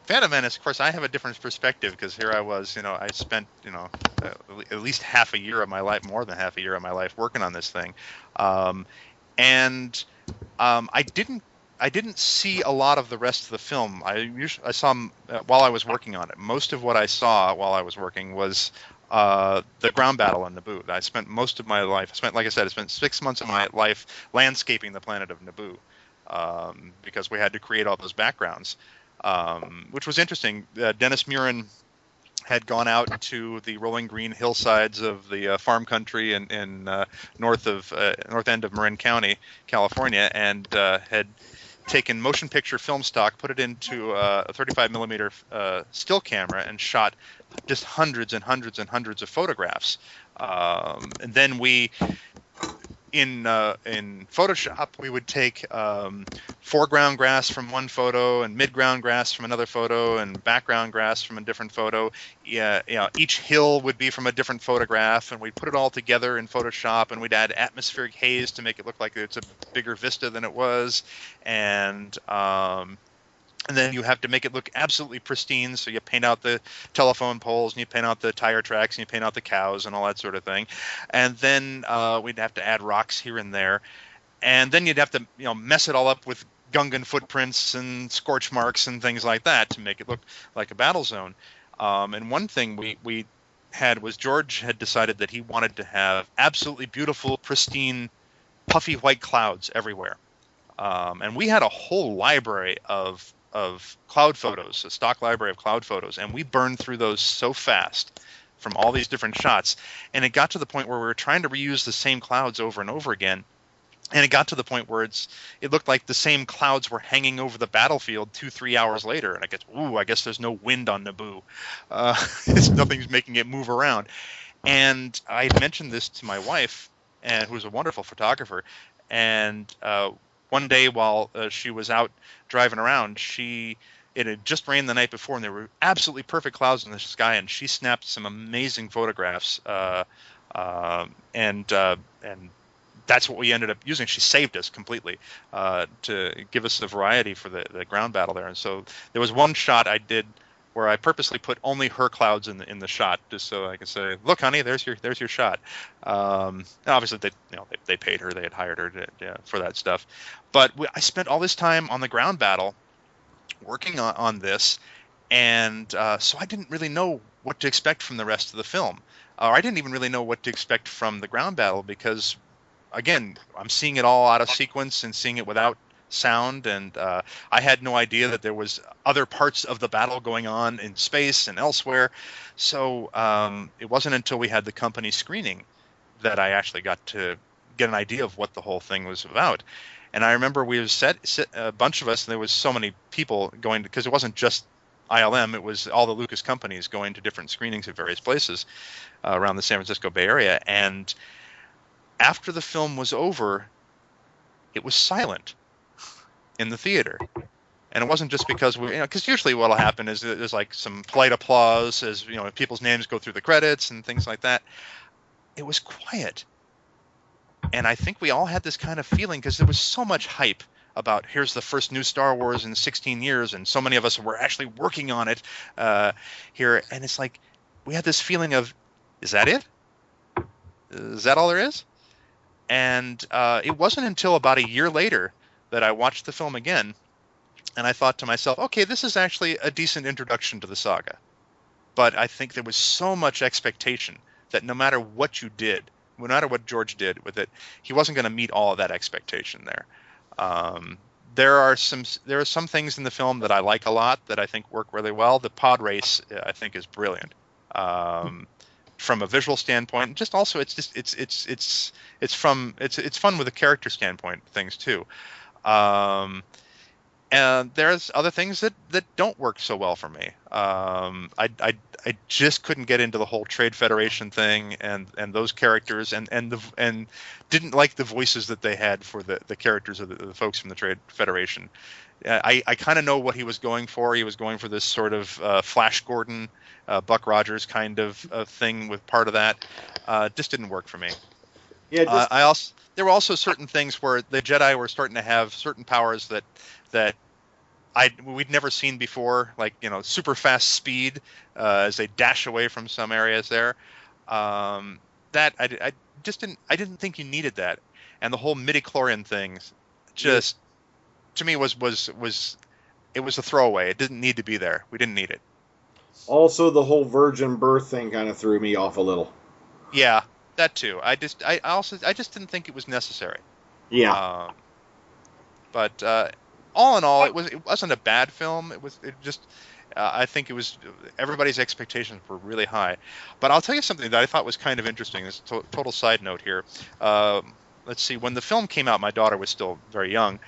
Phantom Menace, of course, I have a different perspective because here I was, you know, I spent, you know, at least half a year of my life, more than half a year of my life working on this thing. I didn't see a lot of the rest of the film. I saw while I was working on it. Most of what I saw while I was working was the ground battle on Naboo. I spent most of my life, like I said, I spent 6 months of my life landscaping the planet of Naboo because we had to create all those backgrounds. Which was interesting. Dennis Muren had gone out to the rolling green hillsides of the farm country in north end of Marin County, California, and had taken motion picture film stock, put it into a 35 millimeter still camera, and shot just hundreds and hundreds and hundreds of photographs. And then we, in Photoshop, we would take foreground grass from one photo and midground grass from another photo and background grass from a different photo. Yeah, you know, each hill would be from a different photograph, and we'd put it all together in Photoshop, and we'd add atmospheric haze to make it look like it's a bigger vista than it was, and then you have to make it look absolutely pristine, so you paint out the telephone poles, and you paint out the tire tracks, and you paint out the cows, and all that sort of thing. And then we'd have to add rocks here and there. And then you'd have to, you know, mess it all up with Gungan footprints and scorch marks and things like that to make it look like a battle zone. And one thing we had was George had decided that he wanted to have absolutely beautiful, pristine, puffy white clouds everywhere. And we had a whole library of cloud photos, a stock library of cloud photos, and we burned through those so fast from all these different shots, and it got to the point where we were trying to reuse the same clouds over and over again, and it got to the point where it looked like the same clouds were hanging over the battlefield 2-3 hours later, and I guess there's no wind on Naboo. Nothing's making it move around. And I mentioned this to my wife, who's a wonderful photographer, and one day while she was out driving around, it had just rained the night before, and there were absolutely perfect clouds in the sky, and she snapped some amazing photographs, and that's what we ended up using. She saved us completely to give us the variety for the ground battle there. And so there was one shot I did where I purposely put only her clouds in the shot, just so I could say, "Look, honey, there's your shot." Obviously, they paid her; they had hired her for that stuff. But I spent all this time on the ground battle, working on this, and so I didn't really know what to expect from the rest of the film, or I didn't even really know what to expect from the ground battle because, again, I'm seeing it all out of sequence and seeing it without sound, and I had no idea that there was other parts of the battle going on in space and elsewhere. So it wasn't until we had the company screening that I actually got to get an idea of what the whole thing was about. And I remember we was a bunch of us, and there was so many people going, because it wasn't just ILM, it was all the Lucas companies going to different screenings at various places around the San Francisco Bay Area. And after the film was over, it was silent in the theater. And it wasn't just because because usually what'll happen is there's like some polite applause as people's names go through the credits and things like that. It was quiet, and I think we all had this kind of feeling because there was so much hype about here's the first new Star Wars in 16 years, and so many of us were actually working on it here, and it's like we had this feeling of, is that it? Is that all there is? And it wasn't until about a year later that I watched the film again. And I thought to myself, okay, this is actually a decent introduction to the saga. But I think there was so much expectation that no matter what you did, no matter what George did with it, he wasn't going to meet all of that expectation there. There are some things in the film that I like a lot that I think work really well. The pod race, I think, is brilliant. From a visual standpoint, just also it's fun with a character standpoint things too. And there's other things that don't work so well for me. I just couldn't get into the whole Trade Federation thing and those characters and didn't like the voices that they had for the characters of the folks from the Trade Federation. I kind of know what he was going for. He was going for this sort of Flash Gordon, Buck Rogers kind of thing with part of that. Just didn't work for me. Yeah. There were also certain things where the Jedi were starting to have certain powers that we'd never seen before, like super fast speed as they dash away from some areas there. That I didn't think you needed that, and the whole midichlorian thing, just to me was it was a throwaway. It didn't need to be there. We didn't need it. Also, the whole virgin birth thing kind of threw me off a little. Yeah, that too. I just didn't think it was necessary. Yeah. But all in all, it wasn't a bad film. I think it was everybody's expectations were really high. But I'll tell you something that I thought was kind of interesting. This total side note here. Let's see. When the film came out, my daughter was still very young,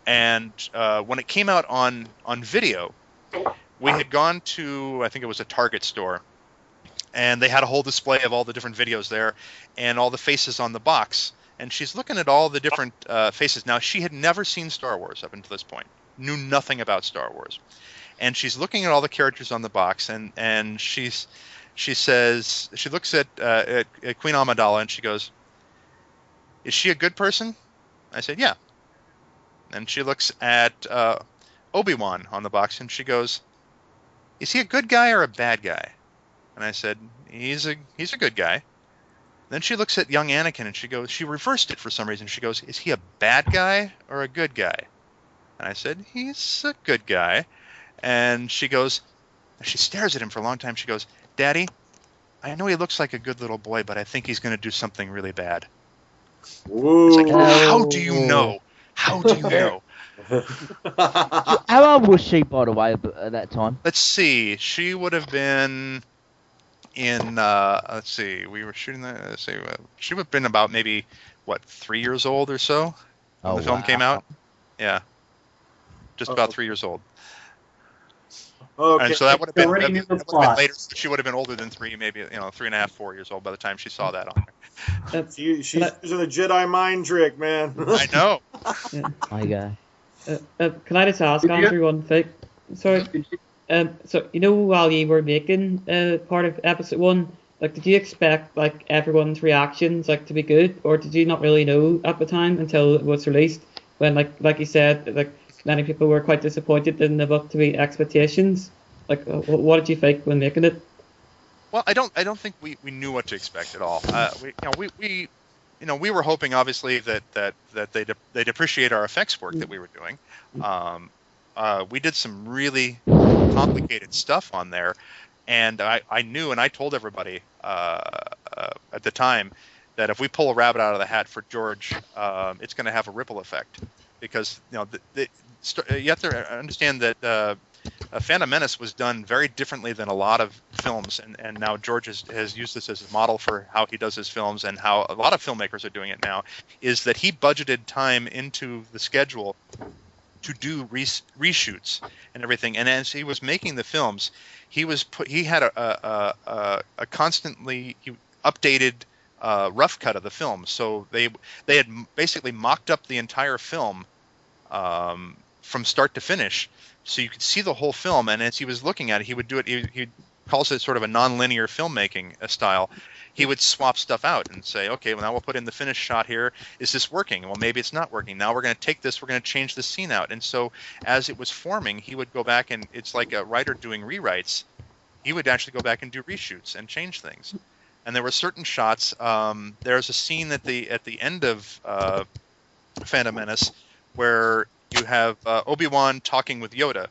and when it came out on video, we had gone to, I think it was a Target store, and they had a whole display of all the different videos there and all the faces on the box. And she's looking at all the different faces. Now, she had never seen Star Wars up until this point, knew nothing about Star Wars. And she's looking at all the characters on the box, and she says, she looks at Queen Amidala, and she goes, "Is she a good person?" I said, "Yeah." And she looks at Obi-Wan on the box, and she goes, "Is he a good guy or a bad guy?" And I said, he's a good guy." Then she looks at young Anakin and she reversed it for some reason. She goes, "Is he a bad guy or a good guy?" And I said, "He's a good guy." And she goes, she stares at him for a long time. She goes, "Daddy, I know he looks like a good little boy, but I think he's going to do something really bad." It's like, how do you know? How do you know? How old was she, by the way, at that time? Let's see. She would have been in, let's see, we were shooting that, let's see, she would have been about maybe, 3 years old or so when the film came out? Yeah. Just about 3 years old. Okay. And so that would have been, later. She would have been older than 3, maybe, 3.5, 4 years old by the time she saw that on there. She's using a Jedi mind trick, man. I know. My guy. Can I just ask Andrew one thing? Sorry. So while you were making part of episode 1, did you expect everyone's reactions to be good, or did you not really know at the time until it was released? When like you said, many people were quite disappointed, didn't live up to the expectations. What did you think when making it? Well, I don't think we knew what to expect at all. We were hoping obviously that they'd appreciate our effects work that we were doing. We did some really complicated stuff on there, and I knew, and I told everybody at the time that if we pull a rabbit out of the hat for George, it's going to have a ripple effect, because you have to understand that Phantom Menace was done very differently than a lot of films, and now George has used this as a model for how he does his films, and how a lot of filmmakers are doing it now, is that he budgeted time into the schedule to do reshoots and everything. And as he was making the films, he had a constantly updated rough cut of the film. So they had basically mocked up the entire film from start to finish so you could see the whole film. And as he was looking at it, he would do it. He calls it sort of a non-linear filmmaking style. He would swap stuff out and say, okay, well, now we'll put in the finished shot here. Is this working? Well, maybe it's not working. Now we're going to take this, we're going to change the scene out. And so as it was forming, he would go back, and it's like a writer doing rewrites. He would actually go back and do reshoots and change things. And there were certain shots. There's a scene at the end of Phantom Menace where you have Obi-Wan talking with Yoda.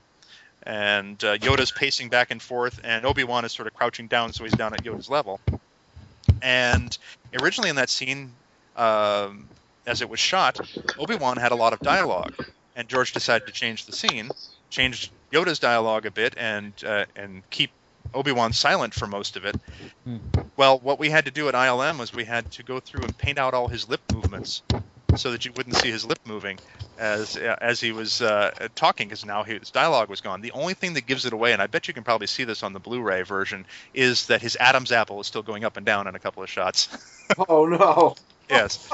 And Yoda's pacing back and forth, and Obi-Wan is sort of crouching down, so he's down at Yoda's level. And originally in that scene, as it was shot, Obi-Wan had a lot of dialogue, and George decided to change the scene, change Yoda's dialogue a bit, and keep Obi-Wan silent for most of it. Well, what we had to do at ILM was we had to go through and paint out all his lip movements so that you wouldn't see his lip moving as he was talking, because now his dialogue was gone. The only thing that gives it away, and I bet you can probably see this on the Blu-ray version, is that his Adam's apple is still going up and down in a couple of shots. Oh, no. Yes.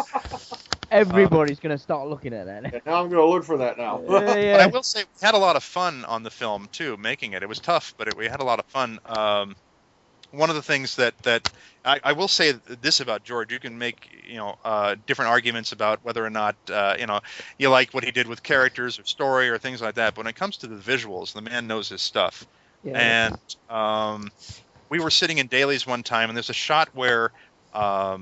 Everybody's going to start looking at that. Yeah, now I'm going to look for that now. Yeah. But I will say we had a lot of fun on the film, too, making it. It was tough, but we had a lot of fun. One of the things that I will say this about George, you can make different arguments about whether or not you like what he did with characters or story or things like that. But when it comes to the visuals, the man knows his stuff. Yeah. And we were sitting in dailies one time, and there's a shot where Jar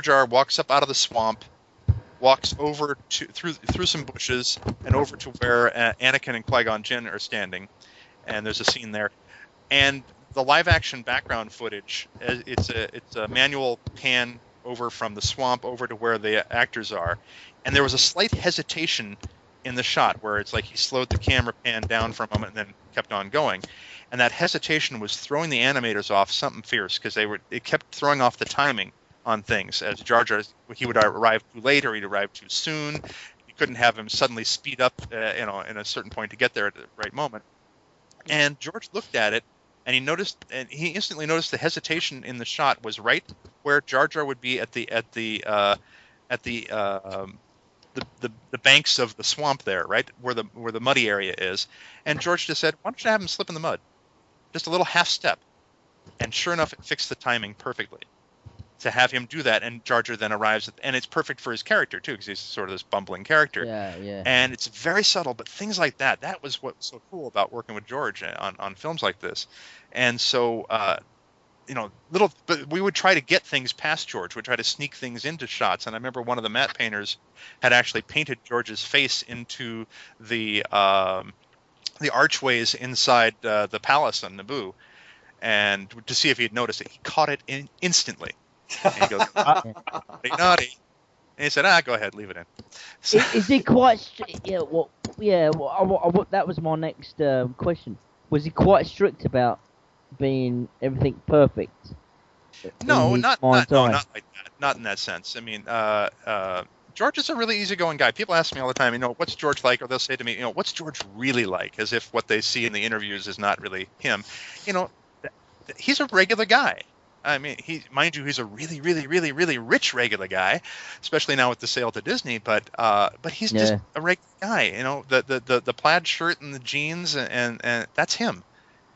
Jar walks up out of the swamp, walks over through some bushes and over to where Anakin and Qui-Gon Jinn are standing, and there's a scene there, and the live-action background footage, it's a manual pan over from the swamp over to where the actors are, and there was a slight hesitation in the shot where it's like he slowed the camera pan down for a moment and then kept on going, and that hesitation was throwing the animators off something fierce, because it kept throwing off the timing on things. As Jar Jar, he would arrive too late or he'd arrive too soon. You couldn't have him suddenly speed up, in a certain point to get there at the right moment. And George looked at it, and he instantly noticed the hesitation in the shot was right where Jar Jar would be at the banks of the swamp there, right where the muddy area is. And George just said, "Why don't you have him slip in the mud, just a little half step?" And sure enough, it fixed the timing perfectly to have him do that. And Jar Jar then arrives, and it's perfect for his character too, because he's sort of this bumbling character. Yeah. And it's very subtle, but things like that was what's so cool about working with George on films like this. And so, but we would try to get things past George. We'd try to sneak things into shots. And I remember one of the matte painters had actually painted George's face into the archways inside the palace on Naboo, and to see if he'd noticed it. He caught it instantly. And he goes, naughty. And he said, go ahead, leave it in. So, Is he quite strict? That was my next question. Was he quite strict about being everything perfect? No, not like that. Not in that sense. I mean, George is a really easygoing guy. People ask me all the time, what's George like? Or they'll say to me, what's George really like? As if what they see in the interviews is not really him. He's a regular guy. I mean, he's a really, really, really, really rich regular guy, especially now with the sale to Disney. But he's just a regular guy. The plaid shirt and the jeans, and that's him.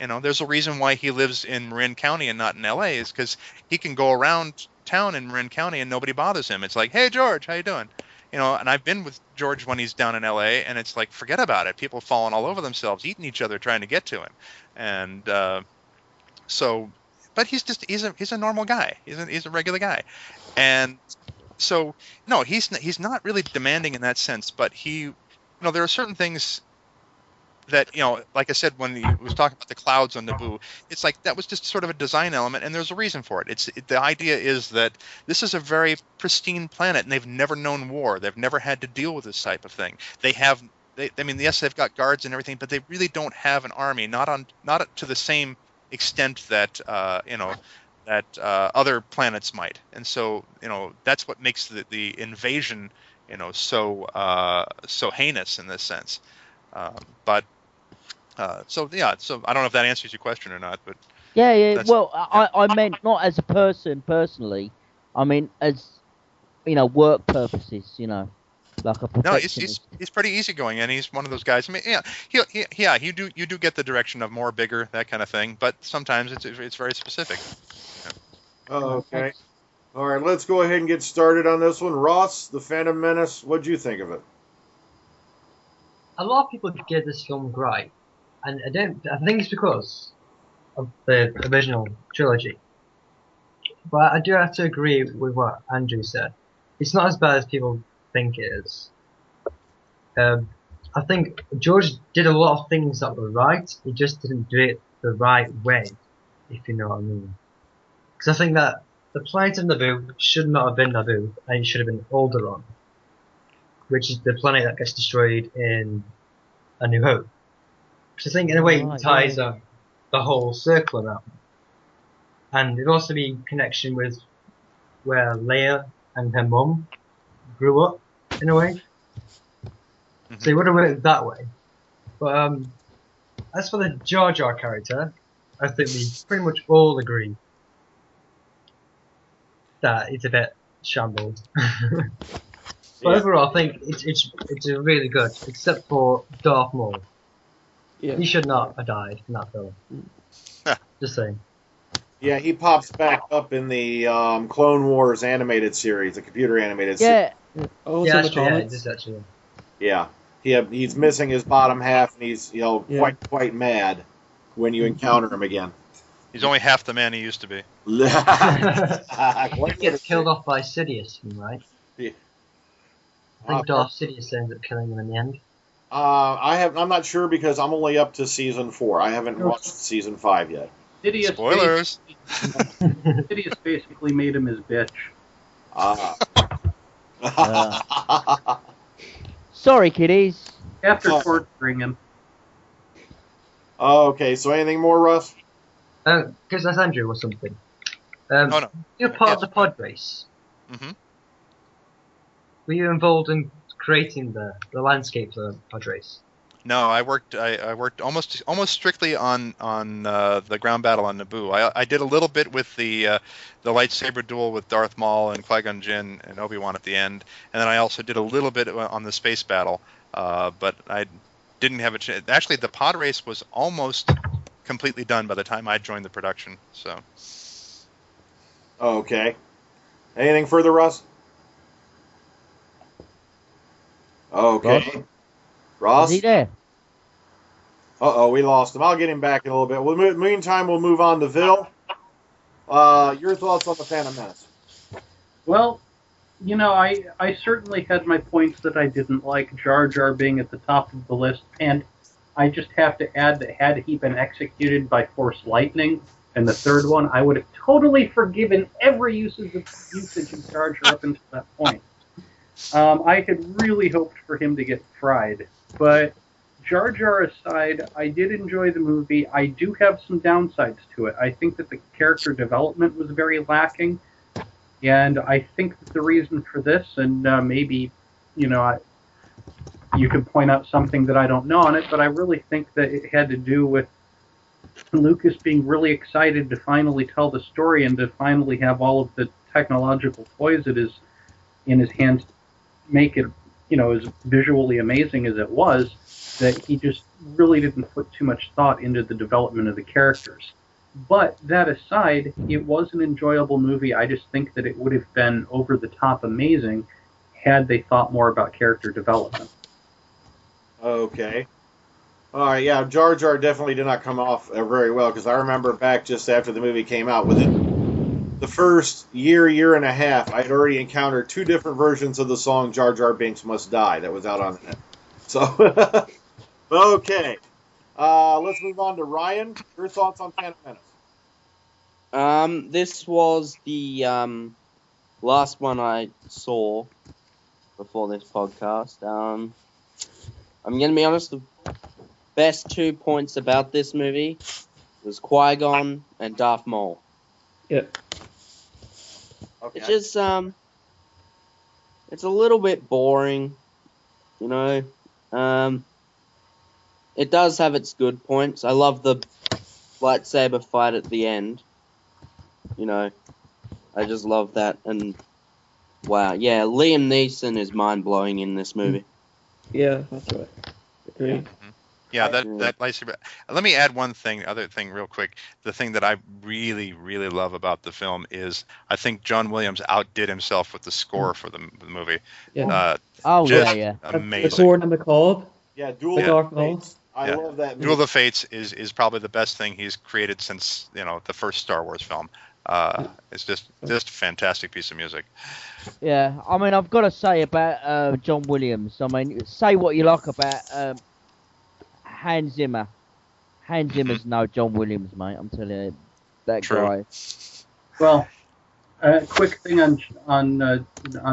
There's a reason why he lives in Marin County and not in L.A. is because he can go around town in Marin County and nobody bothers him. It's like, hey George, how you doing? And I've been with George when he's down in L.A. and it's like, forget about it. People falling all over themselves, eating each other, trying to get to him, and so. But he's a normal guy. He's a regular guy, and so no, he's not really demanding in that sense. But there are certain things that like I said when he was talking about the clouds on Naboo, it's like that was just sort of a design element, and there's a reason for it. The idea is that this is a very pristine planet, and they've never known war. They've never had to deal with this type of thing. Yes, they've got guards and everything, but they really don't have an army, not to the same extent that other planets might, and so that's what makes the invasion so heinous in this sense. So I don't know if that answers your question or not, but Well, I meant not as a person personally. I mean as work purposes. like a No, perfectionist. he's pretty easygoing, and he's one of those guys. I mean, you do get the direction of more, bigger, that kind of thing, but sometimes it's very specific. Oh, okay. All right, let's go ahead and get started on this one. Ross, The Phantom Menace, what'd you think of it? A lot of people give this film great, and I think it's because of the original trilogy. But I do have to agree with what Andrew said. It's not as bad as people think it is. I think George did a lot of things that were right. He just didn't do it the right way, if you know what I mean. Because I think that the planet of Naboo should not have been Naboo, and it should have been Alderaan, which is the planet that gets destroyed in A New Hope. Which I think in a way ties up the whole circle around. And it also be connection with where Leia and her mum grew up, in a way. Mm-hmm. So it would have worked that way. But as for the Jar Jar character, I think we pretty much all agree that it's a bit shambles. But overall, I think it's really good, except for Darth Maul. Yeah. He should not have died in that film. Just saying. Yeah, he pops back up in the Clone Wars animated series, the computer animated series. Yeah, Also Yeah, the actually, yeah, comics. just actually. Yeah. He's missing his bottom half, and he's quite mad when you encounter him again. He's only half the man he used to be. He gets killed off by Sidious, right? Yeah. I think Darth Sidious ends up killing him in the end. I'm not sure because I'm only up to season 4. I haven't watched season 5 yet. Spoilers. Sidious basically made him his bitch. sorry, kiddies. After torturing him. Okay, so anything more, Russ? Because that's Andrew or something. No. You're part of the pod race. Mm-hmm. Were you involved in creating the landscape for the pod race? No, I worked almost strictly on the ground battle on Naboo. I did a little bit with the lightsaber duel with Darth Maul and Qui-Gon Jinn and Obi-Wan at the end, and then I also did a little bit on the space battle. But I didn't have a chance. Actually, the pod race was almost completely done by the time I joined the production. So. Okay. Anything further, Russ? Okay. Ross? Is he there? Uh-oh, we lost him. I'll get him back in a little bit. Meantime, we'll move on to Vil. Your thoughts on the Phantom Menace? Well, I certainly had my points that I didn't like, Jar Jar being at the top of the list, and I just have to add that had he been executed by Force Lightning in the third one, I would have totally forgiven every usage of Jar Jar up until that point. I had really hoped for him to get fried, but Jar Jar aside, I did enjoy the movie. I do have some downsides to it. I think that the character development was very lacking, and I think that the reason for this, and maybe, you can point out something that I don't know on it, but I really think that it had to do with Lucas being really excited to finally tell the story and to finally have all of the technological toys in his hands make it, as visually amazing as it was, that he just really didn't put too much thought into the development of the characters. But that aside, it was an enjoyable movie. I just think that it would have been over-the-top amazing had they thought more about character development. Okay. All right, yeah, Jar Jar definitely did not come off very well, because I remember back just after the movie came out, within the first year and a half, I had already encountered 2 different versions of the song Jar Jar Binks Must Die that was out on the net. So, okay. Let's move on to Ryan. Your thoughts on Phantom Menace? This was the last one I saw before this podcast. I'm gonna be honest. The best 2 points about this movie was Qui-Gon and Darth Maul. Yeah. Okay. It's just it's a little bit boring, It does have its good points. I love the lightsaber fight at the end. I just love that, and Wow, yeah, Liam Neeson is mind-blowing in this movie. Yeah, that's right. Agree. Yeah, that lightsaber. Let me add other thing real quick. The thing that I really, really love about the film is I think John Williams outdid himself with the score for the movie. Yeah. Just amazing. The Corn and the Cob. Yeah, Duel The of Darth the Maul. Fates. I love that movie. Duel of the Fates is probably the best thing he's created since the first Star Wars film. It's just a fantastic piece of music. Yeah, I mean, I've got to say about John Williams. I mean, say what you like about Hans Zimmer. Hans Zimmer's no John Williams, mate. I'm telling you, that guy. Well, quick thing on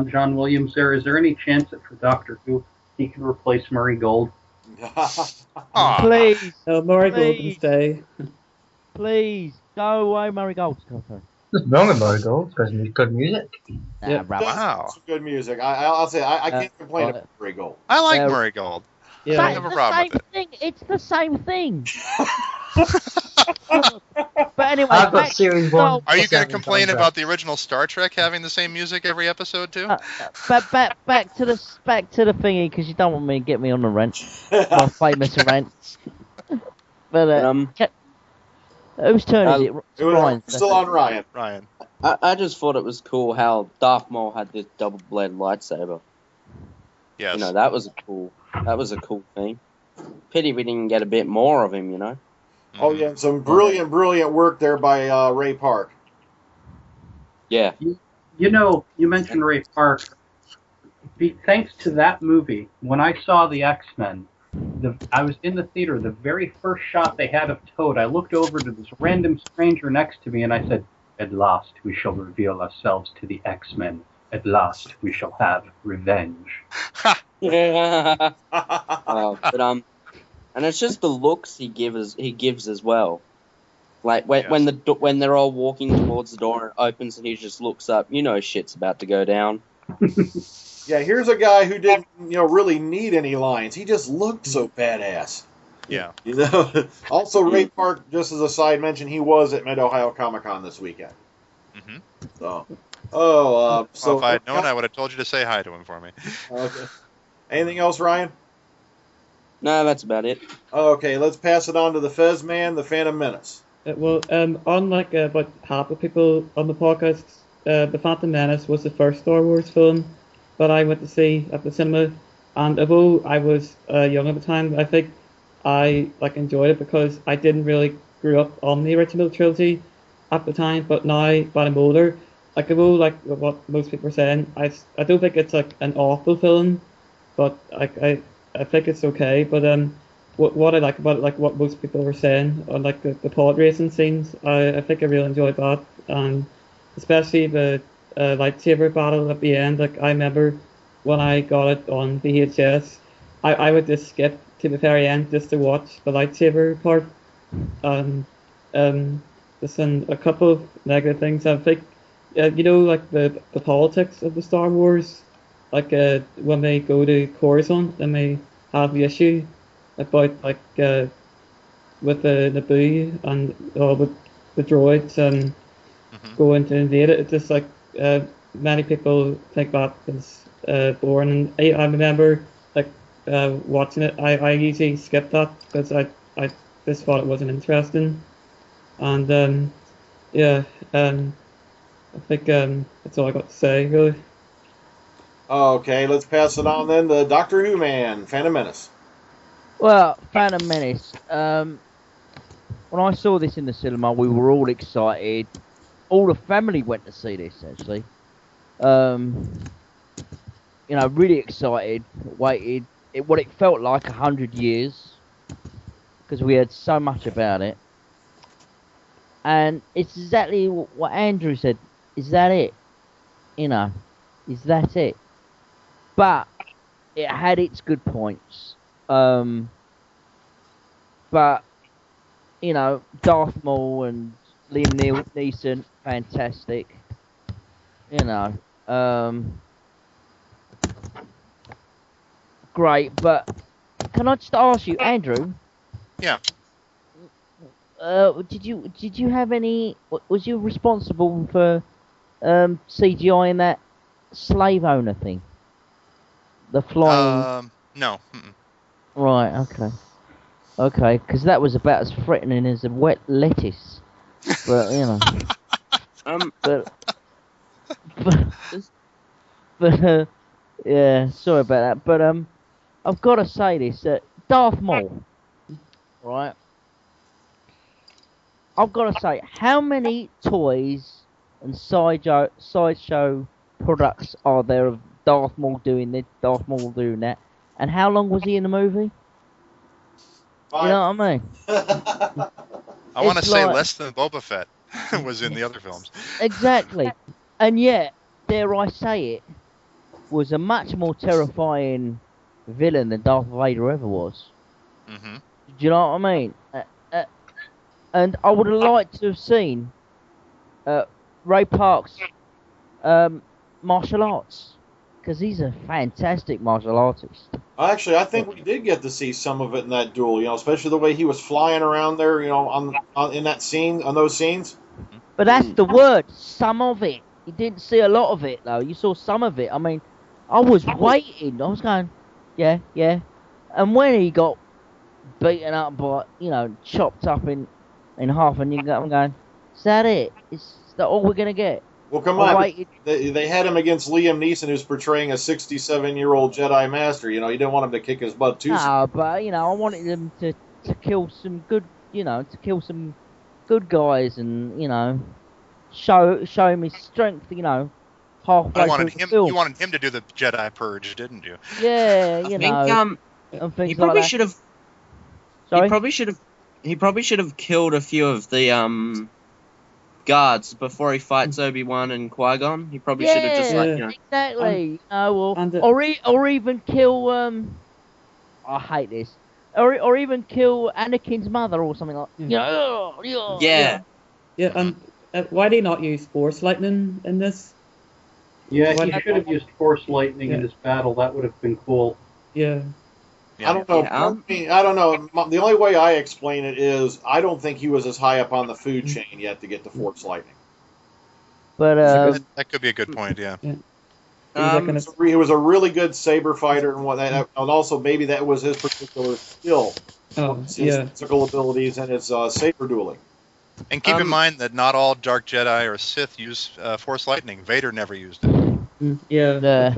John Williams. Is there any chance that for Doctor Who he can replace Murray Gold? Please. Murray Gold can stay. Please go away, Murray Gold. What's wrong with Murray Gold? Because he's good music. Yeah. Wow. Some good music. I'll say I can't complain about Murray Gold. I like Murray Gold. Yeah. I have a problem with it. It's the same thing. But anyway, I've got series 1. Are you going to complain about the original Star Trek having the same music every episode too? back to the thingy, because you don't want me to get me on the rant, my famous rant. But whose turn is it? It was Ryan. still on Ryan. Ryan. I just thought it was cool how Darth Maul had this double-bladed lightsaber. Yes. That was a cool thing. Pity we didn't get a bit more of him, Oh yeah, and some brilliant work there by Ray Park. Yeah. You mentioned Ray Park. Thanks to that movie, when I saw the X-Men, I was in the theater. The very first shot they had of Toad, I looked over to this random stranger next to me, and I said, "At last we shall reveal ourselves to the X-Men. At last we shall have revenge." Yeah. And it's just the looks he gives as well. Like when they're all walking towards the door and it opens and he just looks up, shit's about to go down. Yeah, here's a guy who didn't really need any lines. He just looked so badass. Yeah. Also, Ray Park, just as a side mention, he was at Mid-Ohio Comic-Con this weekend. Mm-hmm. So, so if I had known, I would have told you to say hi to him for me. Okay. Anything else, Ryan? No, that's about it. Okay, let's pass it on to the Fezman, the Phantom Menace. Unlike about half the people on the podcast, the Phantom Menace was the first Star Wars film that I went to see at the cinema, and although I was young at the time, I think I enjoyed it because I didn't really grew up on the original trilogy at the time, but now that I'm older, although what most people are saying, I don't think it's an awful film, but I think it's okay. But what I like about it, what most people were saying on the pod racing scenes, I think I really enjoyed that, and especially the lightsaber battle at the end. I remember when I got it on VHS, I would just skip to the very end just to watch the lightsaber part. Just a couple of negative things. I think the politics of the Star Wars, when they go to Coruscant and they have the issue about with the Naboo and with the droids and going to invade it. It's just many people think that is boring, and I remember watching it. I usually skip that because I just thought it wasn't interesting, and I think that's all I got to say really. Okay, let's pass it on then to DoctorWhoman, Phantom Menace. Well, Phantom Menace. When I saw this in the cinema, we were all excited. All the family went to see this, actually. Really excited. Waited. What it felt like 100 years, because we heard so much about it. And it's exactly what Andrew said. Is that it? Is that it? But it had its good points. But Darth Maul and Liam Neeson, fantastic. Great. But can I just ask you, Andrew? Yeah. Did you have any? Was you responsible for CGI in that slave owner thing? The flying. No. Mm-mm. Right. Okay. Okay. Because that was about as threatening as a wet lettuce. But you know. But. But yeah. Sorry about that. But I've got to say this. Darth Maul. Right. I've got to say, how many toys and sideshow products are there of Darth Maul doing this, Darth Maul doing that, and how long was he in the movie? Fine. You know what I mean? I want to It's say like- less than Boba Fett was in the other films. Exactly. And yet, dare I say it, was a much more terrifying villain than Darth Vader ever was. Hmm. Do you know what I mean? And I would have liked to have seen Ray Park's martial arts, because he's a fantastic martial artist. Actually, I think we did get to see some of it in that duel. You know, especially the way he was flying around there. You know, on in that scene, on those scenes. But that's the word, some of it. You didn't see a lot of it, though. You saw some of it. I mean, I was waiting. I was going, yeah. And when he got beaten up by, chopped up in half, and I'm going, is that it? Is that all we're going to get? Well, come I on. waited. They had him against Liam Neeson, who's portraying a 67-year-old Jedi Master. You know, you didn't want him to kick his butt too soon. No, but, I wanted them to kill some good, to kill some good guys and, show him his strength, halfway through the film. You wanted him to do the Jedi purge, didn't you? Yeah, I you think know. And things he probably like that. should have. Sorry? He probably should have killed a few of the guards before he fights Obi-Wan and Qui-Gon. He probably should have just exactly. Well, and the- or even kill I hate this. Or even kill Anakin's mother or something like. Yeah. Yeah, and why did he not use Force Lightning in this? Yeah, What- he should have used Force Lightning in his battle. That would have been cool. Yeah. I don't know. Yeah, I don't know. The only way I explain it is I don't think he was as high up on the food chain yet to get the Force Lightning. But That could be a good point. Yeah. He was a really good saber fighter, and and also maybe that was his particular skill, his physical abilities and his saber dueling. And keep in mind that not all Dark Jedi or Sith use Force Lightning. Vader never used it. Yeah.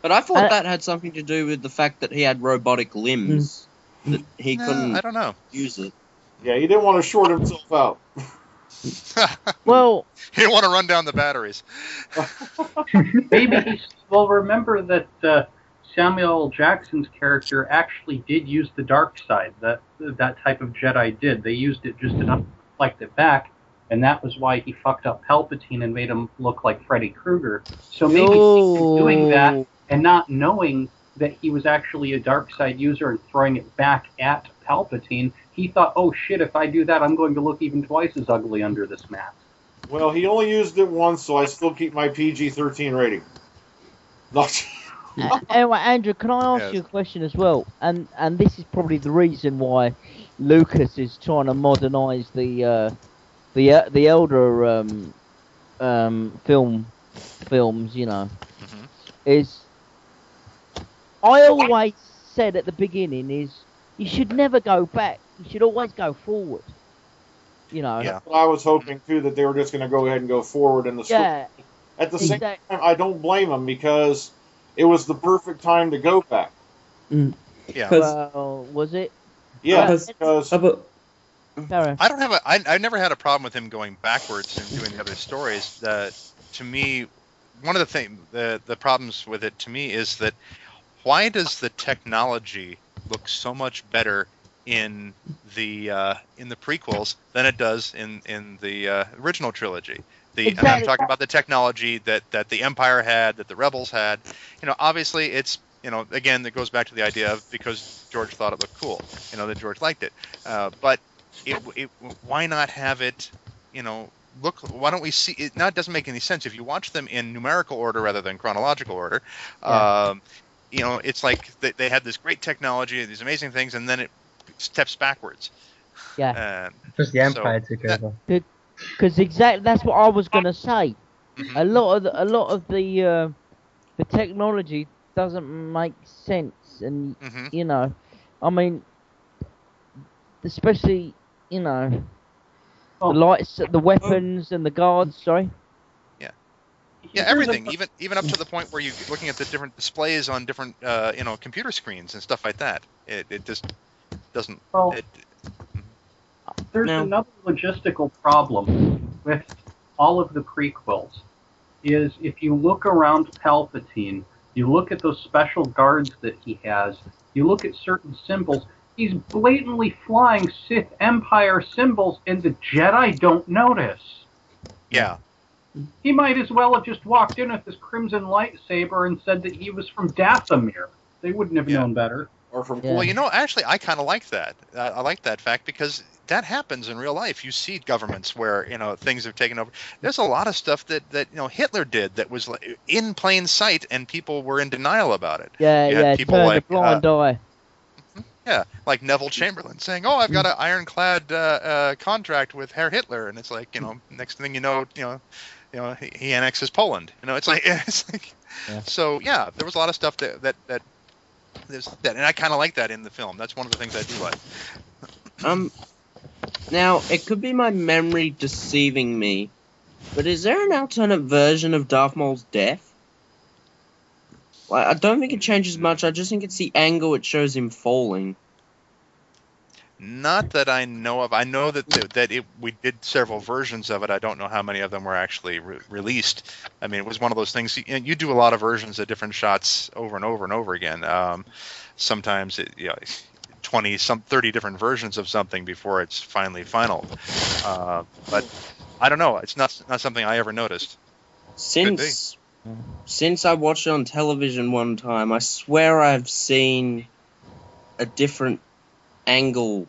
But I thought that had something to do with the fact that he had robotic limbs. That he couldn't I don't know. use it. Yeah, he didn't want to short himself out. well, He didn't want to run down the batteries. Maybe well, remember that Samuel L. Jackson's character actually did use the dark side. That type of Jedi did. They used it just enough to reflect it back, and that was why he fucked up Palpatine and made him look like Freddy Krueger. So maybe doing that and not knowing that he was actually a dark side user and throwing it back at Palpatine, he thought, oh shit, if I do that, I'm going to look even twice as ugly under this mask. Well, he only used it once, so I still keep my PG-13 rating. Anyway, Andrew, can I ask you a question as well? And this is probably the reason why Lucas is trying to modernise the elder films, is I always said at the beginning is you should never go back. You should always go forward. That's what I was hoping too, that they were just going to go ahead and go forward in the story. Yeah. At the same time, I don't blame them because it was the perfect time to go back. Yeah. Well, was it? Yeah, because I've never had a problem with him going backwards and doing the other stories. To me, one of the problems with it to me is that why does the technology look so much better in the prequels than it does in the original trilogy? And I'm talking about the technology that the Empire had, that the Rebels had. Obviously it's again, that goes back to the idea of because George thought it looked cool. That George liked it. But why not have it? Look. Why don't we see it? Now it doesn't make any sense if you watch them in numerical order rather than chronological order. It's like they had this great technology, these amazing things, and then it steps backwards. Yeah. Because the Empire took over. Because exactly that's what I was gonna say. A lot of the the technology doesn't make sense, and Mm-hmm. you know, I mean, especially the lights, the weapons, and the guards. Sorry. Yeah, everything, even up to the point where you're looking at the different displays on different, computer screens and stuff like that. It just doesn't. Well, there's another logistical problem with all of the prequels. Is if you look around Palpatine, you look at those special guards that he has, you look at certain symbols, he's blatantly flying Sith Empire symbols, and the Jedi don't notice. Yeah. He might as well have just walked in with his crimson lightsaber and said that he was from Dathomir. They wouldn't have known better. Or from Well, actually, I kind of like that. I like that fact because that happens in real life. You see governments where things have taken over. There's a lot of stuff that Hitler did that was in plain sight, and people were in denial about it. Yeah, people turn like a blind eye. Yeah, like Neville Chamberlain saying, "Oh, I've got an ironclad contract with Herr Hitler," and it's like, next thing you know, he annexes Poland. It's like So yeah, there was a lot of stuff that and I kind of like that in the film. That's one of the things I do like. Now it could be my memory deceiving me, but is there an alternate version of Darth Maul's death? I don't think it changes much. I just think it's the angle it shows him falling. Not that I know of. I know that we did several versions of it. I don't know how many of them were actually released. I mean, it was one of those things. You do a lot of versions of different shots over and over and over again. Sometimes 30 different versions of something before it's finally final. But I don't know. It's not something I ever noticed. Since I watched it on television one time, I swear I've seen a different angle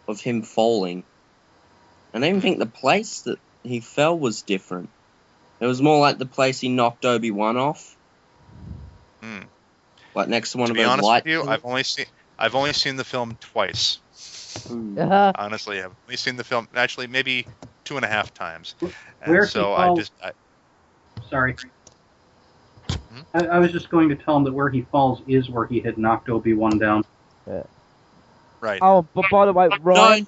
of him falling. And I even think the place that he fell was different. It was more like the place he knocked Obi-Wan off. Like next to one of those lights. To be honest with you, I've only seen the film twice. Honestly, I've only seen the film actually maybe 2.5 times. Sorry. I was just going to tell him that where he falls is where he had knocked Obi-Wan down. Yeah. Right. Oh, but by the way, Ryan...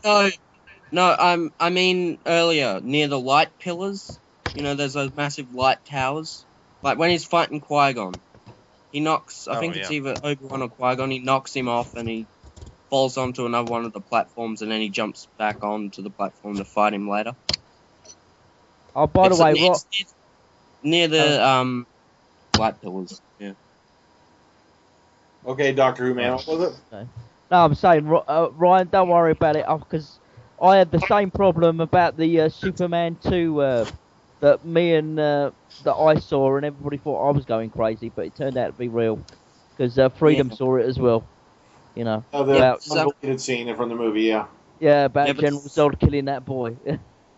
No, I mean earlier, near the light pillars. There's those massive light towers. Like when he's fighting Qui-Gon. He knocks, I think it's either Obi-Wan or Qui-Gon, he knocks him off and he falls onto another one of the platforms and then he jumps back onto the platform to fight him later. Oh, by the way, near the light pillars, yeah. Okay, DoctorWhoman, what was it? No, I'm saying, Ryan, don't worry about it, because I had the same problem about the Superman 2 that me and that I saw, and everybody thought I was going crazy, but it turned out to be real, because Freedom saw it as well. The unrelated scene from the movie, yeah. Yeah, about General Zod killing that boy.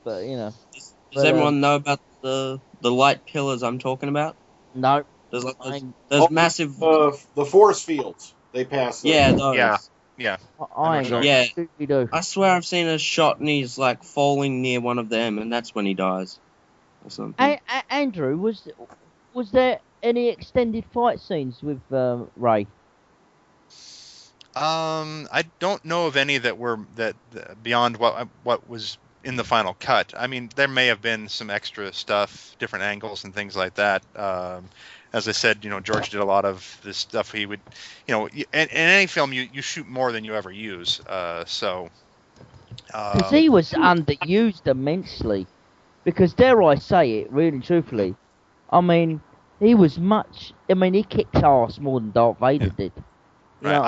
But Does everyone know about the light pillars I'm talking about? No. There's massive. The force fields they pass. Yeah, those. Yeah. I swear I've seen a shot and he's like falling near one of them, and that's when he dies. Or something. Andrew, was there any extended fight scenes with Rey? I don't know of any that were beyond what was in the final cut. I mean, there may have been some extra stuff, different angles and things like that. As I said, George did a lot of this stuff. He would, in any film, you shoot more than you ever use. Because he was underused immensely. Because dare I say it, really truthfully, I mean, he was he kicked ass more than Darth Vader did. Right.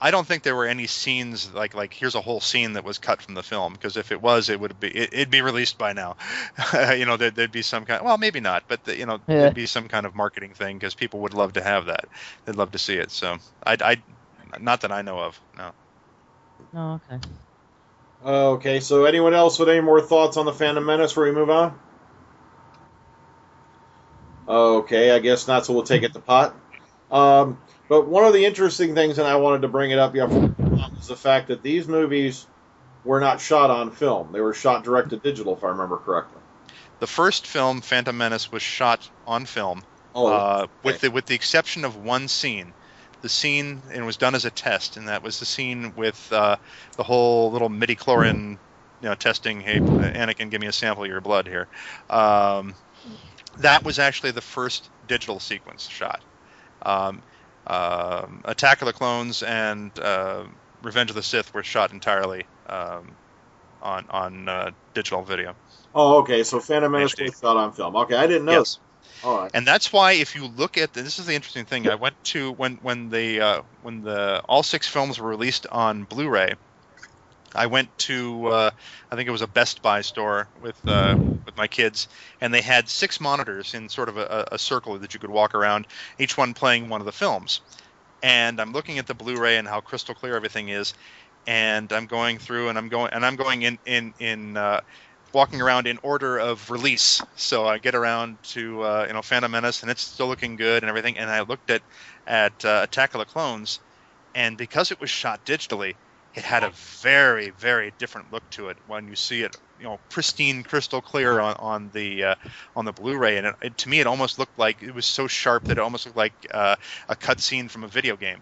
I don't think there were any scenes like here's a whole scene that was cut from the film, because if it was, it'd be released by now. There'd be some kind. Well, maybe not, but there'd be some kind of marketing thing, because people would love to have that. They'd love to see it. So I not that I know of. No. Oh, okay. Okay. So anyone else with any more thoughts on the Phantom Menace before we move on? Okay, I guess not. So we'll take it to pot. But one of the interesting things, and I wanted to bring it up, was the fact that these movies were not shot on film. They were shot direct to digital, if I remember correctly. The first film, Phantom Menace, was shot on film. with the exception of one scene. The scene, and it was done as a test, and that was the scene with the whole little midi-chlorian, testing. Hey, Anakin, give me a sample of your blood here. That was actually the first digital sequence shot. Attack of the Clones and Revenge of the Sith were shot entirely on digital video. Oh, okay. So Phantom Menace was shot on film. Okay, I didn't know. Yes. All right. And that's why, if you look at this, is the interesting thing. I went to when the all 6 films were released on Blu-ray. I went to I think it was a Best Buy store with my kids, and they had 6 monitors in sort of a circle that you could walk around, each one playing one of the films. And I'm looking at the Blu-ray and how crystal clear everything is, and I'm going through and I'm going in walking around in order of release. So I get around to Phantom Menace, and it's still looking good and everything. And I looked at Attack of the Clones, and because it was shot digitally, it had a very, very different look to it when you see it, pristine, crystal clear on the Blu-ray. And to me, it almost looked like it was so sharp that it almost looked like a cutscene from a video game.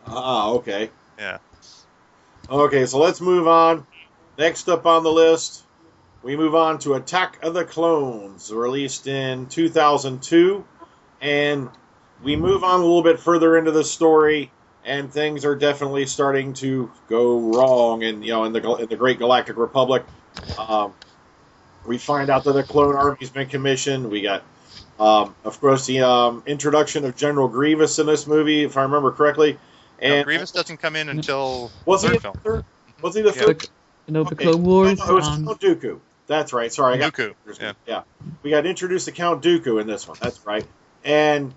Ah, okay. Yeah. Okay, so let's move on. Next up on the list, we move on to Attack of the Clones, released in 2002, and we move on a little bit further into the story, and things are definitely starting to go wrong. And in the Great Galactic Republic, we find out that the clone army's been commissioned. We got, of course, the introduction of General Grievous in this movie, if I remember correctly. And Grievous doesn't come in until was the he third film. Was he the third? The Clone Wars. No, it was Count Dooku. That's right. Sorry, Dooku. Yeah. We got introduced to Count Dooku in this one. That's right. And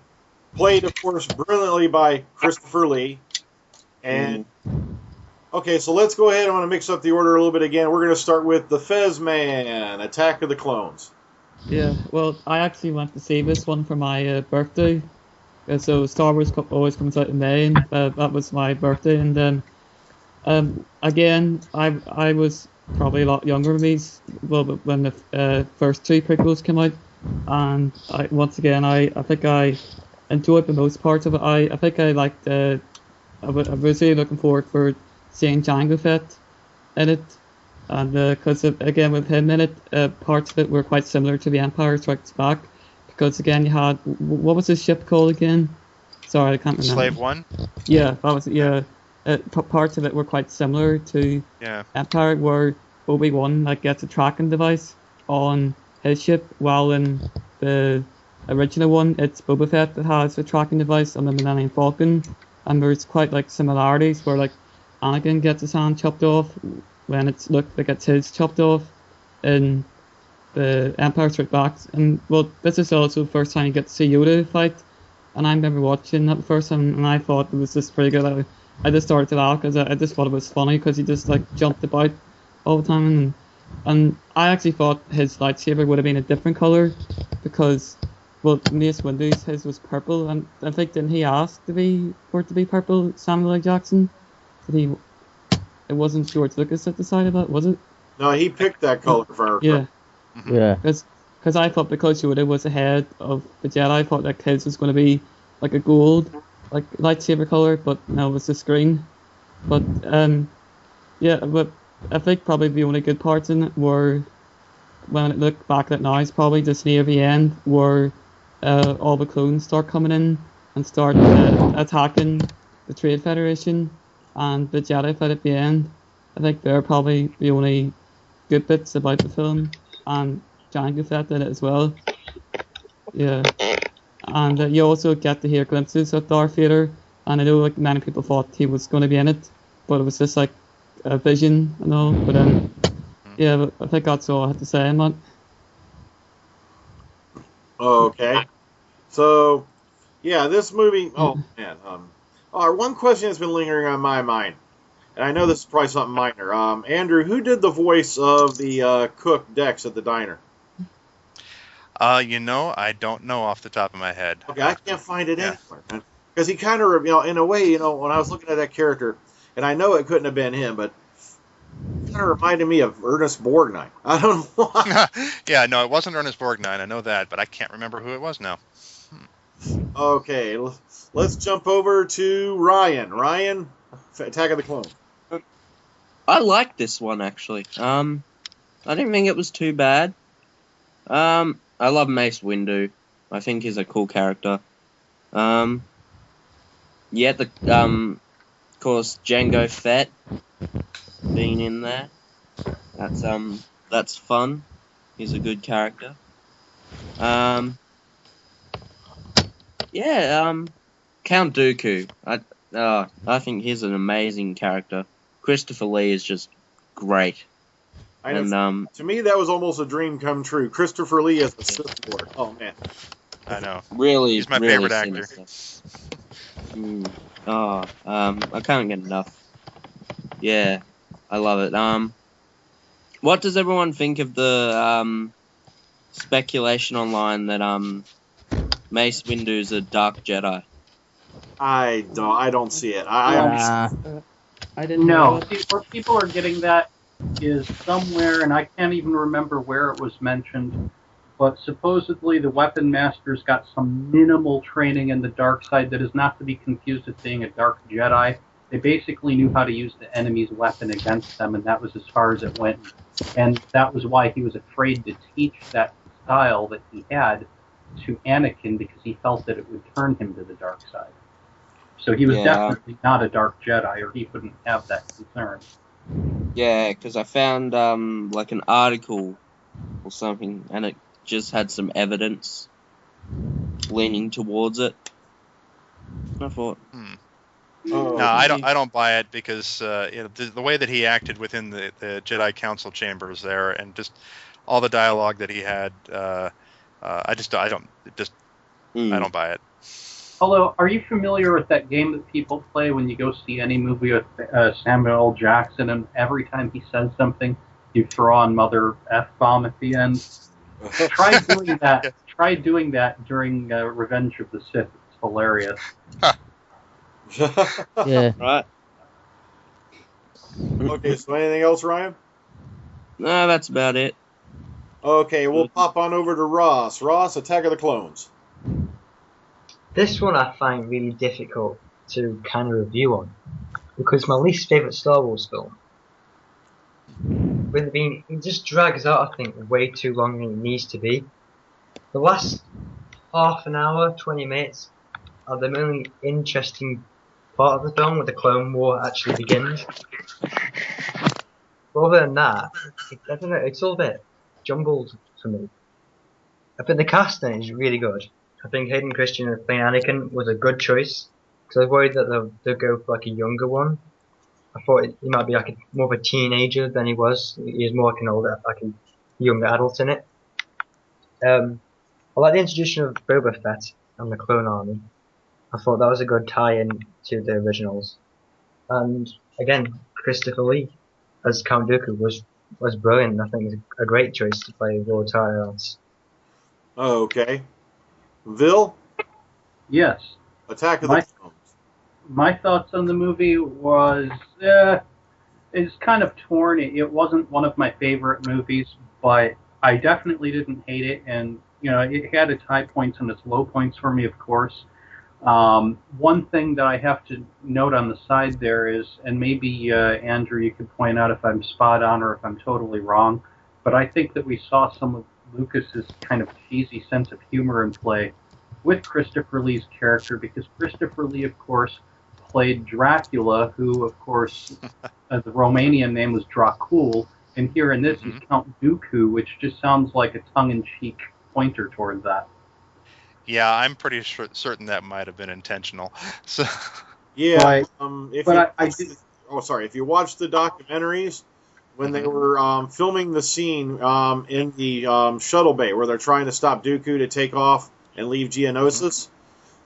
played, of course, brilliantly by Christopher Lee. And okay, so let's go ahead. I want to mix up the order a little bit again. We're going to start with the Fezman, Attack of the Clones. Yeah, well, I actually went to see this one for my birthday. So Star Wars always comes out in May, and that was my birthday. And then, again, I was probably a lot younger than these. Well, but when the first 2 prequels came out, and I think I enjoyed the most parts of it. I think I liked. I was really looking forward for seeing Jango Fett in it, and because again with him in it, parts of it were quite similar to The Empire Strikes Back. Because again, you had, what was his ship called again? Sorry, I can't remember. Slave One. Yeah, that was parts of it were quite similar to Empire, where Obi-Wan gets a tracking device on his ship, while in the original one, it's Boba Fett that has a tracking device on the Millennium Falcon, and there's quite similarities where Anakin gets his hand chopped off when it's Luke that gets his chopped off in the Empire Strikes Back. And well, this is also the first time you get to see Yoda fight, and I remember watching that the first time, and I thought it was just pretty good. I just started to laugh because I just thought it was funny because he just jumped about all the time, and I actually thought his lightsaber would have been a different color because, well, Mace Windu's his was purple, and I think didn't he ask for it to be purple, Samuel L. Jackson? It wasn't George Lucas that decided that, was it? No, he picked that color for yeah. Yeah. Because I thought because Yoda was ahead of the Jedi, I thought that his was going to be a gold, lightsaber color, but no, it was just green. But yeah, but I think probably the only good parts in it were, when I look back at it now, it's probably just near the end where all the clones start coming in and start attacking the Trade Federation and the Jedi fight at the end. I think they're probably the only good bits about the film, and Jango Fett in it as well. Yeah, and you also get to hear glimpses of Darth Vader, and I know many people thought he was going to be in it, but it was just a vision and all. But yeah, but I think that's all I had to say on that. Okay, so yeah, this movie. Oh man, one question that's been lingering on my mind, and I know this is probably something minor. Andrew, who did the voice of the cook Dex at the diner? I don't know off the top of my head. Okay, I can't find it anywhere. Because he kind of, in a way, when I was looking at that character, and I know it couldn't have been him, but it kind of reminded me of Ernest Borgnine. I don't know why. Yeah, no, it wasn't Ernest Borgnine. I know that, but I can't remember who it was now. Okay, let's jump over to Ryan. Ryan, Attack of the Clones. I like this one actually. I didn't think it was too bad. I love Mace Windu. I think he's a cool character. Of course, Jango Fett being in there. That's fun. He's a good character. Count Dooku. I think he's an amazing character. Christopher Lee is just great. To me, that was almost a dream come true. Christopher Lee as the Sith Lord. Oh man, I know. Really, he's my really favorite actor. I can't get enough. Yeah, I love it. What does everyone think of the speculation online that Mace Windu's a Dark Jedi? I don't see it. I didn't No, know. where people are getting that is somewhere, and I can't even remember where it was mentioned, but supposedly the Weapon Master's got some minimal training in the dark side that is not to be confused with being a Dark Jedi. They basically knew how to use the enemy's weapon against them, and that was as far as it went. And that was why he was afraid to teach that style that he had to Anakin, because he felt that it would turn him to the dark side. So he was definitely not a Dark Jedi, or he wouldn't have that concern. Yeah, because I found like an article or something, and it just had some evidence leaning towards it. I thought, No, I don't buy it because the way that he acted within the Jedi Council chambers there, and just all the dialogue that he had, I don't buy it. Although, are you familiar with that game that people play when you go see any movie with Samuel L. Jackson, and every time he says something, you throw on Mother F-bomb at the end? Try doing that. Try doing that during Revenge of the Sith. It's hilarious. Yeah. right? Okay, so anything else, Ryan? No, that's about it. Okay, we'll pop on over to Ross. Ross, Attack of the Clones. This one I find really difficult to kind of review on, because my least favourite Star Wars film, with it being, it just drags out, I think, way too long than it needs to be. The last half an hour, 20 minutes, are the only interesting part of the film where the Clone War actually begins. But other than that, I don't know, it's all a bit jumbled for me. I think the casting is really good. I think Hayden Christensen playing Anakin was a good choice, because I was worried that they'll go for like a younger one. I thought he might be like more of a teenager than he was. He was more like an older, like a young adult in it. I like the introduction of Boba Fett and the Clone Army. I thought that was a good tie-in to the originals. And again, Christopher Lee as Count Dooku was brilliant. I think it's a great choice to play Lord Tyrants. Oh, okay. Vil? Yes. Attack of the Clones. My thoughts on the movie was, it's kind of torn. It wasn't one of my favorite movies, but I definitely didn't hate it, and it had its high points and its low points for me, of course. One thing that I have to note on the side there is, and maybe Andrew, you could point out if I'm spot on or if I'm totally wrong, but I think that we saw some of Lucas's kind of cheesy sense of humor in play with Christopher Lee's character, because Christopher Lee, of course, played Dracula, who, of course, the Romanian name was Dracul, and here in this he's Count Dooku, which just sounds like a tongue-in-cheek pointer toward that. Yeah, I'm pretty certain that might have been intentional. So. Yeah, if you watch the documentaries, when they were filming the scene in the shuttle bay where they're trying to stop Dooku to take off and leave Geonosis,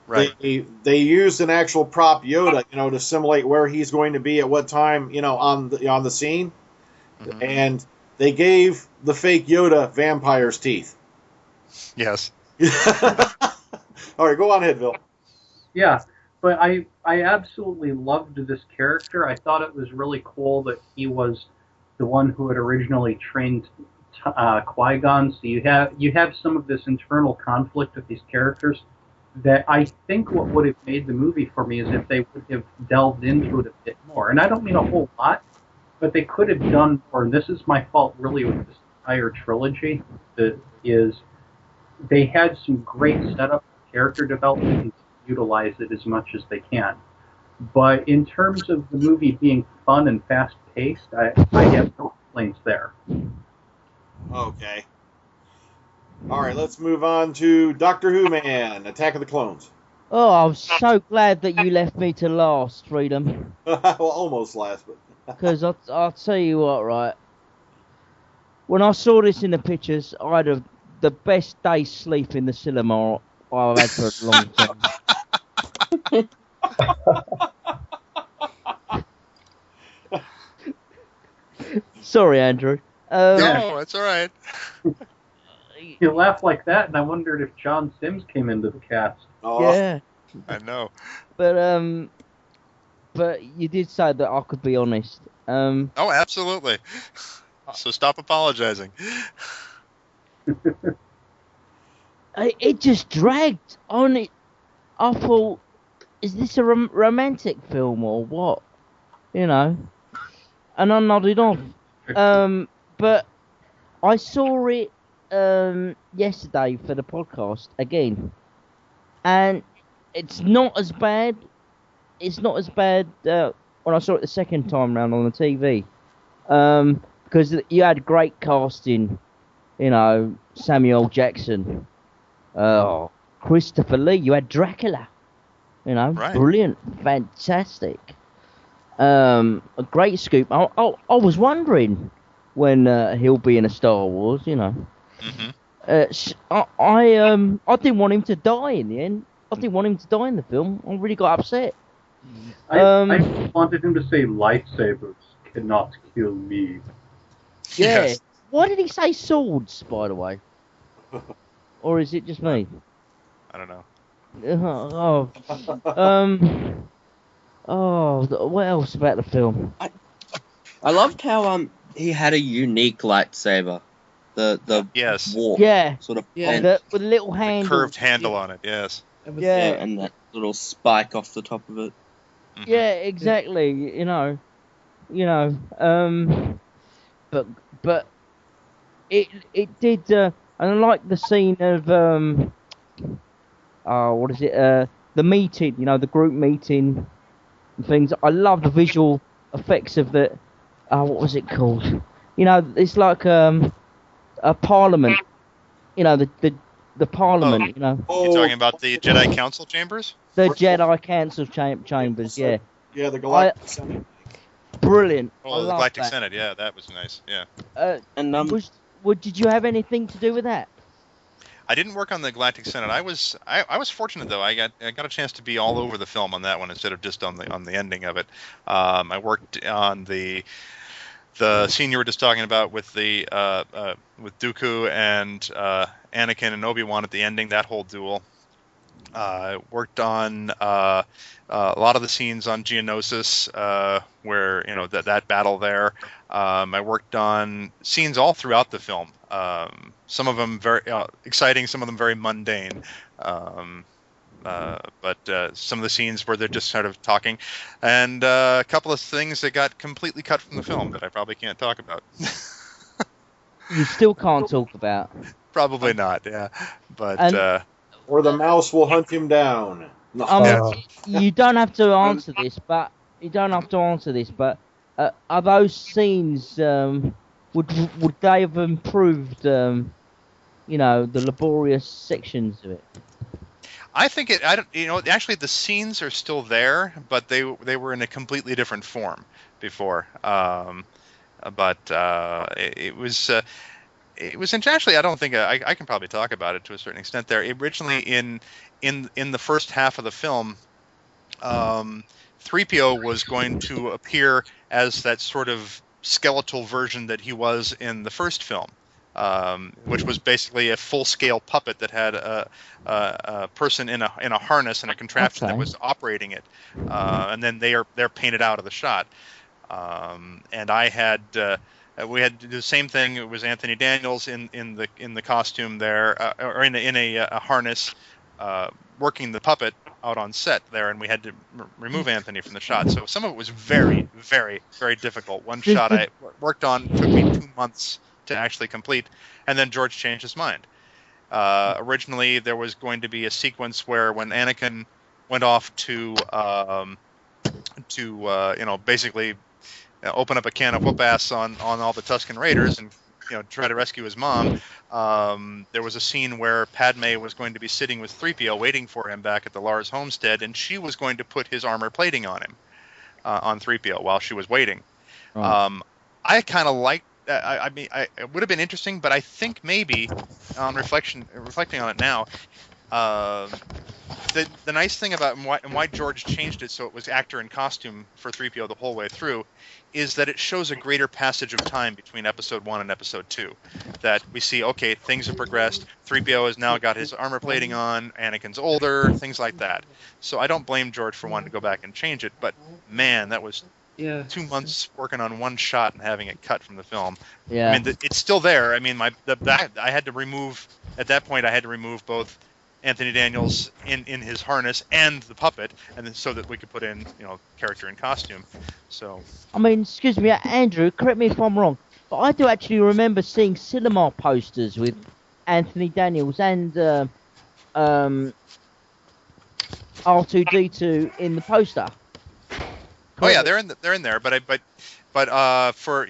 right? They used an actual prop Yoda, to simulate where he's going to be at what time, on the scene, and they gave the fake Yoda vampire's teeth. Yes. All right, go on ahead, Bill. Yeah, but I absolutely loved this character. I thought it was really cool that he was the one who had originally trained Qui-Gon. So you have some of this internal conflict with these characters. that I think what would have made the movie for me is if they would have delved into it a bit more. And I don't mean a whole lot, but they could have done more. And this is my fault, really, with this entire trilogy. That is, they had some great setup for character development and utilize it as much as they can. But in terms of the movie being fun and fast-paced, I have no complaints there. Okay. All right, let's move on to DoctorWhoman, Attack of the Clones. Oh, I'm so glad that you left me to last, Freedom. Well, almost last, but... Because I'll tell you what, right? When I saw this in the pictures, I had the best day's sleep in the cinema I've had for a long time. Sorry, Andrew. No, it's all right. You laugh like that, and I wondered if John Sims came into the cast. Oh. Yeah. I know. But you did say that I could be honest. Oh, absolutely. So stop apologizing. It just dragged on it. I thought, is this a romantic film or what? You know. And I nodded off. But I saw it yesterday for the podcast again, and it's not as bad. It's not as bad when I saw it the second time round on the TV, because you had great casting. You know, Samuel Jackson, Christopher Lee. You had Dracula. You know, right. Brilliant, fantastic. A great scoop. I was wondering when he'll be in a Star Wars. You know. Mm-hmm. I didn't want him to die in the end. I didn't want him to die in the film. I really got upset. I wanted him to say, "Lightsabers cannot kill me." Yeah. Yes. Why did he say swords, by the way? Or is it just me? I don't know. What else about the film? I loved how he had a unique lightsaber. The Yes. warp Yeah. sort of Yeah. bent. With a little handle. Curved handle on it, yes. It was, Yeah. And that little spike off the top of it. Mhm. Yeah, exactly. You know. But it did. And I like the scene of what is it? The meeting. You know, the group meeting and things. I love the visual effects of the. What was it called? You know, it's like a parliament. You know, the parliament. You know, You talking about the Jedi Council chambers? the Jedi Council chambers. Yeah, Yeah, the Galactic Senate. brilliant. I Oh, the love Galactic that. Senate, yeah, that was nice, yeah. And Did you have anything to do with that? I didn't work on the Galactic Senate. I was fortunate though. I got a chance to be all over the film on that one instead of just on the ending of it. I worked on the scene you were just talking about with the with Dooku and Anakin and Obi-Wan at the ending. That whole duel. Worked on a lot of the scenes on Geonosis, where that battle there. I worked on scenes all throughout the film. Some of them very exciting, some of them very mundane. But some of the scenes where they're just sort of talking, and a couple of things that got completely cut from the film that I probably can't talk about. You still can't talk about. Probably not, yeah. But Or the mouse will hunt him down. No. You don't have to answer this, but are those scenes would they have improved? The laborious sections of it. I think it. I don't. Actually, the scenes are still there, but they were in a completely different form before. But it was. It was actually. I don't think I can probably talk about it to a certain extent. There originally in the first half of the film, 3PO was going to appear as that sort of skeletal version that he was in the first film. Which was basically a full-scale puppet that had a person in a harness and a contraption that was operating it, and then they're painted out of the shot. And I had we had to do the same thing. It was Anthony Daniels in the costume there, or in a harness, working the puppet out on set there, and we had to remove Anthony from the shot. So some of it was very, very, very difficult. One shot I worked on took me 2 months to actually complete, and then George changed his mind. Originally, there was going to be a sequence where when Anakin went off to basically open up a can of whoop-ass on all the Tusken Raiders and try to rescue his mom. There was a scene where Padme was going to be sitting with 3PO waiting for him back at the Lars homestead, and she was going to put his armor plating on him, on 3PO, while she was waiting. Right. I kind of liked. I mean, it would have been interesting, but I think maybe, on reflecting on it now, the nice thing about and why George changed it so it was actor in costume for 3PO the whole way through is that it shows a greater passage of time between Episode 1 and Episode 2. That we see, okay, things have progressed. 3PO has now got his armor plating on. Anakin's older, things like that. So I don't blame George for wanting to go back and change it, but man, that was 2 months working on one shot and having it cut from the film. Yeah. I mean, it's still there. I mean, I had to remove, at that point, I had to remove both Anthony Daniels in his harness and the puppet, and then so that we could put in, character in costume. So. I mean, excuse me, Andrew, correct me if I'm wrong, but I do actually remember seeing cinema posters with Anthony Daniels and R2D2 in the poster. Oh yeah, they're in there, but for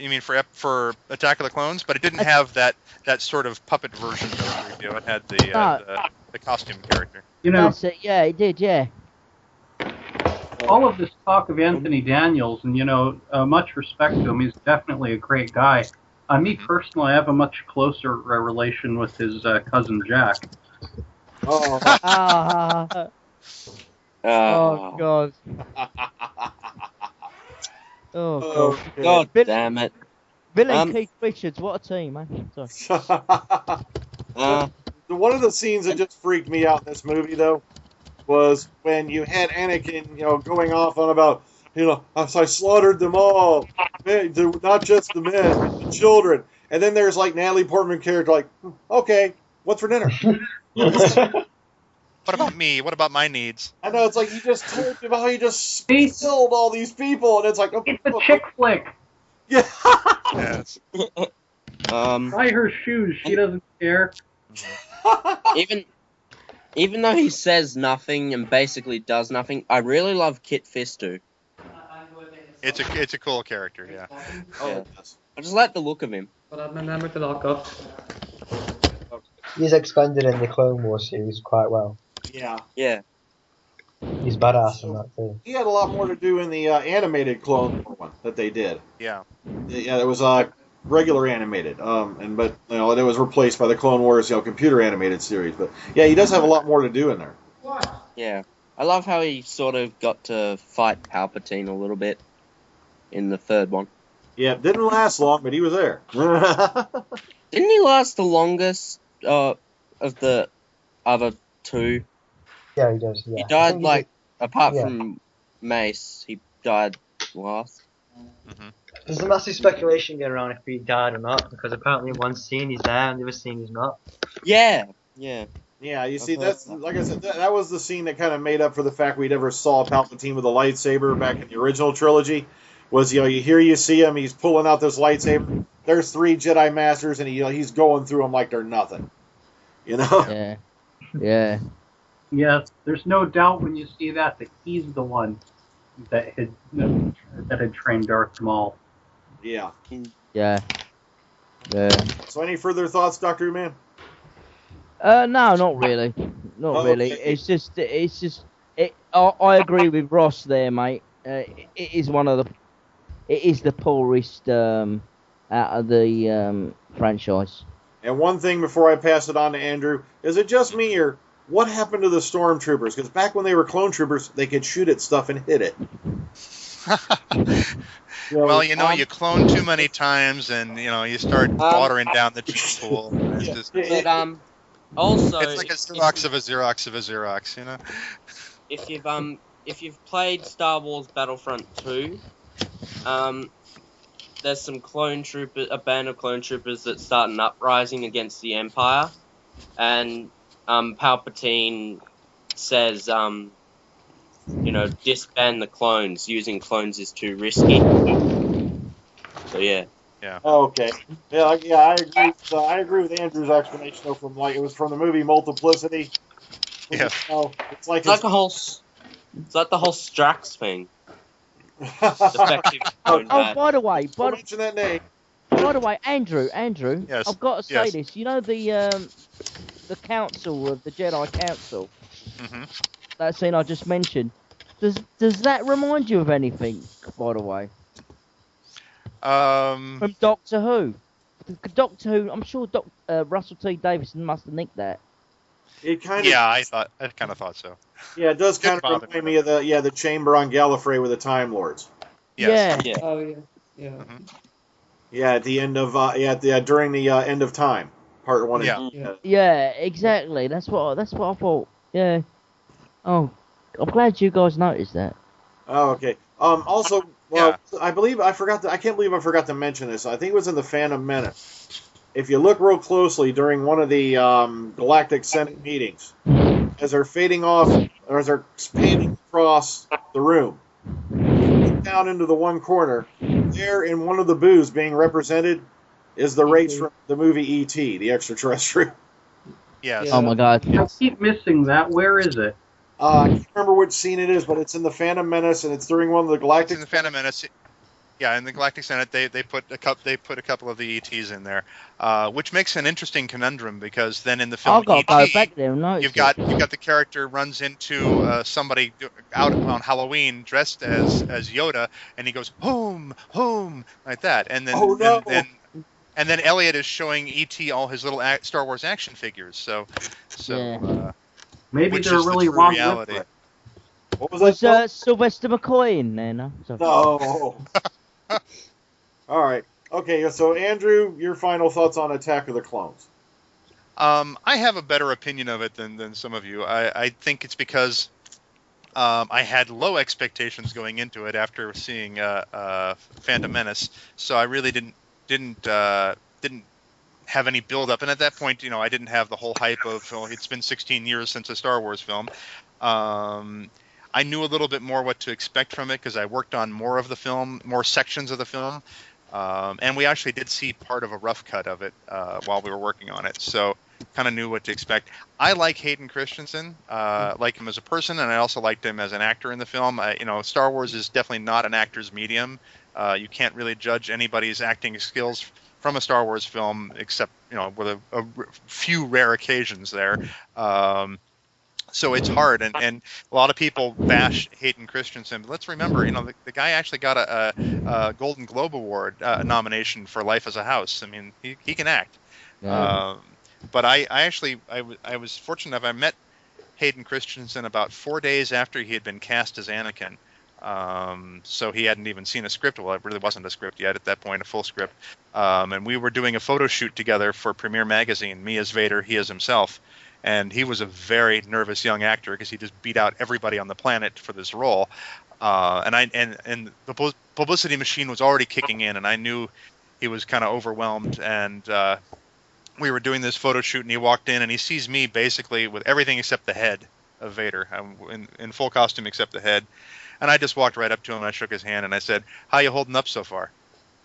Attack of the Clones, but it didn't have that sort of puppet version of 3PO. It had the costume character. That's it. Yeah, it did. Yeah. All of this talk of Anthony Daniels, and much respect to him. He's definitely a great guy. Me personally, I have a much closer relation with his cousin Jack. Oh. Oh God. Oh God damn it. Billy Keith Richards, what a team, man. Sorry. One of the scenes that just freaked me out in this movie, though, was when you had Anakin, going off on about, I slaughtered them all, not just the men, but the children. And then there's like Natalie Portman character, like, okay, what's for dinner? What about me? What about my needs? I know, it's like you just told me about how you just killed all these people, and it's like, okay, it's a chick flick. Yeah. Yes. Buy her shoes. She doesn't care. Even though he says nothing and basically does nothing, I really love Kit Fisto. It's a cool character, yeah. Yeah. I just like the look of him. But I've remembered to lock up. He's expanded in the Clone Wars series quite well. Yeah. Yeah. He's badass in that too. He had a lot more to do in the animated Clone Wars one that they did. Yeah. Yeah, it was regular animated, but it was replaced by the Clone Wars, computer animated series. But yeah, he does have a lot more to do in there. Yeah, I love how he sort of got to fight Palpatine a little bit in the third one. Yeah, didn't last long, but he was there. Didn't he last the longest of the other two? Yeah, he does. Yeah. He died apart from Mace, he died last. Mm-hmm. There's a massive speculation going around if he died or not, because apparently in one scene he's there and the other scene he's not. Yeah, yeah. Yeah, you see, that's like I said, that was the scene that kind of made up for the fact we never saw Palpatine with a lightsaber back in the original trilogy. Was you see him, he's pulling out this lightsaber. There's 3 Jedi Masters, and he's going through them like they're nothing. Yeah. Yeah. Yeah, there's no doubt when you see that he's the one that had trained Darth Maul. Yeah. Yeah. Yeah. So, any further thoughts, Dr. Man? No, not really. Not really. Okay. I agree with Ross there, mate. It is the poorest out of the franchise. And one thing before I pass it on to Andrew, is it just me, or what happened to the stormtroopers? Because back when they were clone troopers, they could shoot at stuff and hit it. Well, you clone too many times, and you start watering down the gene pool. But also, it's like a Xerox of a Xerox of a Xerox, If you've played Star Wars Battlefront 2, there's some a band of clone troopers that start an uprising against the Empire, and Palpatine says, disband the clones. Using clones is too risky. So yeah. Yeah. Oh, okay. Yeah, I agree. I agree with Andrew's explanation though. It was from the movie Multiplicity. Yeah. It's like It's like the whole Strax thing. Defective clone Oh, bat. by the way, Don't mention that name. Andrew, Yes. I've got to say Yes. this. You know the council of the Jedi Council, Hmm. that scene I just mentioned. Does that remind you of anything? By the way, from Doctor Who. Doctor Who. I'm sure Russell T Davidson must have nicked that. It kind Yeah, I kind of thought so. Yeah, it does kind Didn't of bother remind me, me of the chamber on Gallifrey with the Time Lords. Yes. Yeah. Oh yeah, yeah. Mhm. Yeah, at the end of during the end of time, part 1 and Yeah. Yeah, exactly. That's what I thought. Yeah. Oh, I'm glad you guys noticed that. Oh, okay. Also, well, I can't believe I forgot to mention this. I think it was in the Phantom Menace. If you look real closely during one of the Galactic Senate meetings, as they're fading off, or as they're panning across the room, look down into the one corner. There, in one of the booths being represented, is the race from the movie E.T., the extraterrestrial. Yes. Oh my God. I keep missing that. Where is it? I can't remember which scene it is, but it's in the Phantom Menace, and it's during one of the It's Galactic. in the Phantom Menace. Yeah, in the Galactic Senate, they put a couple of the ETs in there, which makes an interesting conundrum because then in the film I've got to go ET, back there and notice you've got the character runs into somebody out on Halloween dressed as Yoda, and he goes home like that, and then Oh, no. and then Elliot is showing ET all his little Star Wars action figures. So Yeah. Maybe which they're is the really true wrong reality. with it. What was Was that? Sylvester McCoy in there? No. Sorry. No. All right. Okay. So, Andrew, your final thoughts on Attack of the Clones? I have a better opinion of it than some of you. I think it's because I had low expectations going into it after seeing Phantom Menace, so I really didn't have any build up. And at that point, I didn't have the whole hype of it's been 16 years since a Star Wars film. I knew a little bit more what to expect from it because I worked on more of the film, more sections of the film. And we actually did see part of a rough cut of it while we were working on it. So kind of knew what to expect. I like Hayden Christensen, like him as a person, and I also liked him as an actor in the film. Star Wars is definitely not an actor's medium. You can't really judge anybody's acting skills from a Star Wars film except, with a few rare occasions there. So it's hard, and a lot of people bash Hayden Christensen. But let's remember, the guy actually got a Golden Globe Award nomination for Life as a House. I mean, he can act. Yeah. But I was fortunate enough. I met Hayden Christensen about 4 days after he had been cast as Anakin. So he hadn't even seen a script. Well, it really wasn't a script yet at that point, a full script. And we were doing a photo shoot together for Premiere Magazine, me as Vader, he as himself. And he was a very nervous young actor because he just beat out everybody on the planet for this role. And the publicity machine was already kicking in, and I knew he was kind of overwhelmed. And we were doing this photo shoot, and he walked in, and he sees me basically with everything except the head of Vader, in full costume except the head. And I just walked right up to him, and I shook his hand, and I said, "How you holding up so far?"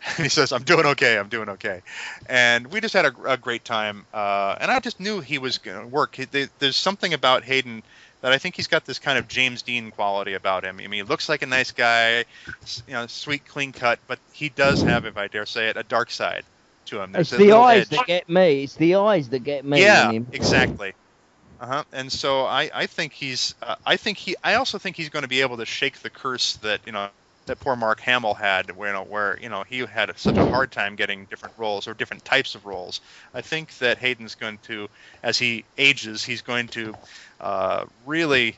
And he says, I'm doing okay. And we just had a great time. And I just knew he was going to work. There's something about Hayden that I think he's got this kind of James Dean quality about him. I mean, he looks like a nice guy, sweet, clean cut, but he does have, if I dare say it, a dark side to him. It's the eyes that get me. It's the eyes that get me. Yeah, in him. exactly. And so I think I also think he's going to be able to shake the curse that poor Mark Hamill had, where he had such a hard time getting different roles or different types of roles. I think that Hayden's going to, as he ages, he's going to really,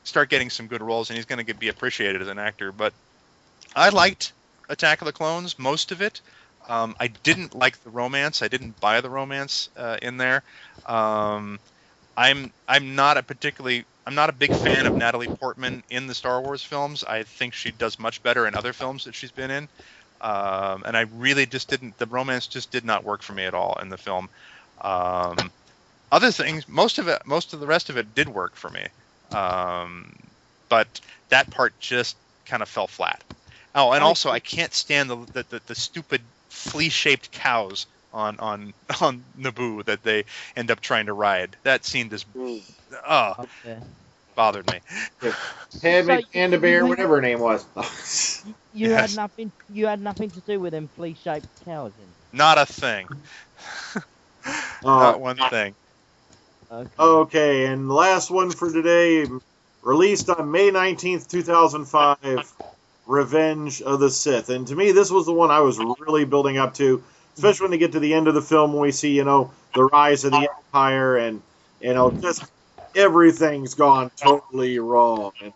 start getting some good roles, and he's going to be appreciated as an actor. But I liked Attack of the Clones, most of it. I didn't like the romance. I didn't buy the romance in there. I'm not a big fan of Natalie Portman in the Star Wars films. I think she does much better in other films that she's been in. And I really just the romance just did not work for me at all in the film. Other things, most of the rest of it did work for me, but that part just kind of fell flat. Oh, and also I can't stand the stupid flea-shaped cows on Naboo that they end up trying to ride. That scene just bothered me. Padme Panda Bear, whatever her name was. You had nothing to do with them flea-shaped cows. Not a thing. Not one thing. Okay, and the last one for today, released on May 19th, 2005, Revenge of the Sith. And to me, this was the one I was really building up to, especially when they get to the end of the film when we see, the rise of the Empire and, just everything's gone totally wrong. And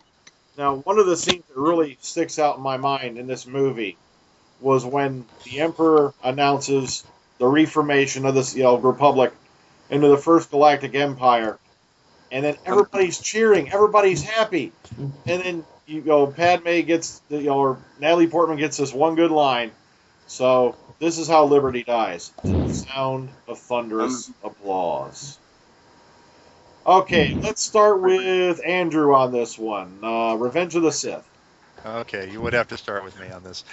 now, one of the scenes that really sticks out in my mind in this movie was when the Emperor announces the reformation of this, Republic into the First Galactic Empire, and then everybody's cheering, everybody's happy, and then Padme gets or Natalie Portman gets this one good line. So this is how liberty dies: to the sound of thunderous applause. Okay, let's start with Andrew on this one. Revenge of the Sith. Okay, you would have to start with me on this.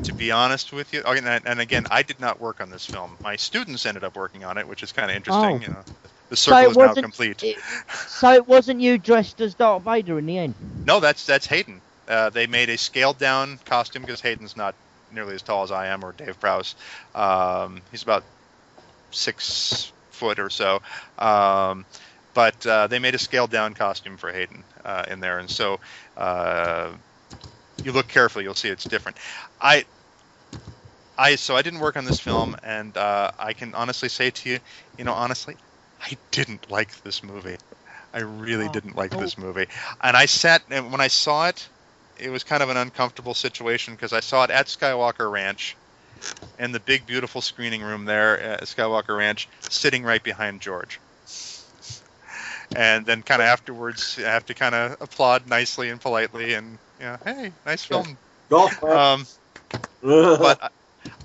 To be honest with you, and again, I did not work on this film. My students ended up working on it, which is kind of interesting. The circle is now complete. So it wasn't you dressed as Darth Vader in the end? No, that's Hayden. They made a scaled-down costume because Hayden's not nearly as tall as I am or Dave Prowse. He's about 6 foot or so. But they made a scaled-down costume for Hayden in there, and so you look carefully, you'll see it's different. So I didn't work on this film, and I can honestly say to you, honestly, I didn't like this movie. I really didn't like this movie. And and when I saw it, it was kind of an uncomfortable situation because I saw it at Skywalker Ranch, in the big, beautiful screening room there at Skywalker Ranch, sitting right behind George. And then kind of afterwards, I have to kind of applaud nicely and politely, and hey, nice film. But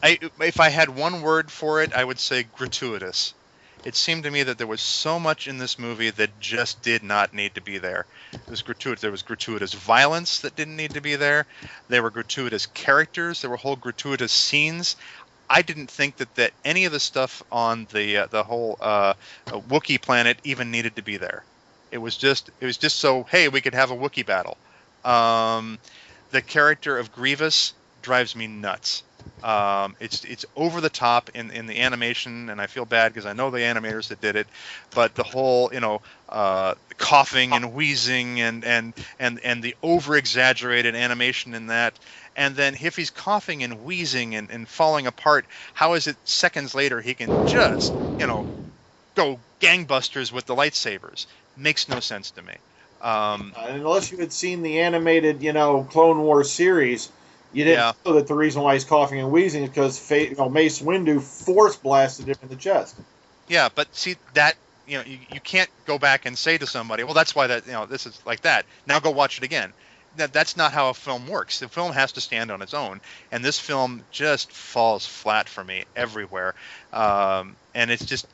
if I had one word for it, I would say gratuitous. It seemed to me that there was so much in this movie that just did not need to be there. It was gratuitous. There was gratuitous violence that didn't need to be there. There were gratuitous characters. There were whole gratuitous scenes. I didn't think that any of the stuff on the whole Wookiee planet even needed to be there. It was just so, hey, we could have a Wookiee battle. The character of Grievous drives me nuts. It's over the top in the animation, and I feel bad because I know the animators that did it, but the whole coughing and wheezing and the over exaggerated animation in that. And then if he's coughing and wheezing and falling apart, how is it seconds later he can just, go gangbusters with the lightsabers? Makes no sense to me. Unless you had seen the animated, Clone Wars series, you didn't know that the reason why he's coughing and wheezing is because Mace Windu force blasted him in the chest. Yeah, but see that you can't go back and say to somebody, well, that's why this is like that. Now go watch it again. That's not how a film works. The film has to stand on its own, and this film just falls flat for me everywhere. And it's just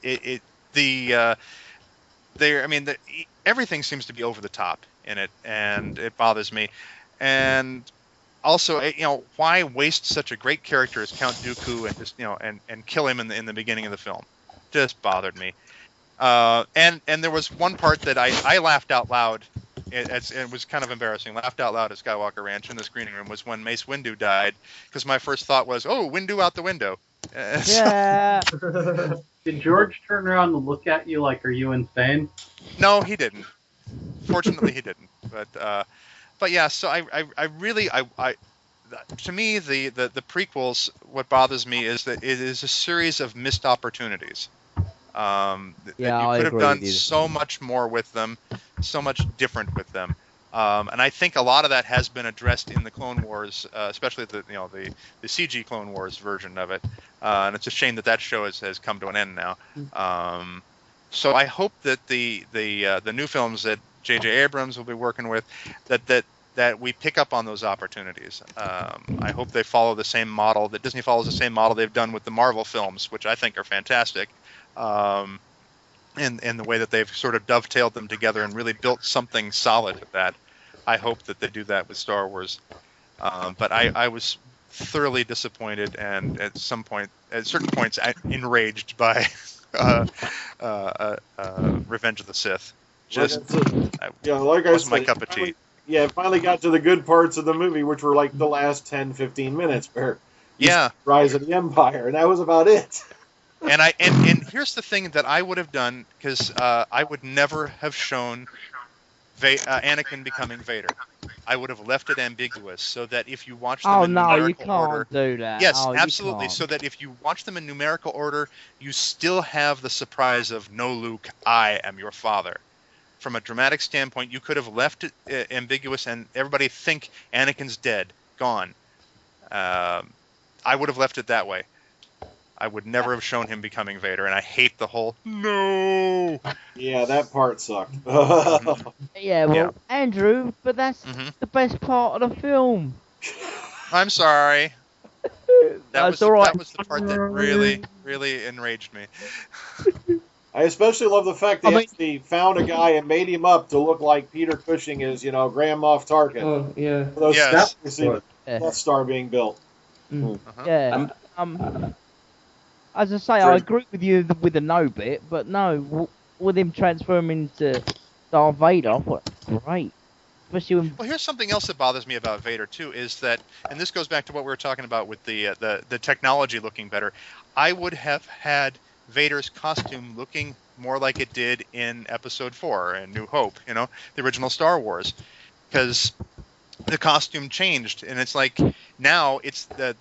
everything seems to be over the top in it, and it bothers me. And also, why waste such a great character as Count Dooku and just and kill him in the beginning of the film? Just bothered me. And there was one part that I laughed out loud. It was kind of embarrassing. Laughed out loud at Skywalker Ranch in the screening room was when Mace Windu died, because my first thought was, oh, Windu out the window. Yeah. Did George turn around and look at you like, are you insane? No, he didn't. Fortunately, he didn't. But yeah. So I really to me the prequels, what bothers me is that it is a series of missed opportunities. You could have done so much more with them, so much different with them, and I think a lot of that has been addressed in the Clone Wars, especially the CG Clone Wars version of it, and it's a shame that show has come to an end now. So I hope that the new films that J.J. Abrams will be working with, that we pick up on those opportunities. I hope they follow the same model, that Disney follows the same model they've done with the Marvel films, which I think are fantastic. and the way that they've sort of dovetailed them together and really built something solid with that. I hope that they do that with Star Wars. But I was thoroughly disappointed and at certain points, enraged by Revenge of the Sith. Just, like I wasn't said, my cup of tea. Yeah, it finally got to the good parts of the movie, which were like the last 10, 15 minutes where Rise of the Empire, and that was about it. And here's the thing that I would have done, because I would never have shown Anakin becoming Vader. I would have left it ambiguous, so that if you watch them in numerical order, do that. Yes, absolutely. So that if you watch them in numerical order, you still have the surprise of, no, Luke, I am your father. From a dramatic standpoint, you could have left it ambiguous and everybody think Anakin's dead, gone. I would have left it that way. I would never have shown him becoming Vader, and I hate the whole no. Yeah, that part sucked. Andrew, but that's the best part of the film. I'm sorry. That was the part that really, really enraged me. I especially love the fact they actually found a guy and made him up to look like Peter Cushing is, Grand Moff Tarkin. Oh, yeah. Those Yes. you see the Death Star being built. Yeah. As I say, I agree with you with the no bit, but no, with him transforming into Darth Vader, I thought, great. Especially when... Well, here's something else that bothers me about Vader too, is that, and this goes back to what we were talking about with the technology looking better. I would have had Vader's costume looking more like it did in Episode 4 in New Hope, the original Star Wars, because the costume changed, and it's like now it's the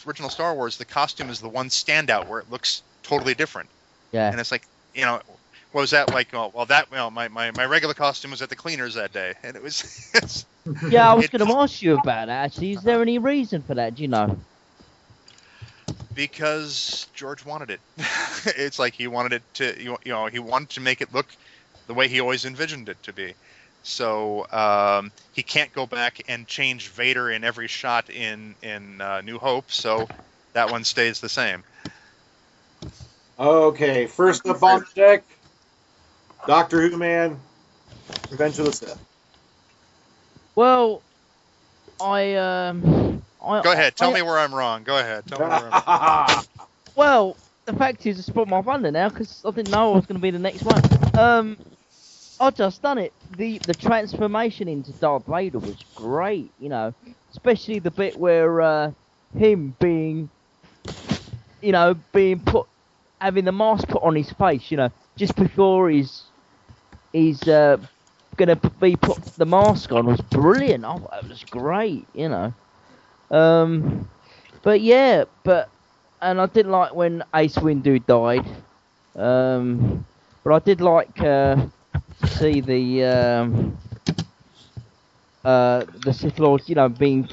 original Star Wars. The costume is the one standout where it looks totally different. Yeah. And it's like, what was that like? Oh, well, my regular costume was at the cleaners that day, and it was. Yeah, I was going to ask you about that. Actually, is there any reason for that? Do you know? Because George wanted it. It's like he wanted it to, he wanted to make it look the way he always envisioned it to be. So he can't go back and change Vader in every shot in New Hope. So that one stays the same. Okay, first up on the deck, DoctorWhoman, Revenge of the Sith. Well, Go ahead. Tell me where I'm wrong. Go ahead. Tell me where I'm wrong. Well, the fact is, I spot my thunder now because I didn't know I was going to be the next one. I just done it. The transformation into Darth Vader was great, especially the bit where him being having the mask put on his face, just before he's gonna be put the mask on was brilliant. I thought it was great, and I didn't like when Ace Windu died. But I did like to see the Sith Lord, being,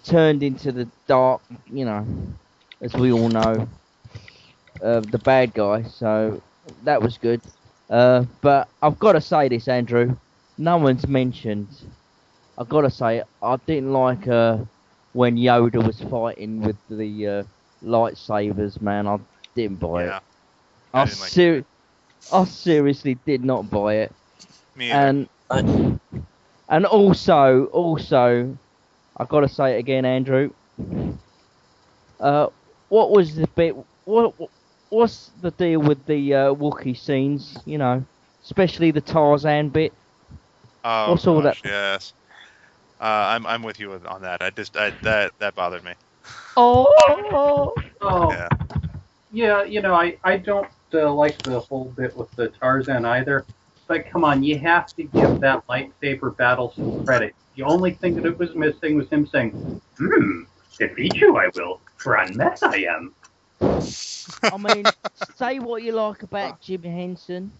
turned into the dark, as we all know, the bad guy. So that was good. But I've got to say this, Andrew. No one's mentioned. I've got to say it. I didn't like when Yoda was fighting with the lightsabers. Man, I didn't buy it. I seriously did not buy it. Me either. And also, I've got to say it again, Andrew. What was the bit? What's the deal with the Wookiee scenes? Especially the Tarzan bit. Oh, what's all that? Yes. I'm with you on that. That bothered me. Oh. Yeah. Yeah. I don't like the whole bit with the Tarzan either. But come on, you have to give that lightsaber battle some credit. The only thing that it was missing was him saying, defeat you I will, for unmet I am. I mean, say what you like about Jim Henson,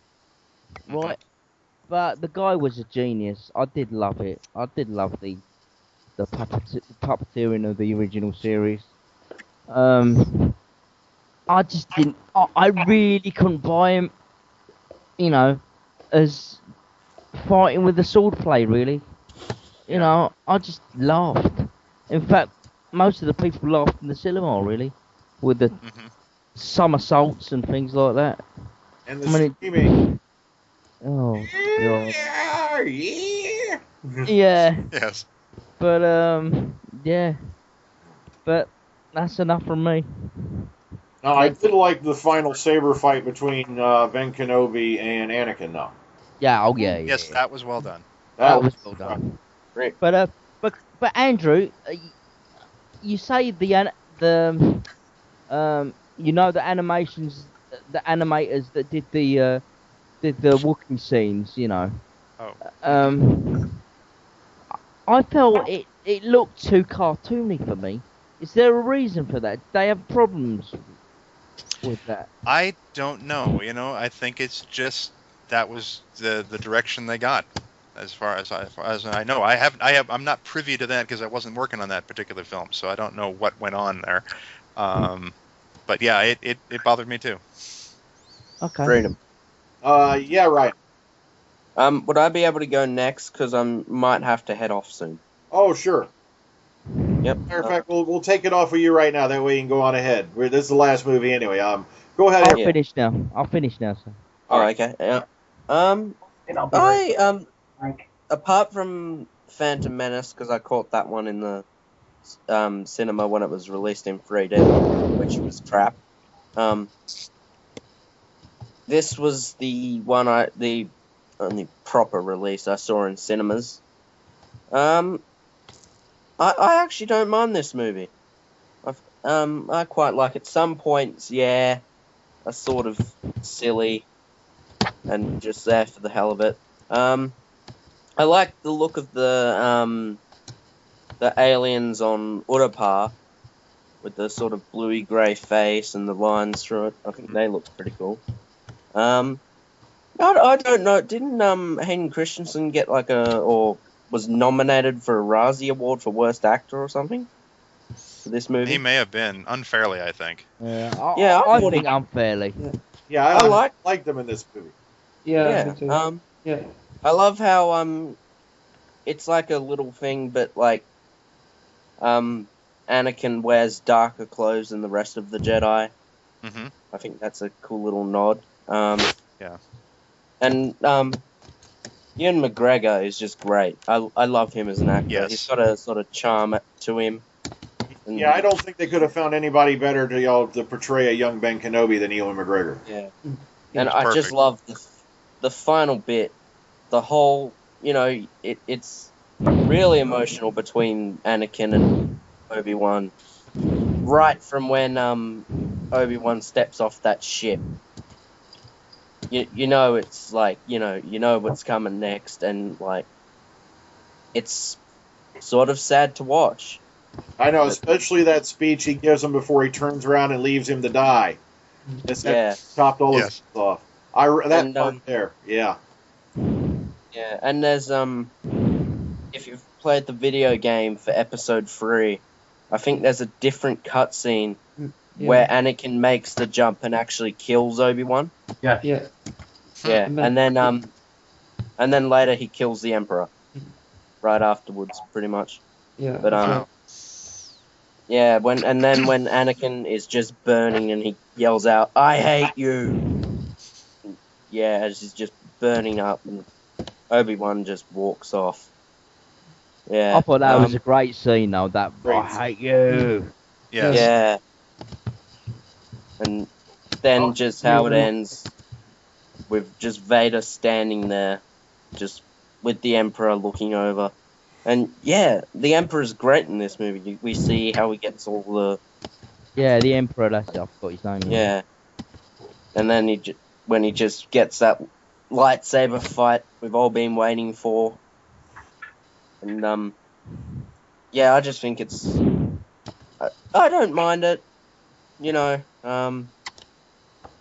right? But the guy was a genius. I did love it. I did love the puppeteering of the original series. I just didn't. I really couldn't buy him. As fighting with the swordplay, really. I just laughed. In fact, most of the people laughed in the cinema, really, with the somersaults and things like that. And the I mean, screaming. Oh god. Yeah. Yeah, Yes. but yeah, but that's enough from me. No, I did like the final saber fight between Ben Kenobi and Anakin, though. Yeah, oh yeah, Yes, yeah. that was well done. That was well done. Great. But Andrew, you say you know the animations, the animators that did the walking scenes, you know. Oh. I felt it looked too cartoony for me. Is there a reason for that? They have problems with that. I don't know. I think it's just that was the direction they got. As far as I know, I'm not privy to that because I wasn't working on that particular film, so I don't know what went on there. But yeah, it bothered me too. Okay. Freedom. Yeah, right. Would I be able to go next? Because I might have to head off soon. Oh, sure. Yep. Matter of fact, we'll take it off of you right now. That way you can go on ahead. This is the last movie anyway. Go ahead. I'll finish now. I'll finish now, sir. Oh, okay. Yeah. Apart from Phantom Menace, because I caught that one in the cinema when it was released in 3D, which was crap. This was the only proper release I saw in cinemas. I actually don't mind this movie. I quite like it. Some points, yeah, are sort of silly and just there for the hell of it. I like the look of the aliens on Utapar with the sort of bluey grey face and the lines through it. I think they look pretty cool. I don't know. Didn't Hayden Christensen get or was nominated for a Razzie Award for Worst Actor or something for this movie? He may have been unfairly, I think. I think unfairly. Yeah, I liked them in this movie. Yeah. Me too. Yeah. I love how it's like a little thing, but like Anakin wears darker clothes than the rest of the Jedi. Mm-hmm. I think that's a cool little nod. Yeah. And Ewan McGregor is just great. I love him as an actor. Yes. He's got a sort of charm to him. And, Yeah, I don't think they could have found anybody better to portray a young Ben Kenobi than Ewan McGregor. Yeah. He And was I perfect. just love the final bit. The whole, it's really emotional between Anakin and Obi-Wan. Right from when Obi-Wan steps off that ship. You know it's like, you know what's coming next, and like it's sort of sad to watch. I know, especially that speech he gives him before he turns around and leaves him to die. Yeah. Chopped all his Yes. heads off. That And, part there, yeah. Yeah, and there's if you've played the video game for episode 3, I think there's a different cutscene where Anakin makes the jump and actually kills Obi-Wan. Yeah. Yeah. Yeah, and then later he kills the Emperor. Right afterwards, pretty much. Yeah. But yeah, when Anakin is just burning and he yells out, "I hate you!" Yeah, as he's just burning up, and Obi-Wan just walks off. Yeah. I thought that was a great scene, though. That Great I hate you. Yes. Yeah. And then just how it ends with just Vader standing there, just with the Emperor looking over. And yeah, the Emperor's great in this movie. We see how he gets all the... Yeah, the Emperor, that's it. I forgot his name. Yeah. And then when he just gets that lightsaber fight we've all been waiting for. And yeah, I just think it's... I don't mind it.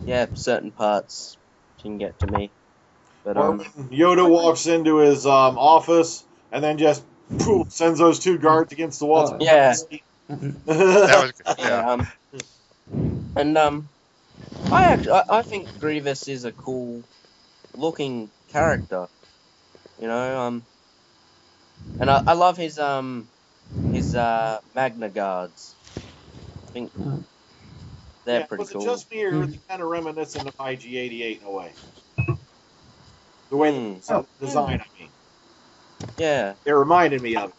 Yeah, certain parts can get to me. But Or when Yoda walks into his office and then just poof, sends those two guards against the wall. Yeah. That was, yeah. And I think Grievous is a cool looking character. And I love his Magna Guards. I think They're pretty was it cool. just me, or is it kind of reminiscent of IG-88 in a way? The way the design, I mean. Yeah. It reminded me of it.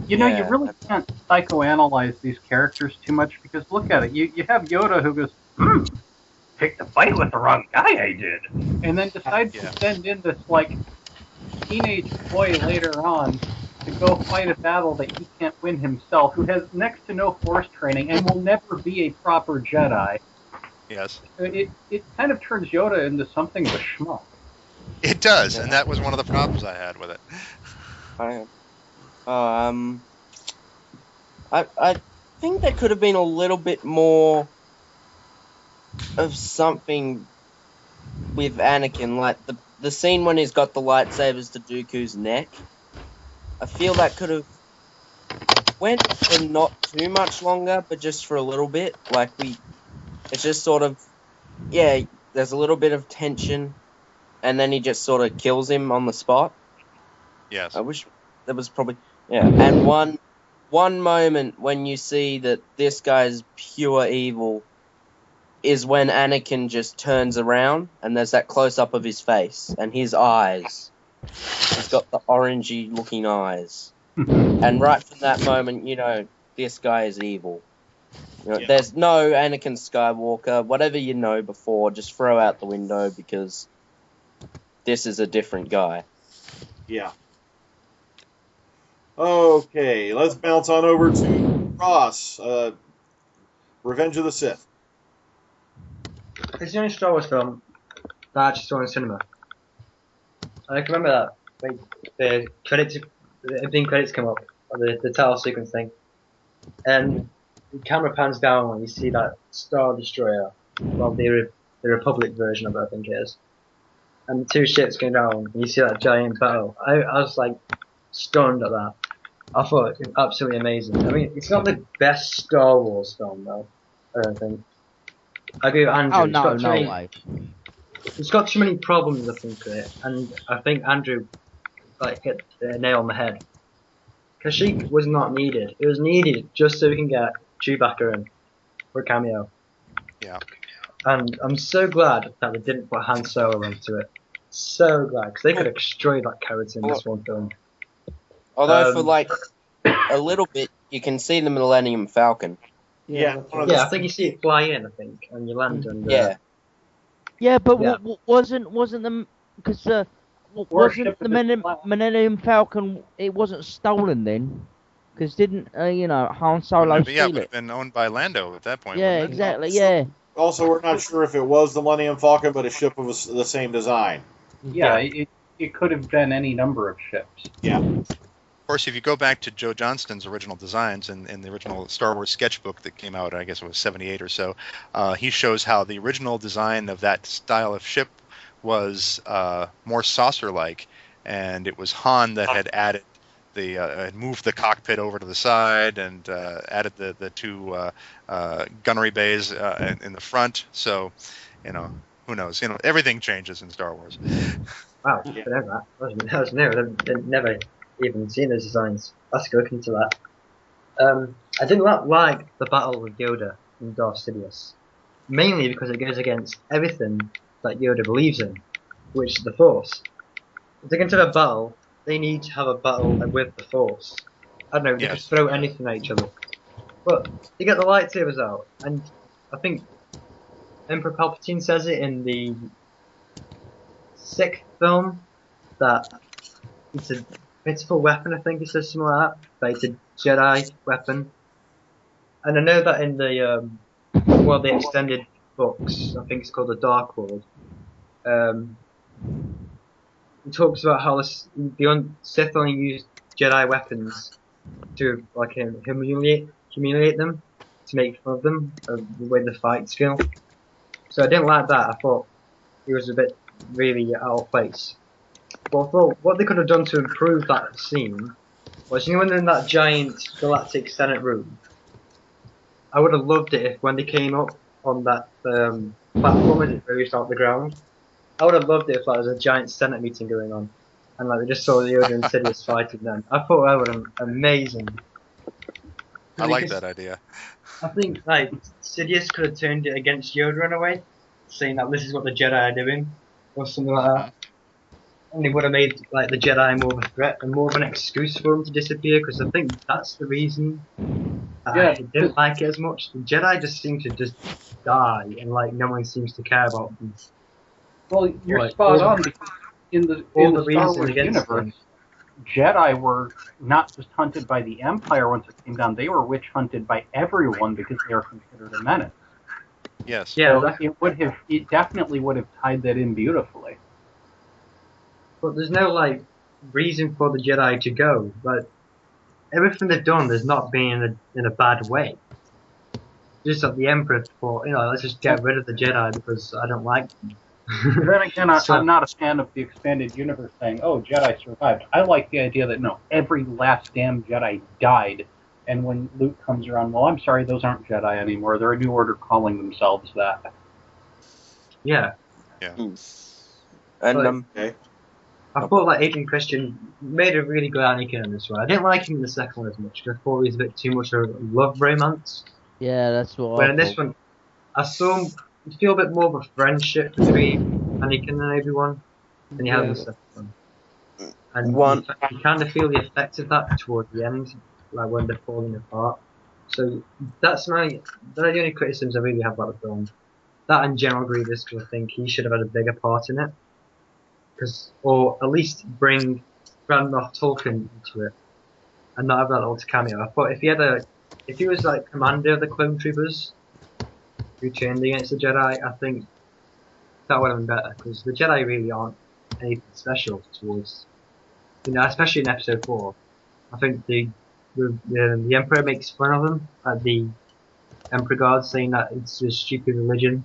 You know, you Yeah. really can't psychoanalyze these characters too much because look at it. You have Yoda who goes, picked a fight with the wrong guy, I did. And then decides to send in this, like, teenage boy later on to go fight a battle that he can't win himself, who has next to no force training and will never be a proper Jedi. Yes. It kind of turns Yoda into something of a schmuck. It does, and that was one of the problems I had with it. I think there could have been a little bit more of something with Anakin, like the scene when he's got the lightsabers to Dooku's neck. I feel that could have went for not too much longer, but just for a little bit. It's just sort of, there's a little bit of tension, and then he just sort of kills him on the spot. Yes. I wish there was probably, and one moment when you see that this guy's pure evil is when Anakin just turns around and there's that close-up of his face and his eyes. He's got the orangey-looking eyes. And right from that moment, you know, this guy is evil. You know, there's no Anakin Skywalker. Whatever you know before, just throw out the window because this is a different guy. Yeah. Okay, let's bounce on over to Ross. Revenge of the Sith. It's the only Star Wars film that I actually saw in cinema. And I can remember that. Like, the opening credits come up, or the title sequence thing. And the camera pans down and you see that Star Destroyer, well, the Republic version of it, I think it is. And the two ships going down, and you see that giant battle. I was like stunned at that. I thought it was absolutely amazing. I mean, it's not the best Star Wars film though, I don't think. I agree with Andrew. Oh, no way. It's got too many problems, I think, with it, and I think Andrew hit the nail on the head. Kashyyyk was not needed. It was needed just so we can get Chewbacca in for a cameo. Yeah. And I'm so glad that they didn't put Han Solo into it. So glad, because they could have destroyed that character in this one film. Although for a little bit, you can see the Millennium Falcon. Yeah, I think you see it fly in, I think, and you land and Yeah, but wasn't the because wasn't the Millennium Falcon? It wasn't stolen then, because didn't Han Solo steal it would it? have been owned by Lando at that point. Yeah, exactly. Yeah. Also, we're not sure if it was the Millennium Falcon, but a ship of the same design. Yeah, it could have been any number of ships. Yeah. Of course, if you go back to Joe Johnston's original designs in the original Star Wars sketchbook that came out, I guess it was 78 or so, he shows how the original design of that style of ship was more saucer-like, and it was Han that had added had moved the cockpit over to the side and added the two gunnery bays in the front. So, who knows? Everything changes in Star Wars. Wow, I didn't know that. That was new. I've never even seen those designs. Let's go look into that. I didn't like the battle with Yoda and Darth Sidious, mainly because it goes against everything that Yoda believes in, which is the Force. If they're going to have a battle, they need to have a battle with the Force. I don't know, they just throw anything at each other. But they get the lightsabers out, and I think Emperor Palpatine says it in the 6th film that it's a pitiful weapon, I think he says something like that, but it's a Jedi weapon. And I know that in the the extended books, I think it's called the Dark World, it talks about how the Sith only used Jedi weapons to humiliate them, to make fun of them, of the way the fights feel. So I didn't like that. I thought it was a bit really out of place. But I thought what they could have done to improve that scene was, when they're in that giant galactic Senate room, I would have loved it if when they came up on that platform and it rose off the ground, I would have loved it if there was a giant Senate meeting going on and they just saw the Yoda and Sidious fighting them. I thought that would have been amazing. I like Because that idea. I think like Sidious could have turned it against Yoda in a way, saying that this is what the Jedi are doing, or something like that. And it would have made like the Jedi more of a threat and more of an excuse for them to disappear. Because I think that's the reason I didn't like it as much. The Jedi just seem to just die, and like no one seems to care about them. Well, you're Like, spot all on, because in the Star reasons Wars against universe, them. Jedi were not just hunted by the Empire once it came down; they were witch hunted by everyone because they are considered a menace. Yes. Yeah, So it definitely would have tied that in beautifully. but there's no like reason for the Jedi to go. But everything they've done, there's not been in a bad way. Just that the Emperor thought, let's just get rid of the Jedi because I don't like them. Then again, So- I'm not a fan of the expanded universe saying, "Oh, Jedi survived." I like the idea that no, every last damn Jedi died, and when Luke comes around, well, I'm sorry, those aren't Jedi anymore. They're a new order calling themselves that. Yeah. And Like- Okay. I thought like Aiden Christian made a really good Anakin in this one. I didn't like him in the second one as much because I thought he was a bit too much of a love romance. Yeah, that's what But I in this thought. one, I saw him feel a bit more of a friendship between Anakin and Obi-Wan than he had in the second one. And you kind of feel the effects of that towards the end, like when they're falling apart. So that's the only criticisms I really have about the film. That and General Grievous, because I think he should have had a bigger part in it. Or at least bring Grand Moff Tolkien into it, and not have that little cameo. I thought if he was like commander of the clone troopers who turned against the Jedi, I think that would have been better, because the Jedi really aren't anything special towards, especially in Episode 4. I think the Emperor makes fun of them at the Emperor Guard, saying that it's a stupid religion.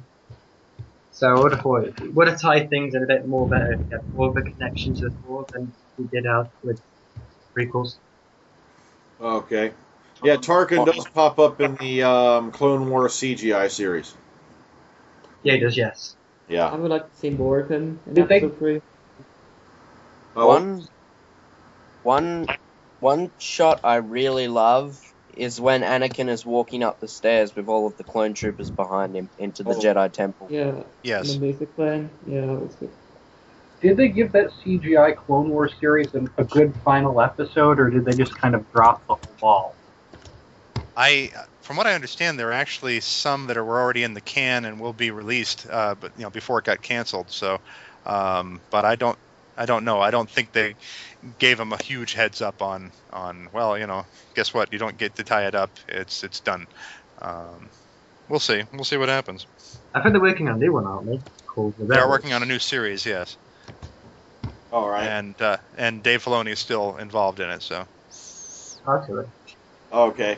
So I would have thought it would have tied things in a bit more better if you had more of a connection to the 4 than we did have with prequels. Okay. Yeah, Tarkin does pop up in the Clone Wars CGI series. Yeah, he does, yes. Yeah. I would like to see more of him in Did they- episode 3. Oh, One shot I really love is when Anakin is walking up the stairs with all of the clone troopers behind him into the Jedi Temple. Yeah. Yes. And the music playing. Yeah, that was good. Did they give that CGI Clone Wars series a good final episode, or did they just kind of drop the whole ball? From what I understand, there are actually some that were already in the can and will be released, but before it got canceled. So, but I don't know. I don't think they gave them a huge heads up on. Well, guess what? You don't get to tie it up. It's done. We'll see. We'll see what happens. I think they're working on a new one, aren't they? Called The They're Rebels. working on a new series, yes, all right. and Dave Filoni is still involved in it. So. Okay. Okay.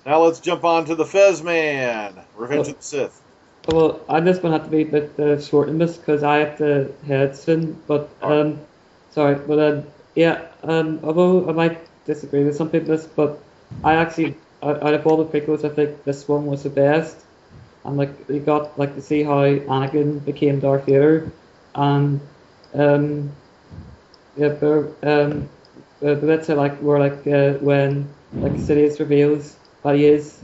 Now let's jump on to the Fezman, Revenge of the Sith. Well, I'm just going to have to be a bit short in this because I have to head soon. But, sorry. But, although I might disagree with some people this, but I actually, out of all the prequels, I think this one was the best. And, you got, to see how Anakin became Darth Vader. And, the bits were, when, Sidious reveals that he is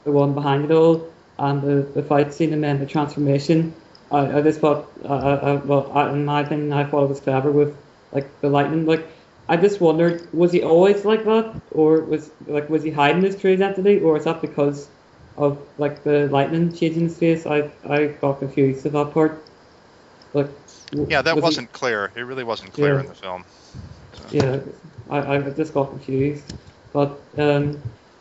the one behind it all, and the fight scene and then the transformation. I just thought, in my opinion, I thought it was clever with the lightning. I just wondered, was he always like that, or was he hiding his true identity, or is that because of the lightning changing his face? I got confused with that part. Yeah, that wasn't clear. It really wasn't clear in the film. So. Yeah, I just got confused. But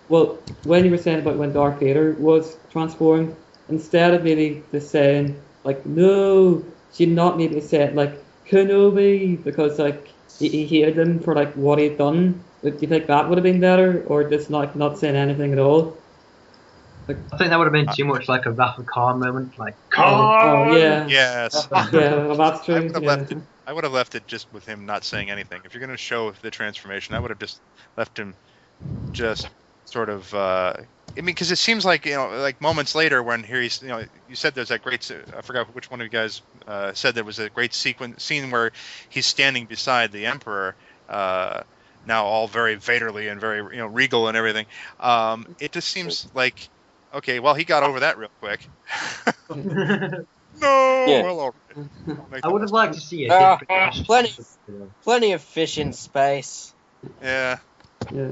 when you were saying about when Darth Vader was transformed, instead of maybe just saying no, she'd not maybe say it Kenobi, because he hated him for what he'd done. Do you think that would have been better, or just not saying anything at all? I think that would have been too much like a Wrath of Khan moment, Khan! Oh yeah. Yes. Yeah, well, that's true. I would have left it just with him not saying anything. If you're going to show the transformation, I would have just left him just sort of. Because it seems like moments later when he's you said there's that great. I forgot which one of you guys said there was a great scene where he's standing beside the Emperor. now all very Vaderly and very regal and everything. It just seems like, okay, well, he got over that real quick. No, Yeah. well, all right. I would have liked to see a different Plenty of fish in space. Yeah. Yeah.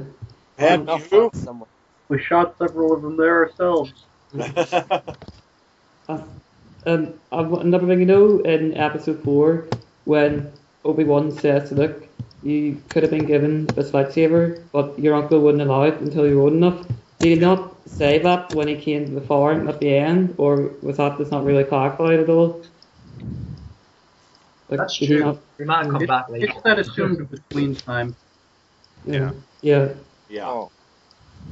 And I'll you? find someone. We shot several of them there ourselves. Another thing, in episode 4, when Obi-Wan says to Luke, you could have been given this lightsaber, but your uncle wouldn't allow it until you were old enough. Do you not say that when he came to the farm at the end, or was that just not really clarified at all? Like, That's did he true. not- We might come back later. It's that assumed between time. Yeah. Yeah. Oh.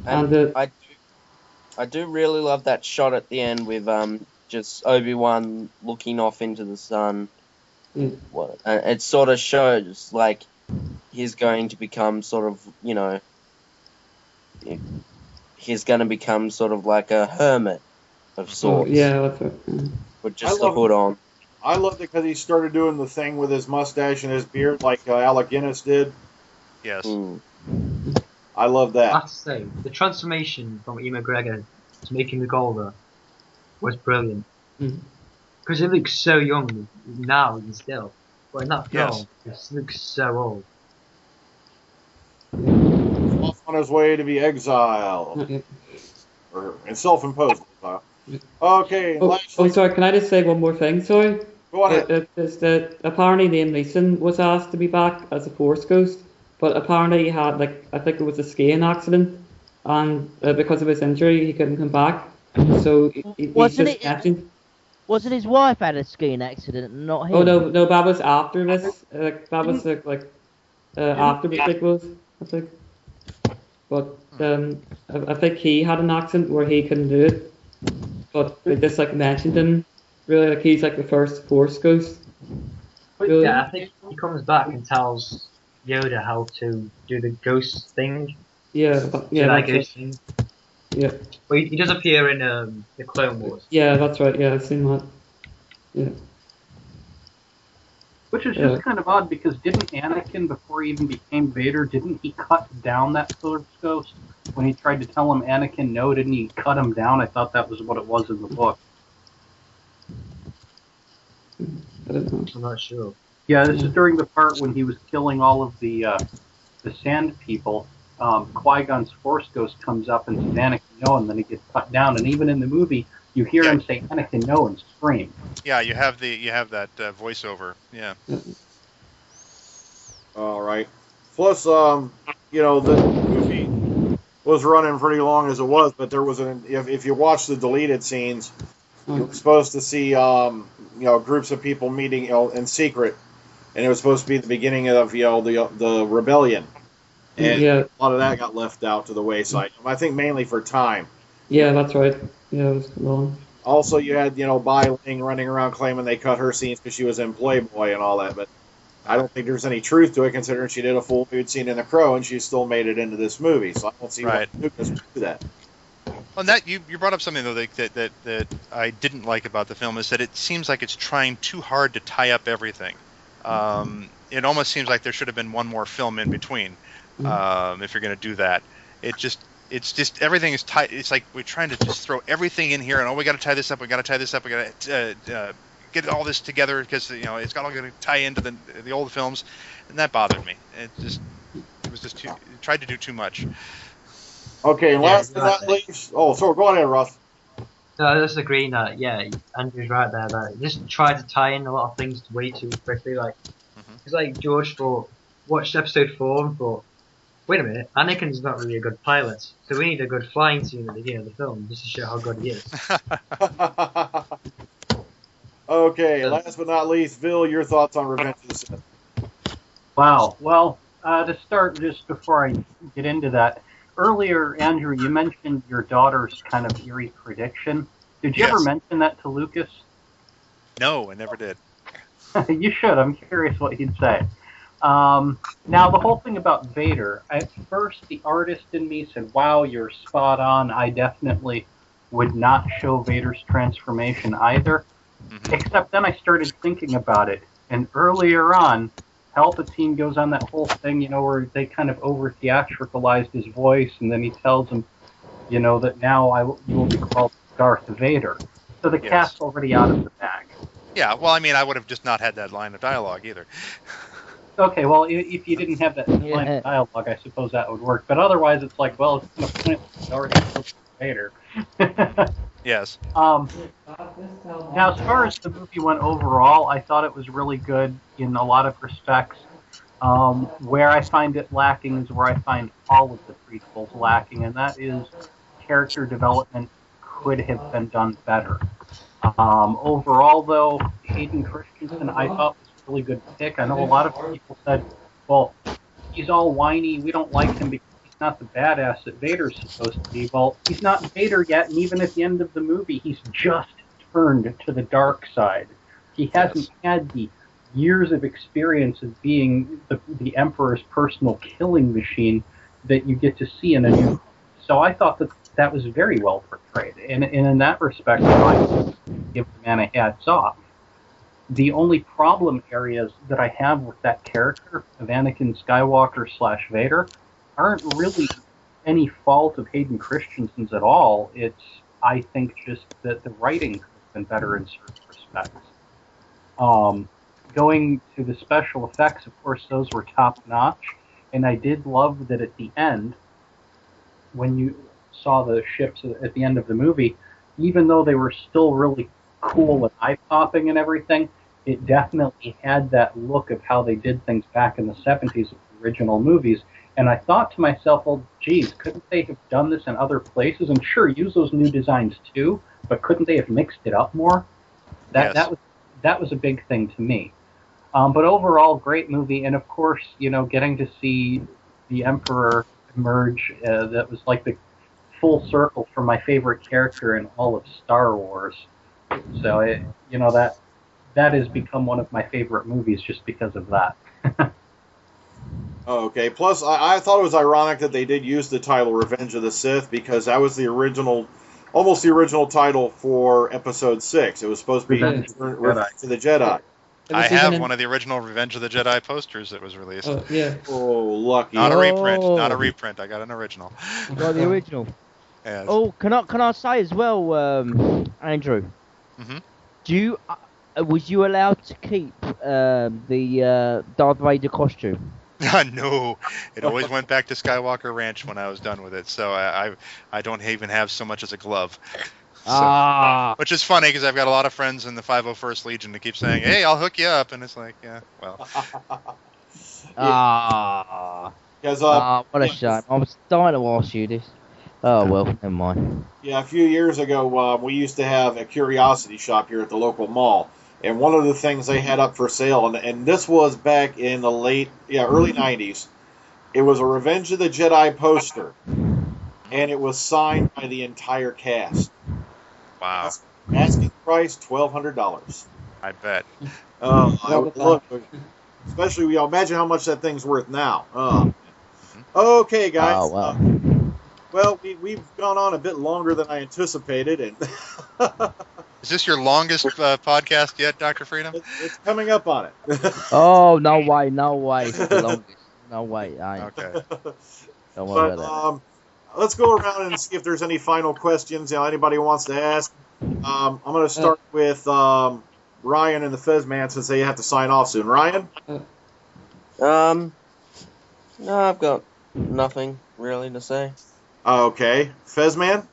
And And I do really love that shot at the end with just Obi-Wan looking off into the sun. Mm. It sort of shows like he's going to become sort of he's going to become sort of like a hermit of sorts. yeah, that's right. With just the hood on. I loved it because he started doing the thing with his mustache and his beard like Alec Guinness did. Yes. Mm. I love I that. have to say, the transformation from Ian McGregor to making the older was brilliant. Mm. Because he looks so young now, even still. But in that film, Yes. he looks so old. Off on his way to be exiled. And self-imposed exile. Okay, lastly, Sorry, can I just say one more thing? Sorry. go on ahead. Is that apparently Liam Neeson was asked to be back as a Force Ghost, but apparently he had, I think it was a skiing accident, and because of his injury, he couldn't come back. So he Wasn't just mentioned. Wasn't his wife had a skiing accident, and not him? Oh no, that was after this. That was after the sequels, I think. But I think he had an accident where he couldn't do it. But they just mentioned him. Really, he's the first Force Ghost. But Really? yeah, I think he comes back and tells Yoda how to do the ghost thing. Yeah, Jedi that's ghost right. thing. Yeah. But he does appear in the Clone Wars. Yeah, that's right. Yeah, I've seen that. Yeah. Which is just kind of odd because didn't Anakin, before he even became Vader, didn't he cut down that Force Ghost? When he tried to tell him Anakin no, didn't he cut him down? I thought that was what it was in the book. I don't know. I'm not sure. Yeah, this is during the part when he was killing all of the Sand people. Qui-Gon's Force Ghost comes up and says Anakin no, and then he gets cut down. And even in the movie, you hear him say Anakin no and scream. Yeah, you have that voiceover. Yeah. All right. Plus, the movie was running pretty long as it was, but there was if you watch the deleted scenes, you were supposed to see groups of people meeting in secret, and it was supposed to be the beginning of the rebellion, and a lot of that got left out to the wayside. I think mainly for time. Yeah, that's right. Yeah, it was long. Also, you had Bai Ling running around claiming they cut her scenes because she was in Playboy and all that, but I don't think there's any truth to it, considering she did a full nude scene in The Crow and she still made it into this movie. So I don't see why Lucas would do that. Well, that you brought up something though that I didn't like about the film is that it seems like it's trying too hard to tie up everything. It almost seems like there should have been one more film in between if you're going to do that. It's just everything is tight. It's like we're trying to just throw everything in here, and we got to tie this up. We got to tie this up. We got to get all this together because it's all going to tie into the old films, and that bothered me. It was just too. It tried to do too much. Okay, and last but not least, so go ahead, Ross. No, I just agree that Andrew's right there. That just tried to tie in a lot of things way too quickly. Because George watched episode 4 and thought, wait a minute, Anakin's not really a good pilot, so we need a good flying scene at the beginning of the film just to show how good he is. Okay, last but not least, Bill, your thoughts on Revenge of the Sith? Wow. Well, to start, just before I get into that, earlier, Andrew, you mentioned your daughter's kind of eerie prediction. Did you ever mention that to Lucas? No, I never did. You should. I'm curious what he'd say. Now, the whole thing about Vader, at first the artist in me said, wow, you're spot on. I definitely would not show Vader's transformation either. Except then I started thinking about it. And earlier on, Palpatine goes on that whole thing, where they kind of over-theatricalized his voice, and then he tells him, that now you will be called Darth Vader. So the cat's already out of the bag. Yeah, well, I mean, I would have just not had that line of dialogue either. Okay, well, if you didn't have that line of dialogue, I suppose that would work. But otherwise, it's like, well, it's kind of pointless. Already Darth Vader. Yes. Now, as far as the movie went overall, I thought it was really good in a lot of respects. Where I find it lacking is where I find all of the prequels lacking, and that is character development could have been done better. Overall, though, Hayden Christensen I thought was a really good pick. I know a lot of people said, well, he's all whiny, we don't like him because he's not the badass that Vader's supposed to be. Well, he's not Vader yet, and even at the end of the movie, he's just turned to the dark side. He hasn't had the years of experience of being the Emperor's personal killing machine that you get to see in a new. So I thought that was very well portrayed, and in that respect, I give the man a hats off. The only problem areas that I have with that character of Anakin Skywalker / Vader aren't really any fault of Hayden Christensen's at all. It's, I think, just that the writing could have been better in certain respects. Going to the special effects, of course, those were top-notch, and I did love that at the end, when you saw the ships at the end of the movie, even though they were still really cool and eye-popping and everything, it definitely had that look of how they did things back in the 70s of the original movies. And I thought to myself, well, geez, couldn't they have done this in other places? And sure, use those new designs too, but couldn't they have mixed it up more? That was a big thing to me. But overall, great movie, and of course, getting to see the Emperor emerge, that was like the full circle for my favorite character in all of Star Wars. So, that has become one of my favorite movies just because of that. Okay, plus I thought it was ironic that they did use the title Revenge of the Sith, because that was the original, almost the original title for Episode 6. It was supposed to be Revenge of the Jedi. I have one of the original Revenge of the Jedi posters that was released. Oh, yeah. Oh, lucky. Not a reprint. Not a reprint. I got an original. You got the original. Yes. Oh, can I say as well, Andrew? Mm-hmm. Do you was you allowed to keep the Darth Vader costume? No, it always went back to Skywalker Ranch when I was done with it. So I don't even have so much as a glove. So, which is funny because I've got a lot of friends in the 501st Legion that keep saying, "Hey, I'll hook you up," and it's like, yeah, well. What a shame. I was dying to ask you this. Oh well, never mind. Yeah, a few years ago, we used to have a curiosity shop here at the local mall, and one of the things they had up for sale, and this was back in the early 90s, it was a Revenge of the Jedi poster, and it was signed by the entire cast. Wow. Asking price $1,200. I bet. Look, especially, imagine how much that thing's worth now. Okay, guys. Oh, wow. Well, we've gone on a bit longer than I anticipated, and is this your longest podcast yet, Dr. Freedom? It's coming up on it. Oh, no way, it's the longest. No way, I ain't. Okay. Don't worry about that. Let's go around and see if there's any final questions anybody wants to ask. I'm going to start with Ryan and the Fezman, since they have to sign off soon. Ryan? No, I've got nothing really to say. Okay. Fezman?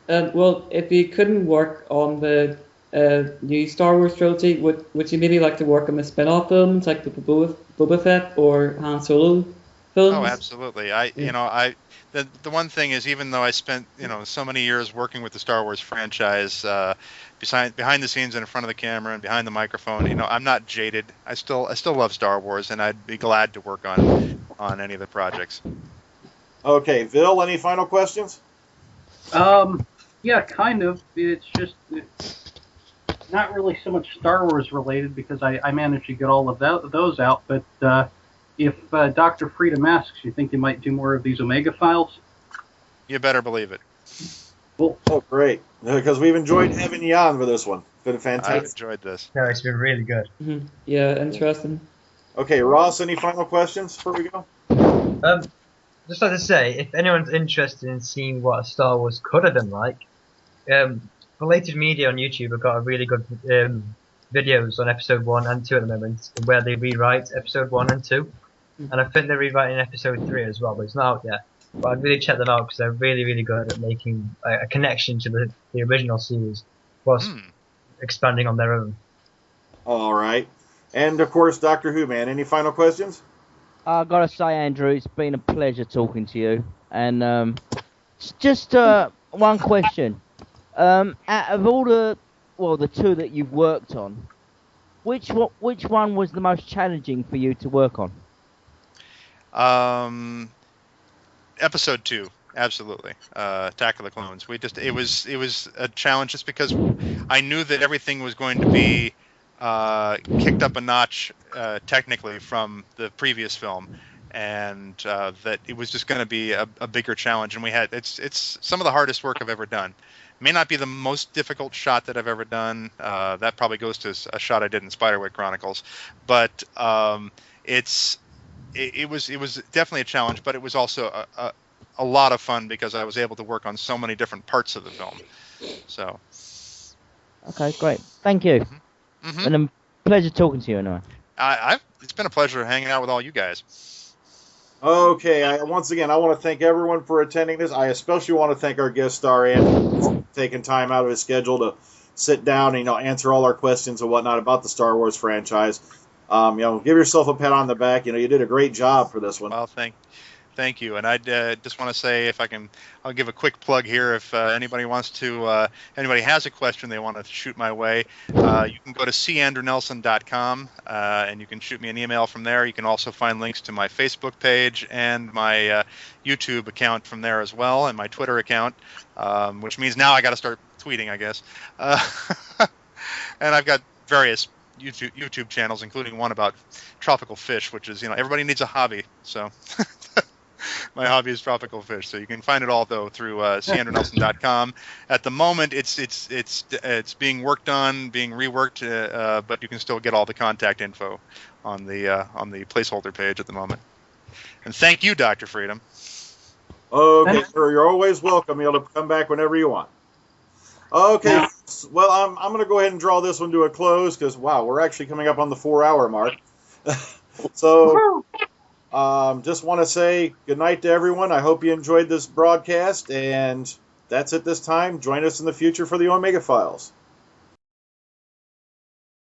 Well, if you couldn't work on the new Star Wars trilogy, would you maybe like to work on the spin-off films, like the Boba Fett or Han Solo films? Oh, absolutely. The one thing is, even though I spent so many years working with the Star Wars franchise, behind the scenes and in front of the camera and behind the microphone, I'm not jaded. I still love Star Wars, and I'd be glad to work on any of the projects. Okay, Vil, any final questions? Yeah, kind of. It's just not really so much Star Wars related, because I managed to get all of those out, but if Dr. Freedom asks, you think you might do more of these Omega files? You better believe it. Cool. Oh, great. Because we've enjoyed having you on for this one. It's been fantastic. I've enjoyed this. No, it's been really good. Mm-hmm. Yeah, interesting. Okay, Ross, any final questions before we go? Just like to say, if anyone's interested in seeing what Star Wars could have been like, Related Media on YouTube have got a really good videos on episode 1 and 2 at the moment, where they rewrite episode 1 and 2. And I think they're rewriting episode 3 as well, but it's not out yet. But I'd really check them out because they're really, really good at making a connection to the original series whilst expanding on their own. All right. And, of course, DoctorWhoman, any final questions? I gotta say, Andrew, it's been a pleasure talking to you. And just one question. Out of all the two that you've worked on, which one was the most challenging for you to work on? Episode 2, absolutely. Attack of the Clones. It was a challenge just because I knew that everything was going to be kicked up a notch technically from the previous film, and that it was just going to be a bigger challenge. And it's some of the hardest work I've ever done. It may not be the most difficult shot that I've ever done. That probably goes to a shot I did in Spiderwick Chronicles, but it was definitely a challenge. But it was also a lot of fun because I was able to work on so many different parts of the film. So. Okay, great. Thank you. Mm-hmm. And a pleasure talking to you anyway. It's been a pleasure hanging out with all you guys. Okay, once again, I want to thank everyone for attending this. I especially want to thank our guest star, Andy, for taking time out of his schedule to sit down and answer all our questions and whatnot about the Star Wars franchise. Give yourself a pat on the back. You did a great job for this one. Well, thank you. And I just want to say, I'll give a quick plug here. If anybody has a question they want to shoot my way, you can go to C.AndrewNelson.com and you can shoot me an email from there. You can also find links to my Facebook page and my YouTube account from there as well, and my Twitter account, which means now I got to start tweeting, I guess. And I've got various YouTube channels, including one about tropical fish, which is, everybody needs a hobby, so. My hobby is tropical fish, so you can find it all though through CAndrewNelson.com. At the moment, it's being worked on, being reworked, but you can still get all the contact info on the placeholder page at the moment. And thank you, Dr. Freedom. Okay, sir, you're always welcome. You'll come back whenever you want. Okay, well, I'm going to go ahead and draw this one to a close because wow, we're actually coming up on the 4-hour mark. So. Just want to say good night to everyone. I hope you enjoyed this broadcast, and that's it this time. Join us in the future for the Omega Files.